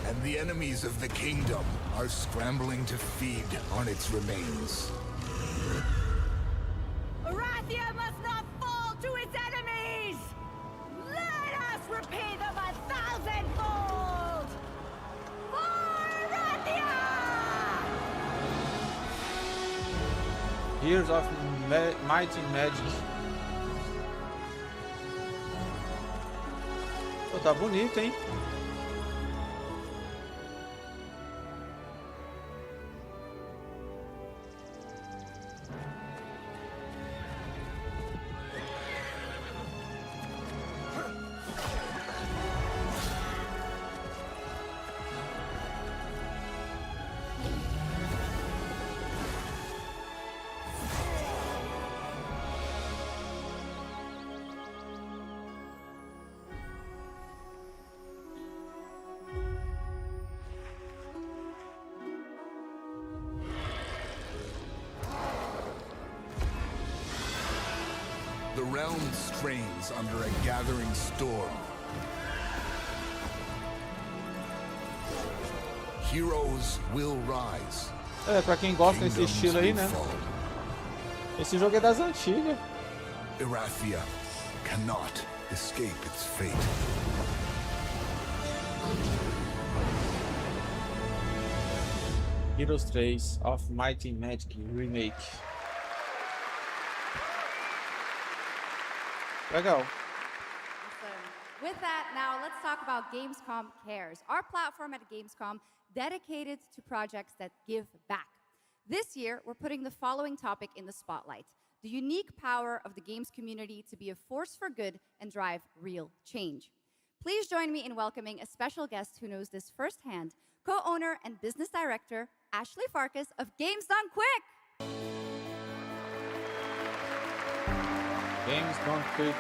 And the enemies of the kingdom are scrambling to feed on its remains. Arathia must not fall to its enemies! Let us repay them 1,000-fold! For Arathia! Heroes of Might and Magic. Pô, tá bonito, hein? The realm strains under a gathering storm. Heroes will rise. É, pra quem gosta desse estilo aí, né? Esse jogo é das antigas. Arathia cannot escape its fate. Heroes 3 of Might and Magic Remake. Legal. With that, now let's talk about Gamescom Cares, our platform at Gamescom dedicated to projects that give back. This year, we're putting the following topic in the spotlight: the unique power of the games community to be a force for good and drive real change. Please join me in welcoming a special guest who knows this firsthand, co-owner and business director, Ashley Farkas of Games Done Quick. Games Done Quick.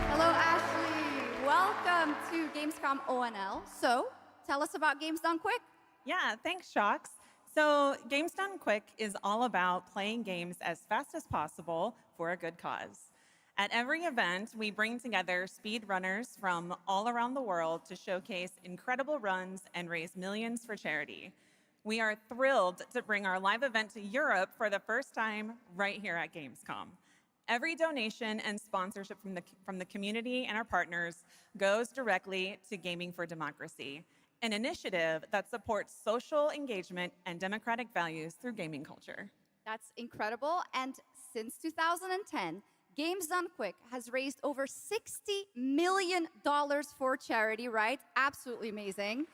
Hello, Ashley. Welcome to Gamescom ONL. So, tell us about Games Done Quick. Yeah, thanks, Sjokz. So, Games Done Quick is all about playing games as fast as possible for a good cause. At every event, we bring together speedrunners from all around the world to showcase incredible runs and raise millions for charity. We are thrilled to bring our live event to Europe for the first time right here at Gamescom. Every donation and sponsorship from the community and our partners goes directly to Gaming for Democracy, an initiative that supports social engagement and democratic values through gaming culture. That's incredible. And since 2010, Games Done Quick has raised over $60 million for charity, right? Absolutely amazing.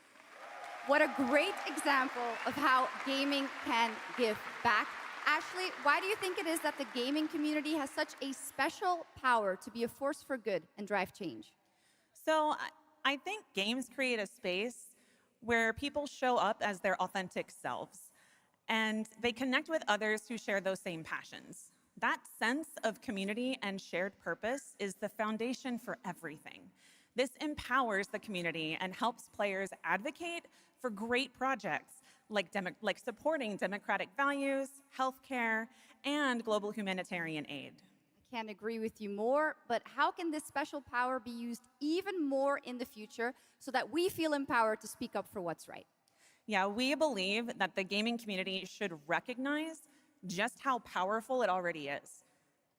What a great example of how gaming can give back. Ashley, why do you think it is that the gaming community has such a special power to be a force for good and drive change? So I think games create a space where people show up as their authentic selves, and they connect with others who share those same passions. That sense of community and shared purpose is the foundation for everything. This empowers the community and helps players advocate for great projects like supporting democratic values, healthcare, and global humanitarian aid. I can't agree with you more, but how can this special power be used even more in the future so that we feel empowered to speak up for what's right? Yeah, we believe that the gaming community should recognize just how powerful it already is.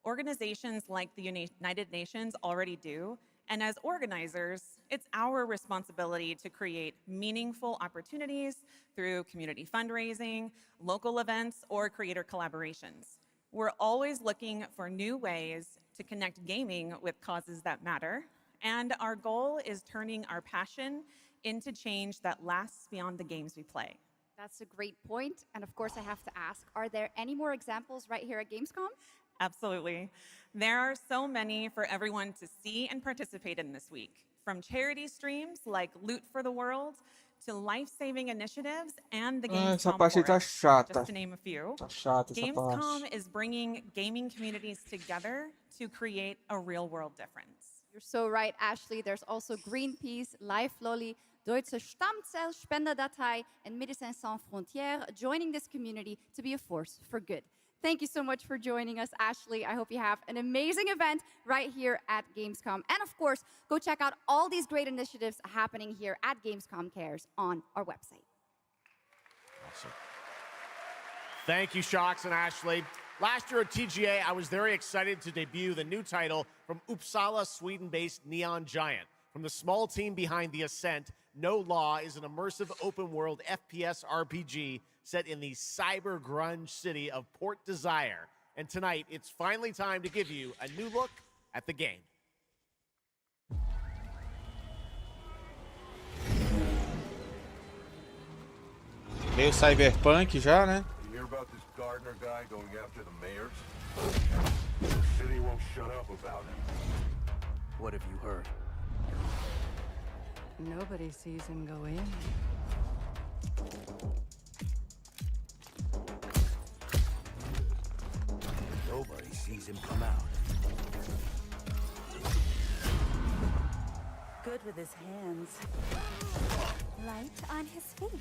Organizations like the United Nations already do, and as organizers, it's our responsibility to create meaningful opportunities through community fundraising, local events, or creator collaborations. We're always looking for new ways to connect gaming with causes that matter, and our goal is turning our passion into change that lasts beyond the games we play. That's a great point. And of course, I have to ask, are there any more examples right here at Gamescom? Absolutely. There are so many for everyone to see and participate in this week, from charity streams like Loot for the World to life-saving initiatives and the Gamescom parte tá chata. just to name a few. Tá chata essa Gamescom parte. is bringing gaming communities together to create a real-world difference. You're so right, Ashley. There's also Greenpeace, Life Lolly, Deutsche Stammzellspenderdatei, and Médecins Sans Frontières joining this community to be a force for good. Thank you so much for joining us, Ashley. I hope you have an amazing event right here at Gamescom. And of course, go check out all these great initiatives happening here at Gamescom Cares on our website. Awesome. Thank you, Sjokz and Ashley. Last year at TGA, I was very excited to debut the new title from Uppsala, Sweden-based Neon Giant. From the small team behind The Ascent, No Law is an immersive open-world FPS RPG set in the cyber grunge city of Port Desire. And tonight, it's finally time to give you a new look at the game. Meio cyberpunk já, né? You hear about this Gardner guy going after the mayors? The city won't shut up about him. What have you heard? Nobody sees him go in. Nobody sees him come out. Good with his hands. Light on his feet.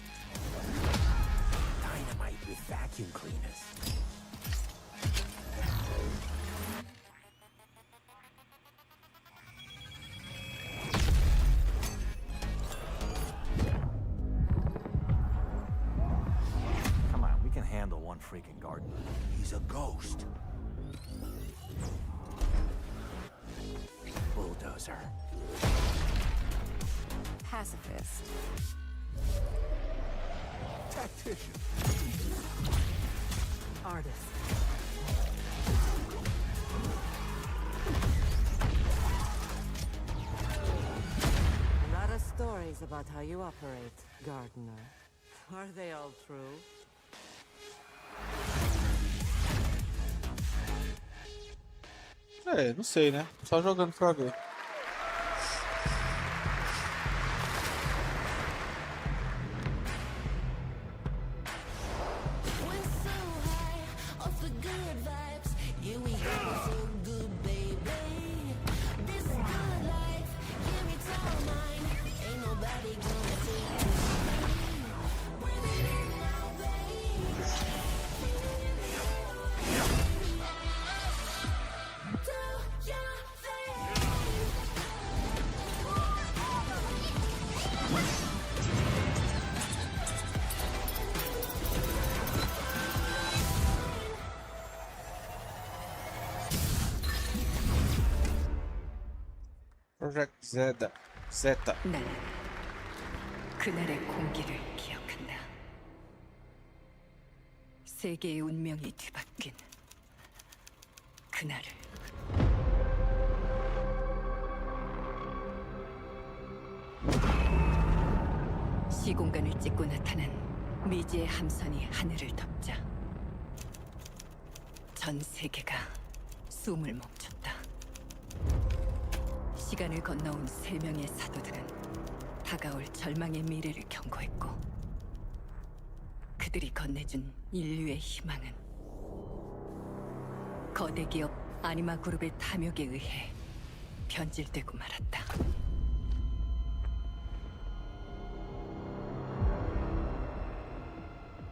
Dynamite with vacuum cleaners. Come on, we can handle one freaking gardener. He's a ghost. Bulldozer. Pacifist. Tactician. Artist. A lot of stories about how you operate, Gardener. Are they all true? É, não sei, né? Só jogando pra ver. Project Zeta. 나는 그날의 공기를 기억한다. 세계의 운명이 뒤바뀐 그날을. 시공간을 찍고 나타난 미지의 함선이 하늘을 덮자 전 세계가 숨을 멈췄다. 시간을 건너온 세 명의 사도들은 다가올 절망의 미래를 경고했고 그들이 건네준 인류의 희망은 거대 기업 아니마 그룹의 탐욕에 의해 변질되고 말았다.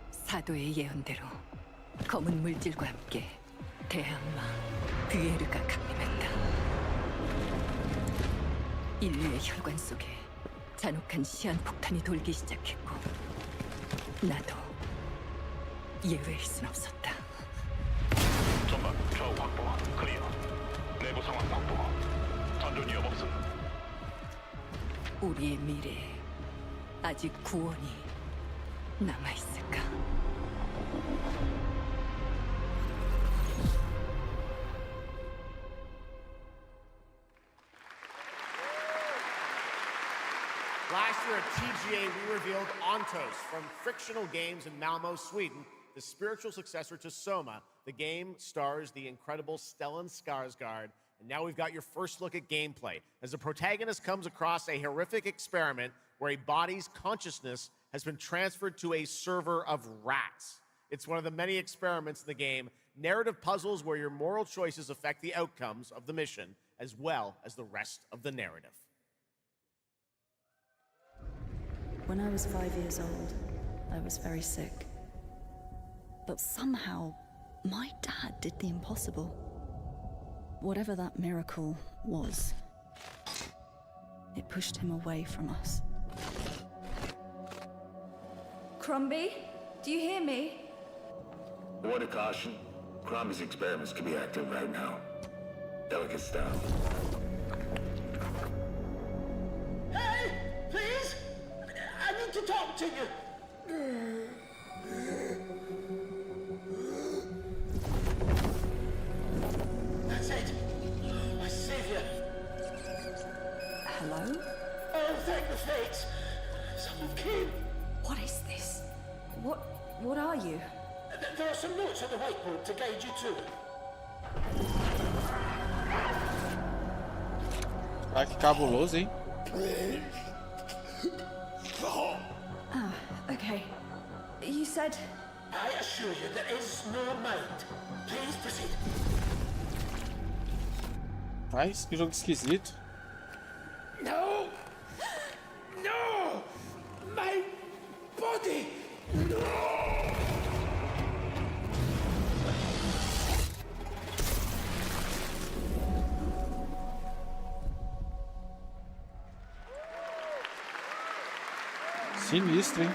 사도의 예언대로 검은 물질과 함께 대항마 뷰에르가 강림했다. 인류의 혈관 속에 잔혹한 시한폭탄이 돌기 시작했고 나도 예외일 순 없었다. 전방 좌우 확보 클리어. 내부 상황 확보. 전전 위협 없음. 우리의 미래에 아직 구원이 남아있을까? Last year at TGA, we revealed Ontos from Frictional Games in Malmo, Sweden, the spiritual successor to Soma. The game stars the incredible Stellan Skarsgård. And now we've got your first look at gameplay, as the protagonist comes across a horrific experiment where a body's consciousness has been transferred to a server of rats. It's one of the many experiments in the game, narrative puzzles where your moral choices affect the outcomes of the mission, as well as the rest of the narrative. When I was 5 years old, I was very sick. But somehow, my dad did the impossible. Whatever that miracle was, it pushed him away from us. Crumby, do you hear me? Word of caution. Crombie's experiments can be active right now. Delicate style. Hey, please! I need to talk to you. That's it. My savior. Hello? Oh, thank the fates. Someone came. What is this? What are you? There are some notes on the whiteboard to guide you to. Ai, que cabuloso, hein? Ah, okay. You said... I assure you there is no mind. Please proceed. Ai, que jogo esquisito. No! No! My body! No! Sinistro, hein?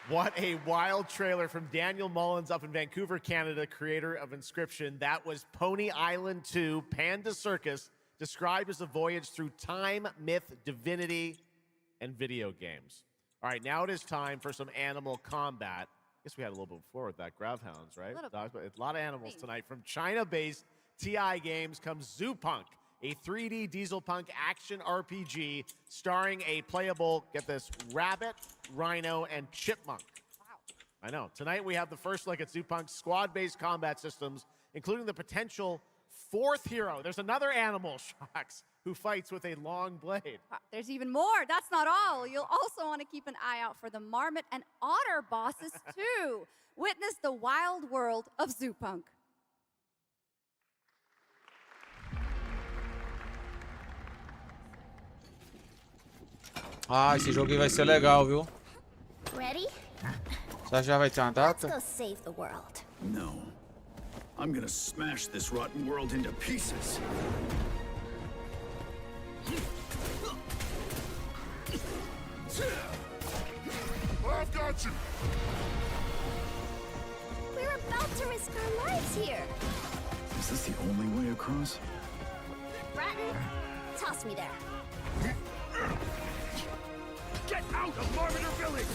What a wild trailer from Daniel Mullins up in Vancouver, Canada, creator of Inscription. That was Pony Island 2, Panda Circus, described as a voyage through time, myth, divinity, and video games. All right, now it is time for some animal combat. I guess we had a little bit before with that. Gravhounds, right? A lot of animals tonight. From China-based TI Games comes Zoo Punk, a 3D diesel punk action RPG starring a playable, get this, rabbit, rhino, and chipmunk. Wow. I know. Tonight we have the first look at Zoo Punk's squad-based combat systems, including the potential fourth hero. There's another animal, Sjokz, who fights with a long blade. There's even more. That's not all. You'll also want to keep an eye out for the marmot and otter bosses, too. Witness the wild world of Zoo Punk. Ah, esse jogo aí vai ser legal, viu? Ready? Você já vai ter uma data? Let's go save the world. No. I'm gonna smash this rotten world into pieces. I've got you. We're about to risk our lives here. Is this the only way across? Bratton, toss me there. Get out of Marmiter Village!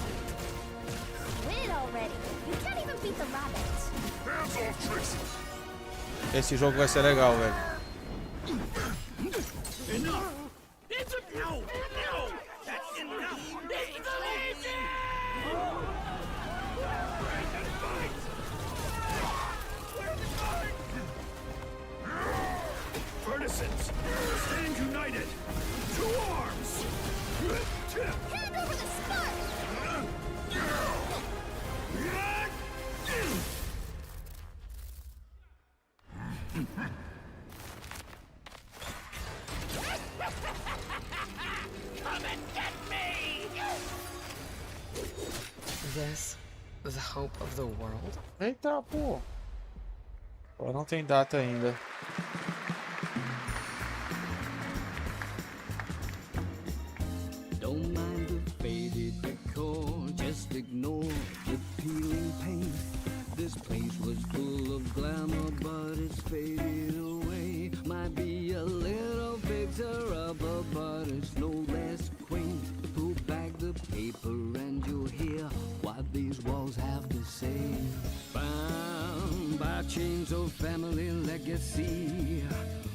Quit already. You can't even beat the rabbits. Hands off, Tracy. Esse jogo vai ser legal, velho. Enough! No! No! That's enough! It's lazy! Partisans, stand united! To arms! Hand over the spark! Come and get me! This, the hope of the world? Eita, pô. Pô, não tem data ainda. Don't mind the faded decor, just ignore the peeling paint. This place was full of glamour, but it's faded away. Might be a little fixer-upper, but it's no less quaint. Pull back the paper and you'll hear what these walls have to say. Bound by by chains of family legacy,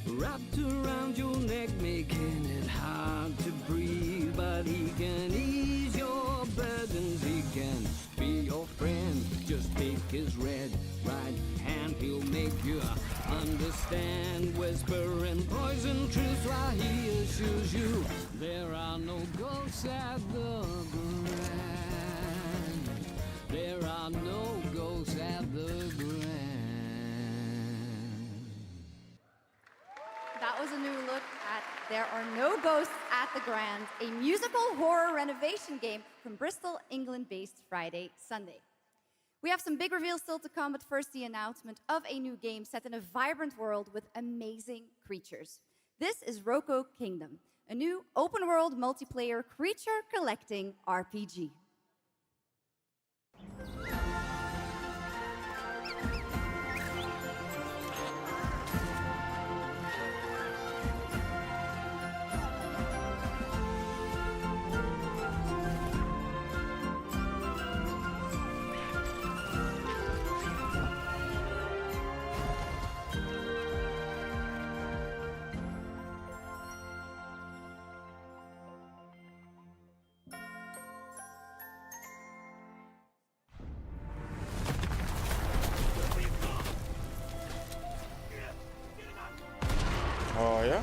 wrapped around your neck, making it hard to breathe. But he can ease your burdens, he can be your friend. Just take his red right hand, he'll make you understand. Whisper and poison truth while he assures you there are no ghosts at the Grand. There are no ghosts at the Grand. That was a new look at There Are No Ghosts at the Grand, a musical horror renovation game from Bristol, England-based Friday, Sunday. We have some big reveals still to come, but first the announcement of a new game set in a vibrant world with amazing creatures. This is Roko Kingdom, a new open-world multiplayer creature collecting RPG. Olha.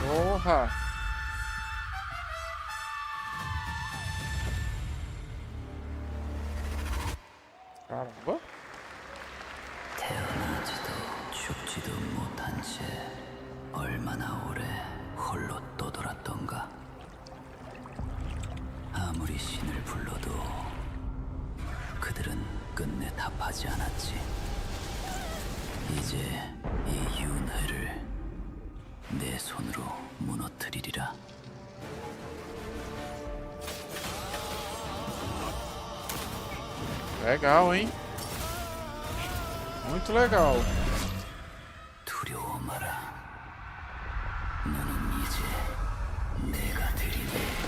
Porra! Caramba! 태어나지도 죽지도 못한 채 얼마나 오래 홀로 떠돌았던가. 아무리 신을 불러도 그들은 끝내 답하지 않았지. 이제 이 윤회를 내 손으로 무너뜨리리라. Legal, hein? Muito legal. 두려워 마라. 너는 이제 내가 되리니.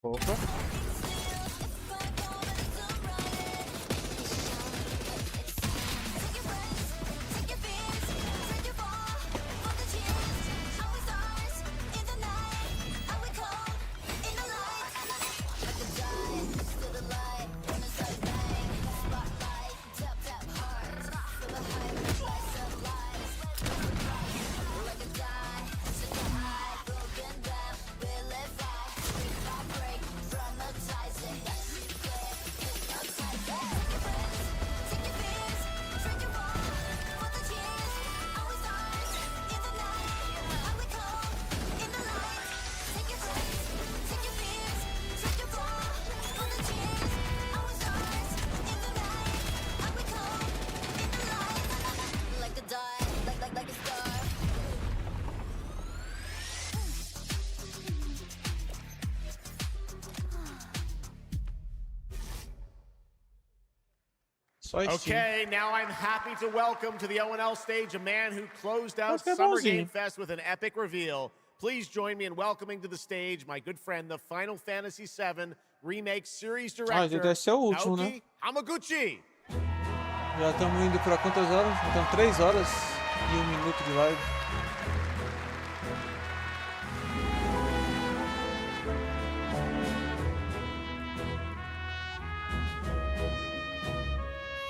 Opa. Okay, now I'm happy to welcome to the O&L stage a man who closed out Summer Game Fest with an epic reveal. Please join me in welcoming to the stage my good friend, the Final Fantasy VII Remake Series Director, esse é o último, Naoki né? Hamaguchi. Já estamos indo para quantas horas? Então 3 horas e 1 minuto de live.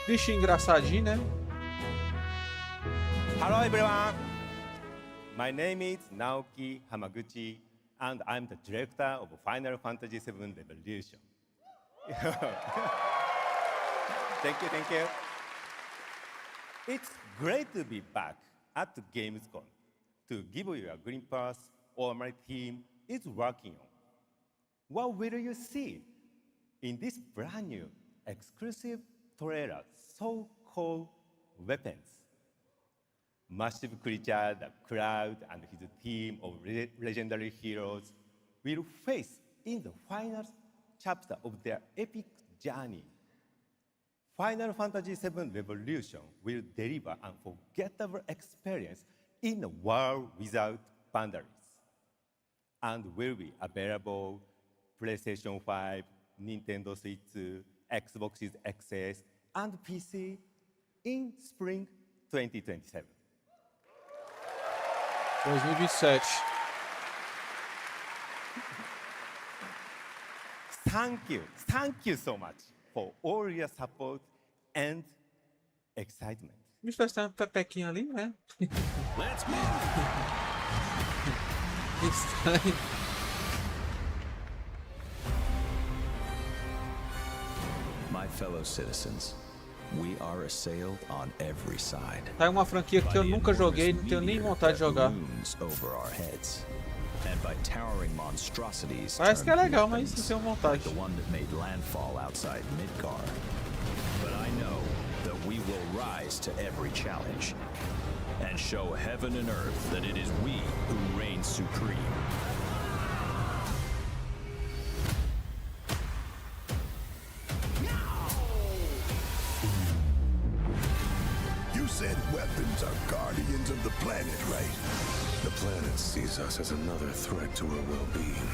Bicho engraçadinho, né? Hello everyone. My name is Naoki Hamaguchi, and I'm the director of Final Fantasy VII Revolution. Thank you. It's great to be back at the Gamescom to give you a glimpse of my team is working on. What will you see in this brand new exclusive trailer so-called Weapons? Massive creature, the Cloud, and his team of legendary heroes will face in the final chapter of their epic journey. Final Fantasy VII Revolution will deliver an unforgettable experience in a world without boundaries, and will be available PlayStation 5, Nintendo Switch 2, Xbox XS, and PC in spring 2027. 2027. Thank you so much for all your support and excitement. Me faz uma pepequinha ali, né? Let's move. Estranho. My fellow citizens, we are assailed on every side. Tá uma franquia que eu nunca joguei, não tenho nem vontade de jogar. Over our heads. And by towering monstrosities. Parece que é legal, mas não tenho vontade. The one that made landfall outside Midgar. But I know that we will rise to every challenge and show heaven and earth that it is we who reign supreme. You said weapons are guardians of the planet, right? The planet sees us as another threat to her well-being,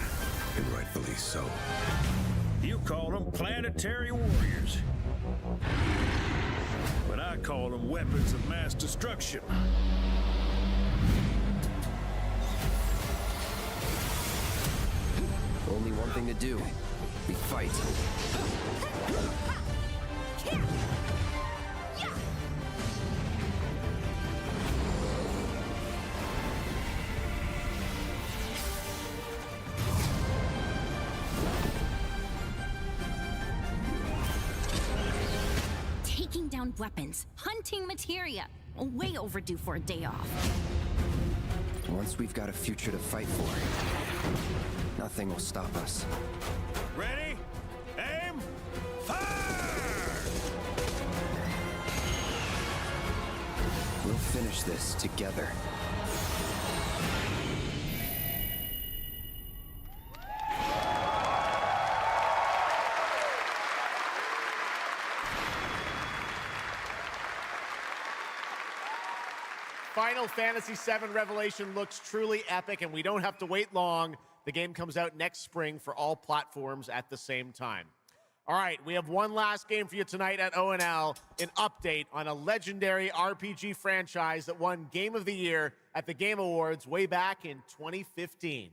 and rightfully so. You call them planetary warriors, but I call them weapons of mass destruction. Only one thing to do. We fight. Taking down weapons, hunting materia. Way overdue for a day off. Once we've got a future to fight for, nothing will stop us. Ready? Aim! Fire! We'll finish this together. Final Fantasy VII Revelation looks truly epic, and we don't have to wait long. The game comes out next spring for all platforms at the same time. All right, we have one last game for you tonight at ONL, an update on a legendary RPG franchise that won Game of the Year at the Game Awards way back in 2015.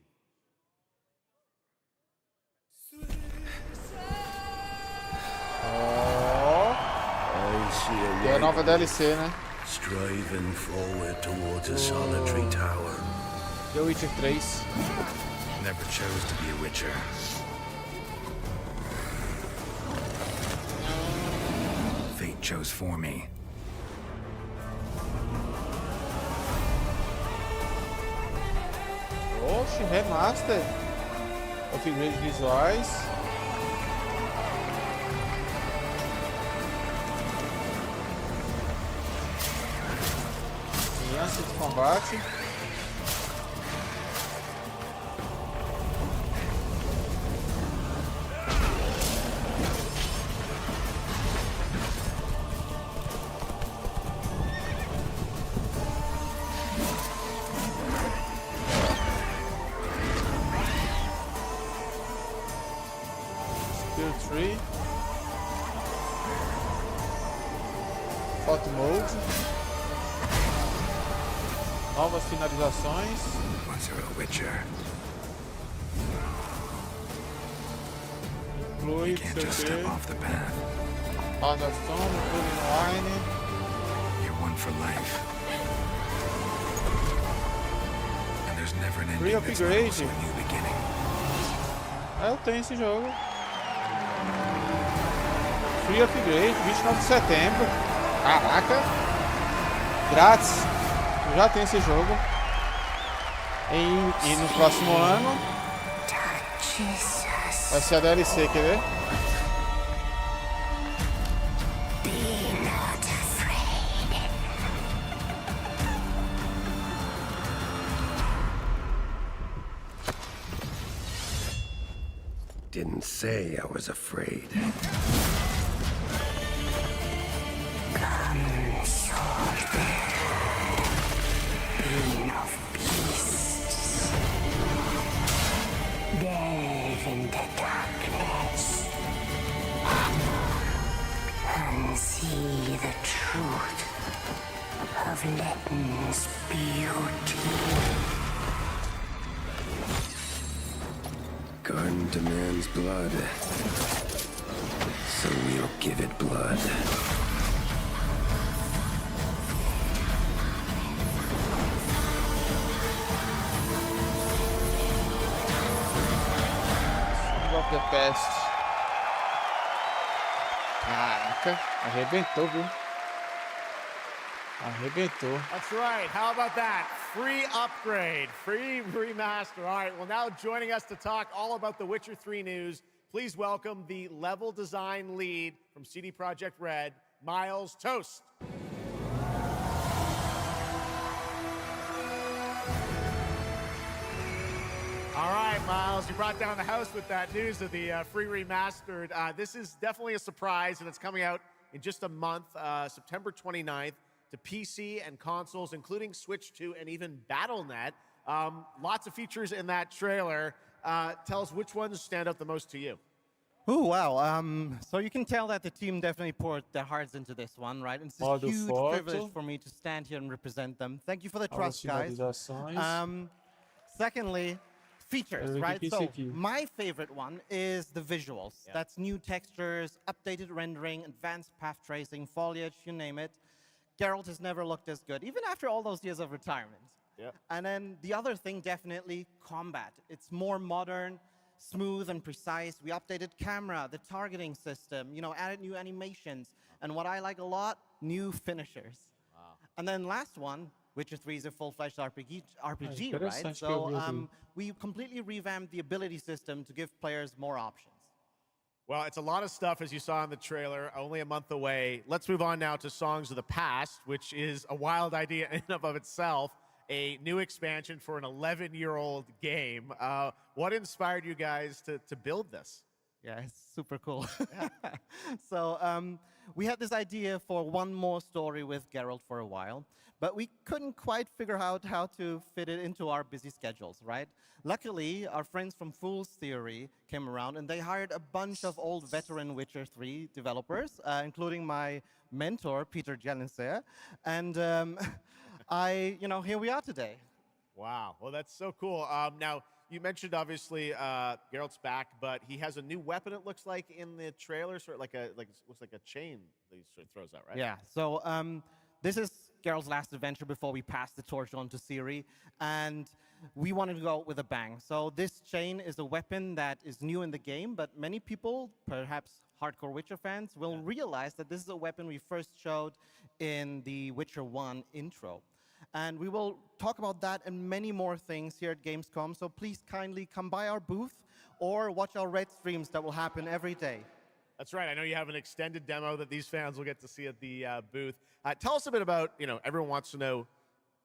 E a nova DLC, né? Striving forward towards a solitary tower. The Witcher 3. Never chose to be a Witcher. Fate chose for me. Oxe, remaster. Upgrade visuais. Lance de combate. Skill tree. Dark Mode. Novas finalizações. Once you're a Witcher, Inclui you can't just step off the path. Radiação, tudo online. You're one for life. And there's never an Free ending that's not upgrade. also a new beginning. Eu tenho esse jogo. Free Upgrade, 29 de setembro. Caraca! Grátis. Eu já tenho esse jogo. E no próximo ano vai ser a DLC, quer ver? Didn't say I was afraid. Being of beasts, delve into darkness and see the truth of Letton's beauty. Garden demands blood, so we'll give it blood. Of the Past. Caraca, arrebentou, viu? Arrebentou. That's right. How about that? Free upgrade, free remaster. All right, well, now joining us to talk all about the Witcher 3 news, please welcome the level design lead from CD Projekt Red, Miles Toast. All right, Miles, you brought down the house with that news of the free remastered. This is definitely a surprise, and it's coming out in just a month, September 29th, to PC and consoles, including Switch 2 and even Battle.net. Lots of features in that trailer. Tell us which ones stand out the most to you. Oh, wow. So you can tell that the team definitely poured their hearts into this one, right? And it's a huge privilege for me to stand here and represent them. Thank you for the trust, guys. Secondly, features, right? So my favorite one is the visuals. Yeah. That's new textures, updated rendering, advanced path tracing, foliage, you name it. Geralt has never looked as good, even after all those years of retirement. Yeah. And then the other thing, definitely combat. It's more modern, smooth and precise. We updated camera, the targeting system, you know, added new animations. And what I like a lot, new finishers. Wow. And then last one, Witcher 3 is a full-fledged RPG, right? So we completely revamped the ability system to give players more options. Well, it's a lot of stuff, as you saw in the trailer, only a month away. Let's move on now to Songs of the Past, which is a wild idea in and of itself, a new expansion for an 11-year-old game. What inspired you guys to build this? Yeah, it's super cool. So we had this idea for one more story with Geralt for a while, but we couldn't quite figure out how to fit it into our busy schedules, right? Luckily, our friends from Fool's Theory came around, and they hired a bunch of old veteran Witcher 3 developers, including my mentor, Peter Janisser, and here we are today. Wow, well, that's so cool. Now, you mentioned, obviously, Geralt's back, but he has a new weapon, it looks like, in the trailer, sort of looks like a chain that he sort of throws out, right? Yeah, so this is Geralt's last adventure before we pass the torch on to Ciri, and we wanted to go out with a bang. So this chain is a weapon that is new in the game, but many people, perhaps hardcore Witcher fans, will realize that this is a weapon we first showed in the Witcher 1 intro. And we will talk about that and many more things here at Gamescom, so please kindly come by our booth or watch our Red streams that will happen every day. That's right. I know you have an extended demo that these fans will get to see at the booth. Tell us a bit about, everyone wants to know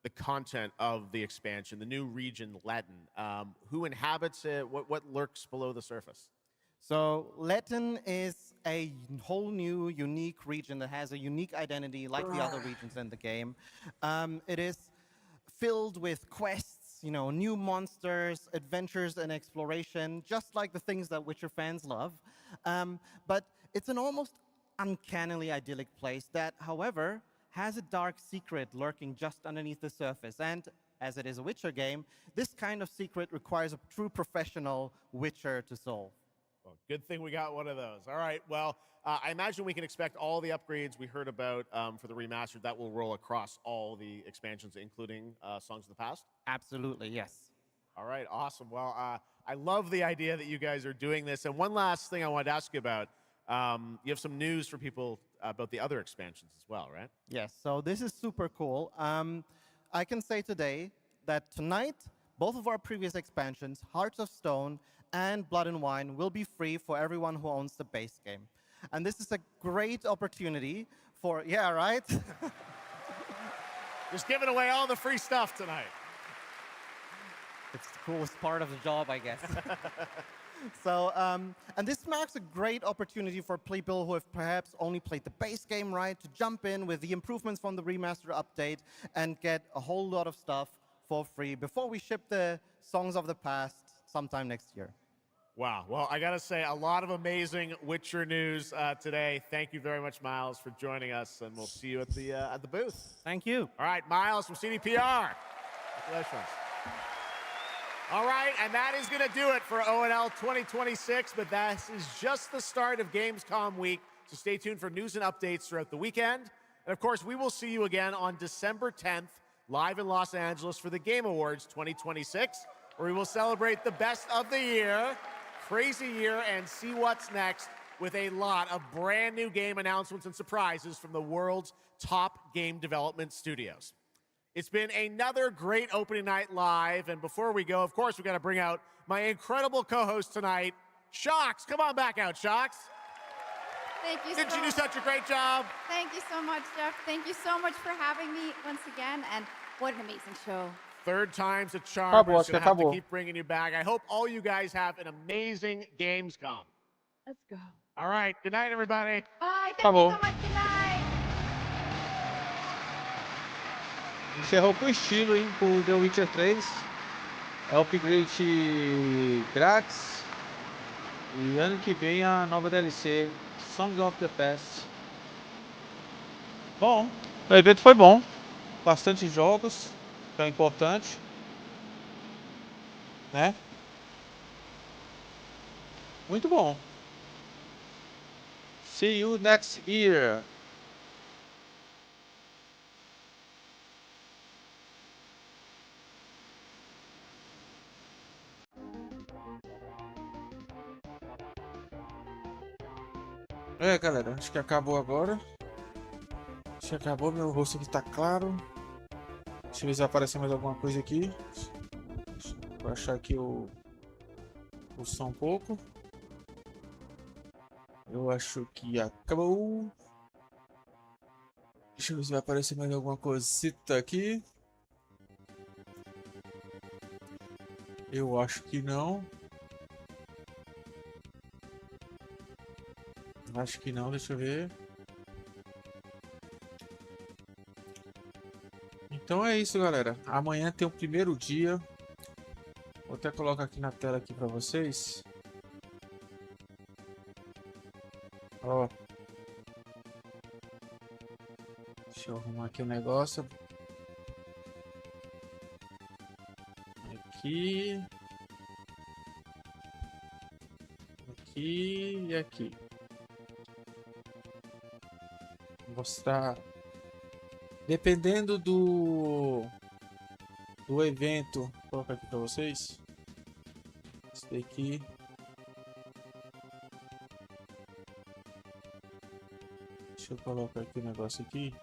the content of the expansion, the new region, Letton. Who inhabits it? What lurks below the surface? So Letton is a whole new, unique region that has a unique identity like the other regions in the game. It is filled with quests, new monsters, adventures, and exploration, just like the things that Witcher fans love. But it's an almost uncannily idyllic place that, however, has a dark secret lurking just underneath the surface. And as it is a Witcher game, this kind of secret requires a true professional Witcher to solve. Well, good thing we got one of those. All right, well, I imagine we can expect all the upgrades we heard about for the remastered. That will roll across all the expansions, including Songs of the Past? Absolutely, yes. All right, awesome. Well, I love the idea that you guys are doing this. And one last thing I wanted to ask you about. You have some news for people about the other expansions as well, right? Yes, so this is super cool. I can say today that tonight, both of our previous expansions, Hearts of Stone and Blood and Wine, will be free for everyone who owns the base game. And this is a great opportunity for, yeah, right? Just giving away all the free stuff tonight. It's the coolest part of the job, I guess. So, and this marks a great opportunity for people who have perhaps only played the base game, right, to jump in with the improvements from the remaster update and get a whole lot of stuff for free before we ship the Songs of the Past sometime next year. Wow. Well, I got to say, a lot of amazing Witcher news today. Thank you very much, Miles, for joining us, and we'll see you at the booth. Thank you. All right, Miles from CDPR. Congratulations. All right, and that is going to do it for ONL 2026, but that is just the start of Gamescom week, so stay tuned for news and updates throughout the weekend. And, of course, we will see you again on December 10th, live in Los Angeles for the Game Awards 2026, where we will celebrate the best of the year, crazy year, and see what's next with a lot of brand new game announcements and surprises from the world's top game development studios. It's been another great opening night live, and before we go, of course, we've got to bring out my incredible co-host tonight, Sjokz. Come on back out, Sjokz. Thank you. Didn't you do such a great job? Thank you so much, Geoff. Thank you so much for having me once again, and what an amazing show. Third time's a charm. Papo, We're acho que gonna have to acabou. keep bringing you back. I hope all you guys have an amazing Gamescom. Let's go. All right. Good night, everybody. Bye. Thank Acabou. you so much. Good night. Encerrou com estilo, hein? Com The Witcher 3. É o upgrade grátis. E ano que vem a nova DLC, Songs of the Past. Bom, o evento foi bom. Bastante jogos, que é importante. Né? Muito bom. See you next year. É, galera, acho que acabou agora. Acho que acabou, meu rosto aqui tá claro. Deixa eu ver se vai aparecer mais alguma coisa aqui. Vou achar aqui o som um pouco. Eu acho que acabou. Deixa eu ver se vai aparecer mais alguma coisita aqui. Eu acho que não. Acho que não, deixa eu ver. Então é isso, galera. Amanhã tem o primeiro dia. Vou até colocar aqui na tela aqui para vocês. Ó. Deixa eu arrumar aqui o negócio. Aqui. Aqui e aqui. Vou mostrar. Dependendo do evento, vou colocar aqui para vocês. Esse daqui. Deixa eu colocar aqui o negócio aqui.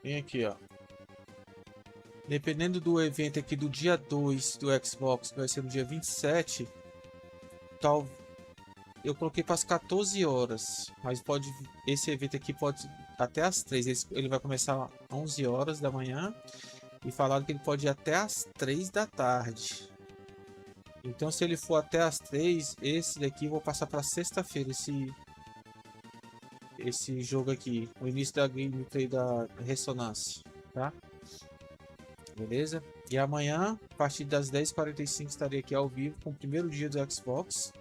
Vem aqui, ó. Dependendo do evento aqui do dia 2 do Xbox, que vai ser no dia 27, tal, eu coloquei para as 14 horas, mas pode, esse evento aqui pode até às 3, ele vai começar às 11 horas da manhã e falaram que ele pode ir até às 3 da tarde. Então se ele for até às 3, esse daqui eu vou passar para sexta-feira, esse jogo aqui, o início da gameplay da Ressonância. tá? Beleza? E amanhã, a partir das 10h45, estarei aqui ao vivo com o primeiro dia do Xbox,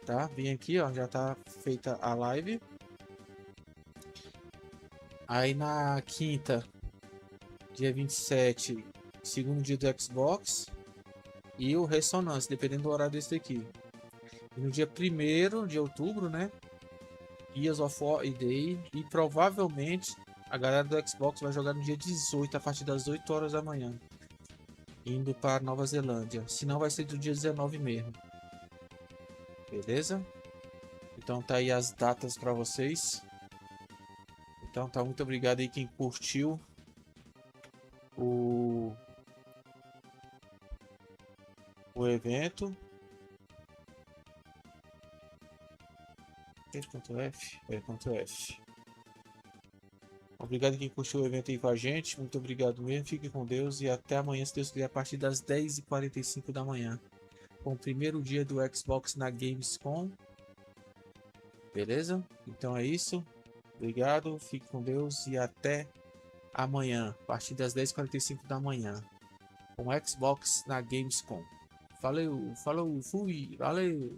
tá? Vem aqui, ó, já tá feita a live. Aí na quinta, dia 27, segundo dia do Xbox e o Ressonância, dependendo do horário desse daqui. E no dia 1º de outubro, né? Gears of War e Day, e provavelmente a galera do Xbox vai jogar no dia 18, a partir das 8 horas da manhã, indo para Nova Zelândia. Se não, vai ser do dia 19 mesmo. Beleza? Então tá aí as datas para vocês. Então tá, muito obrigado aí quem curtiu o evento. F. Obrigado quem curtiu o evento aí com a gente. Muito obrigado mesmo. Fique com Deus e até amanhã, se Deus quiser, a partir das 10h45 da manhã, com o primeiro dia do Xbox na Gamescom. Beleza? Então é isso. Obrigado, fique com Deus e até amanhã, a partir das 10h45 da manhã, com o Xbox na Gamescom. Falou, fui, valeu!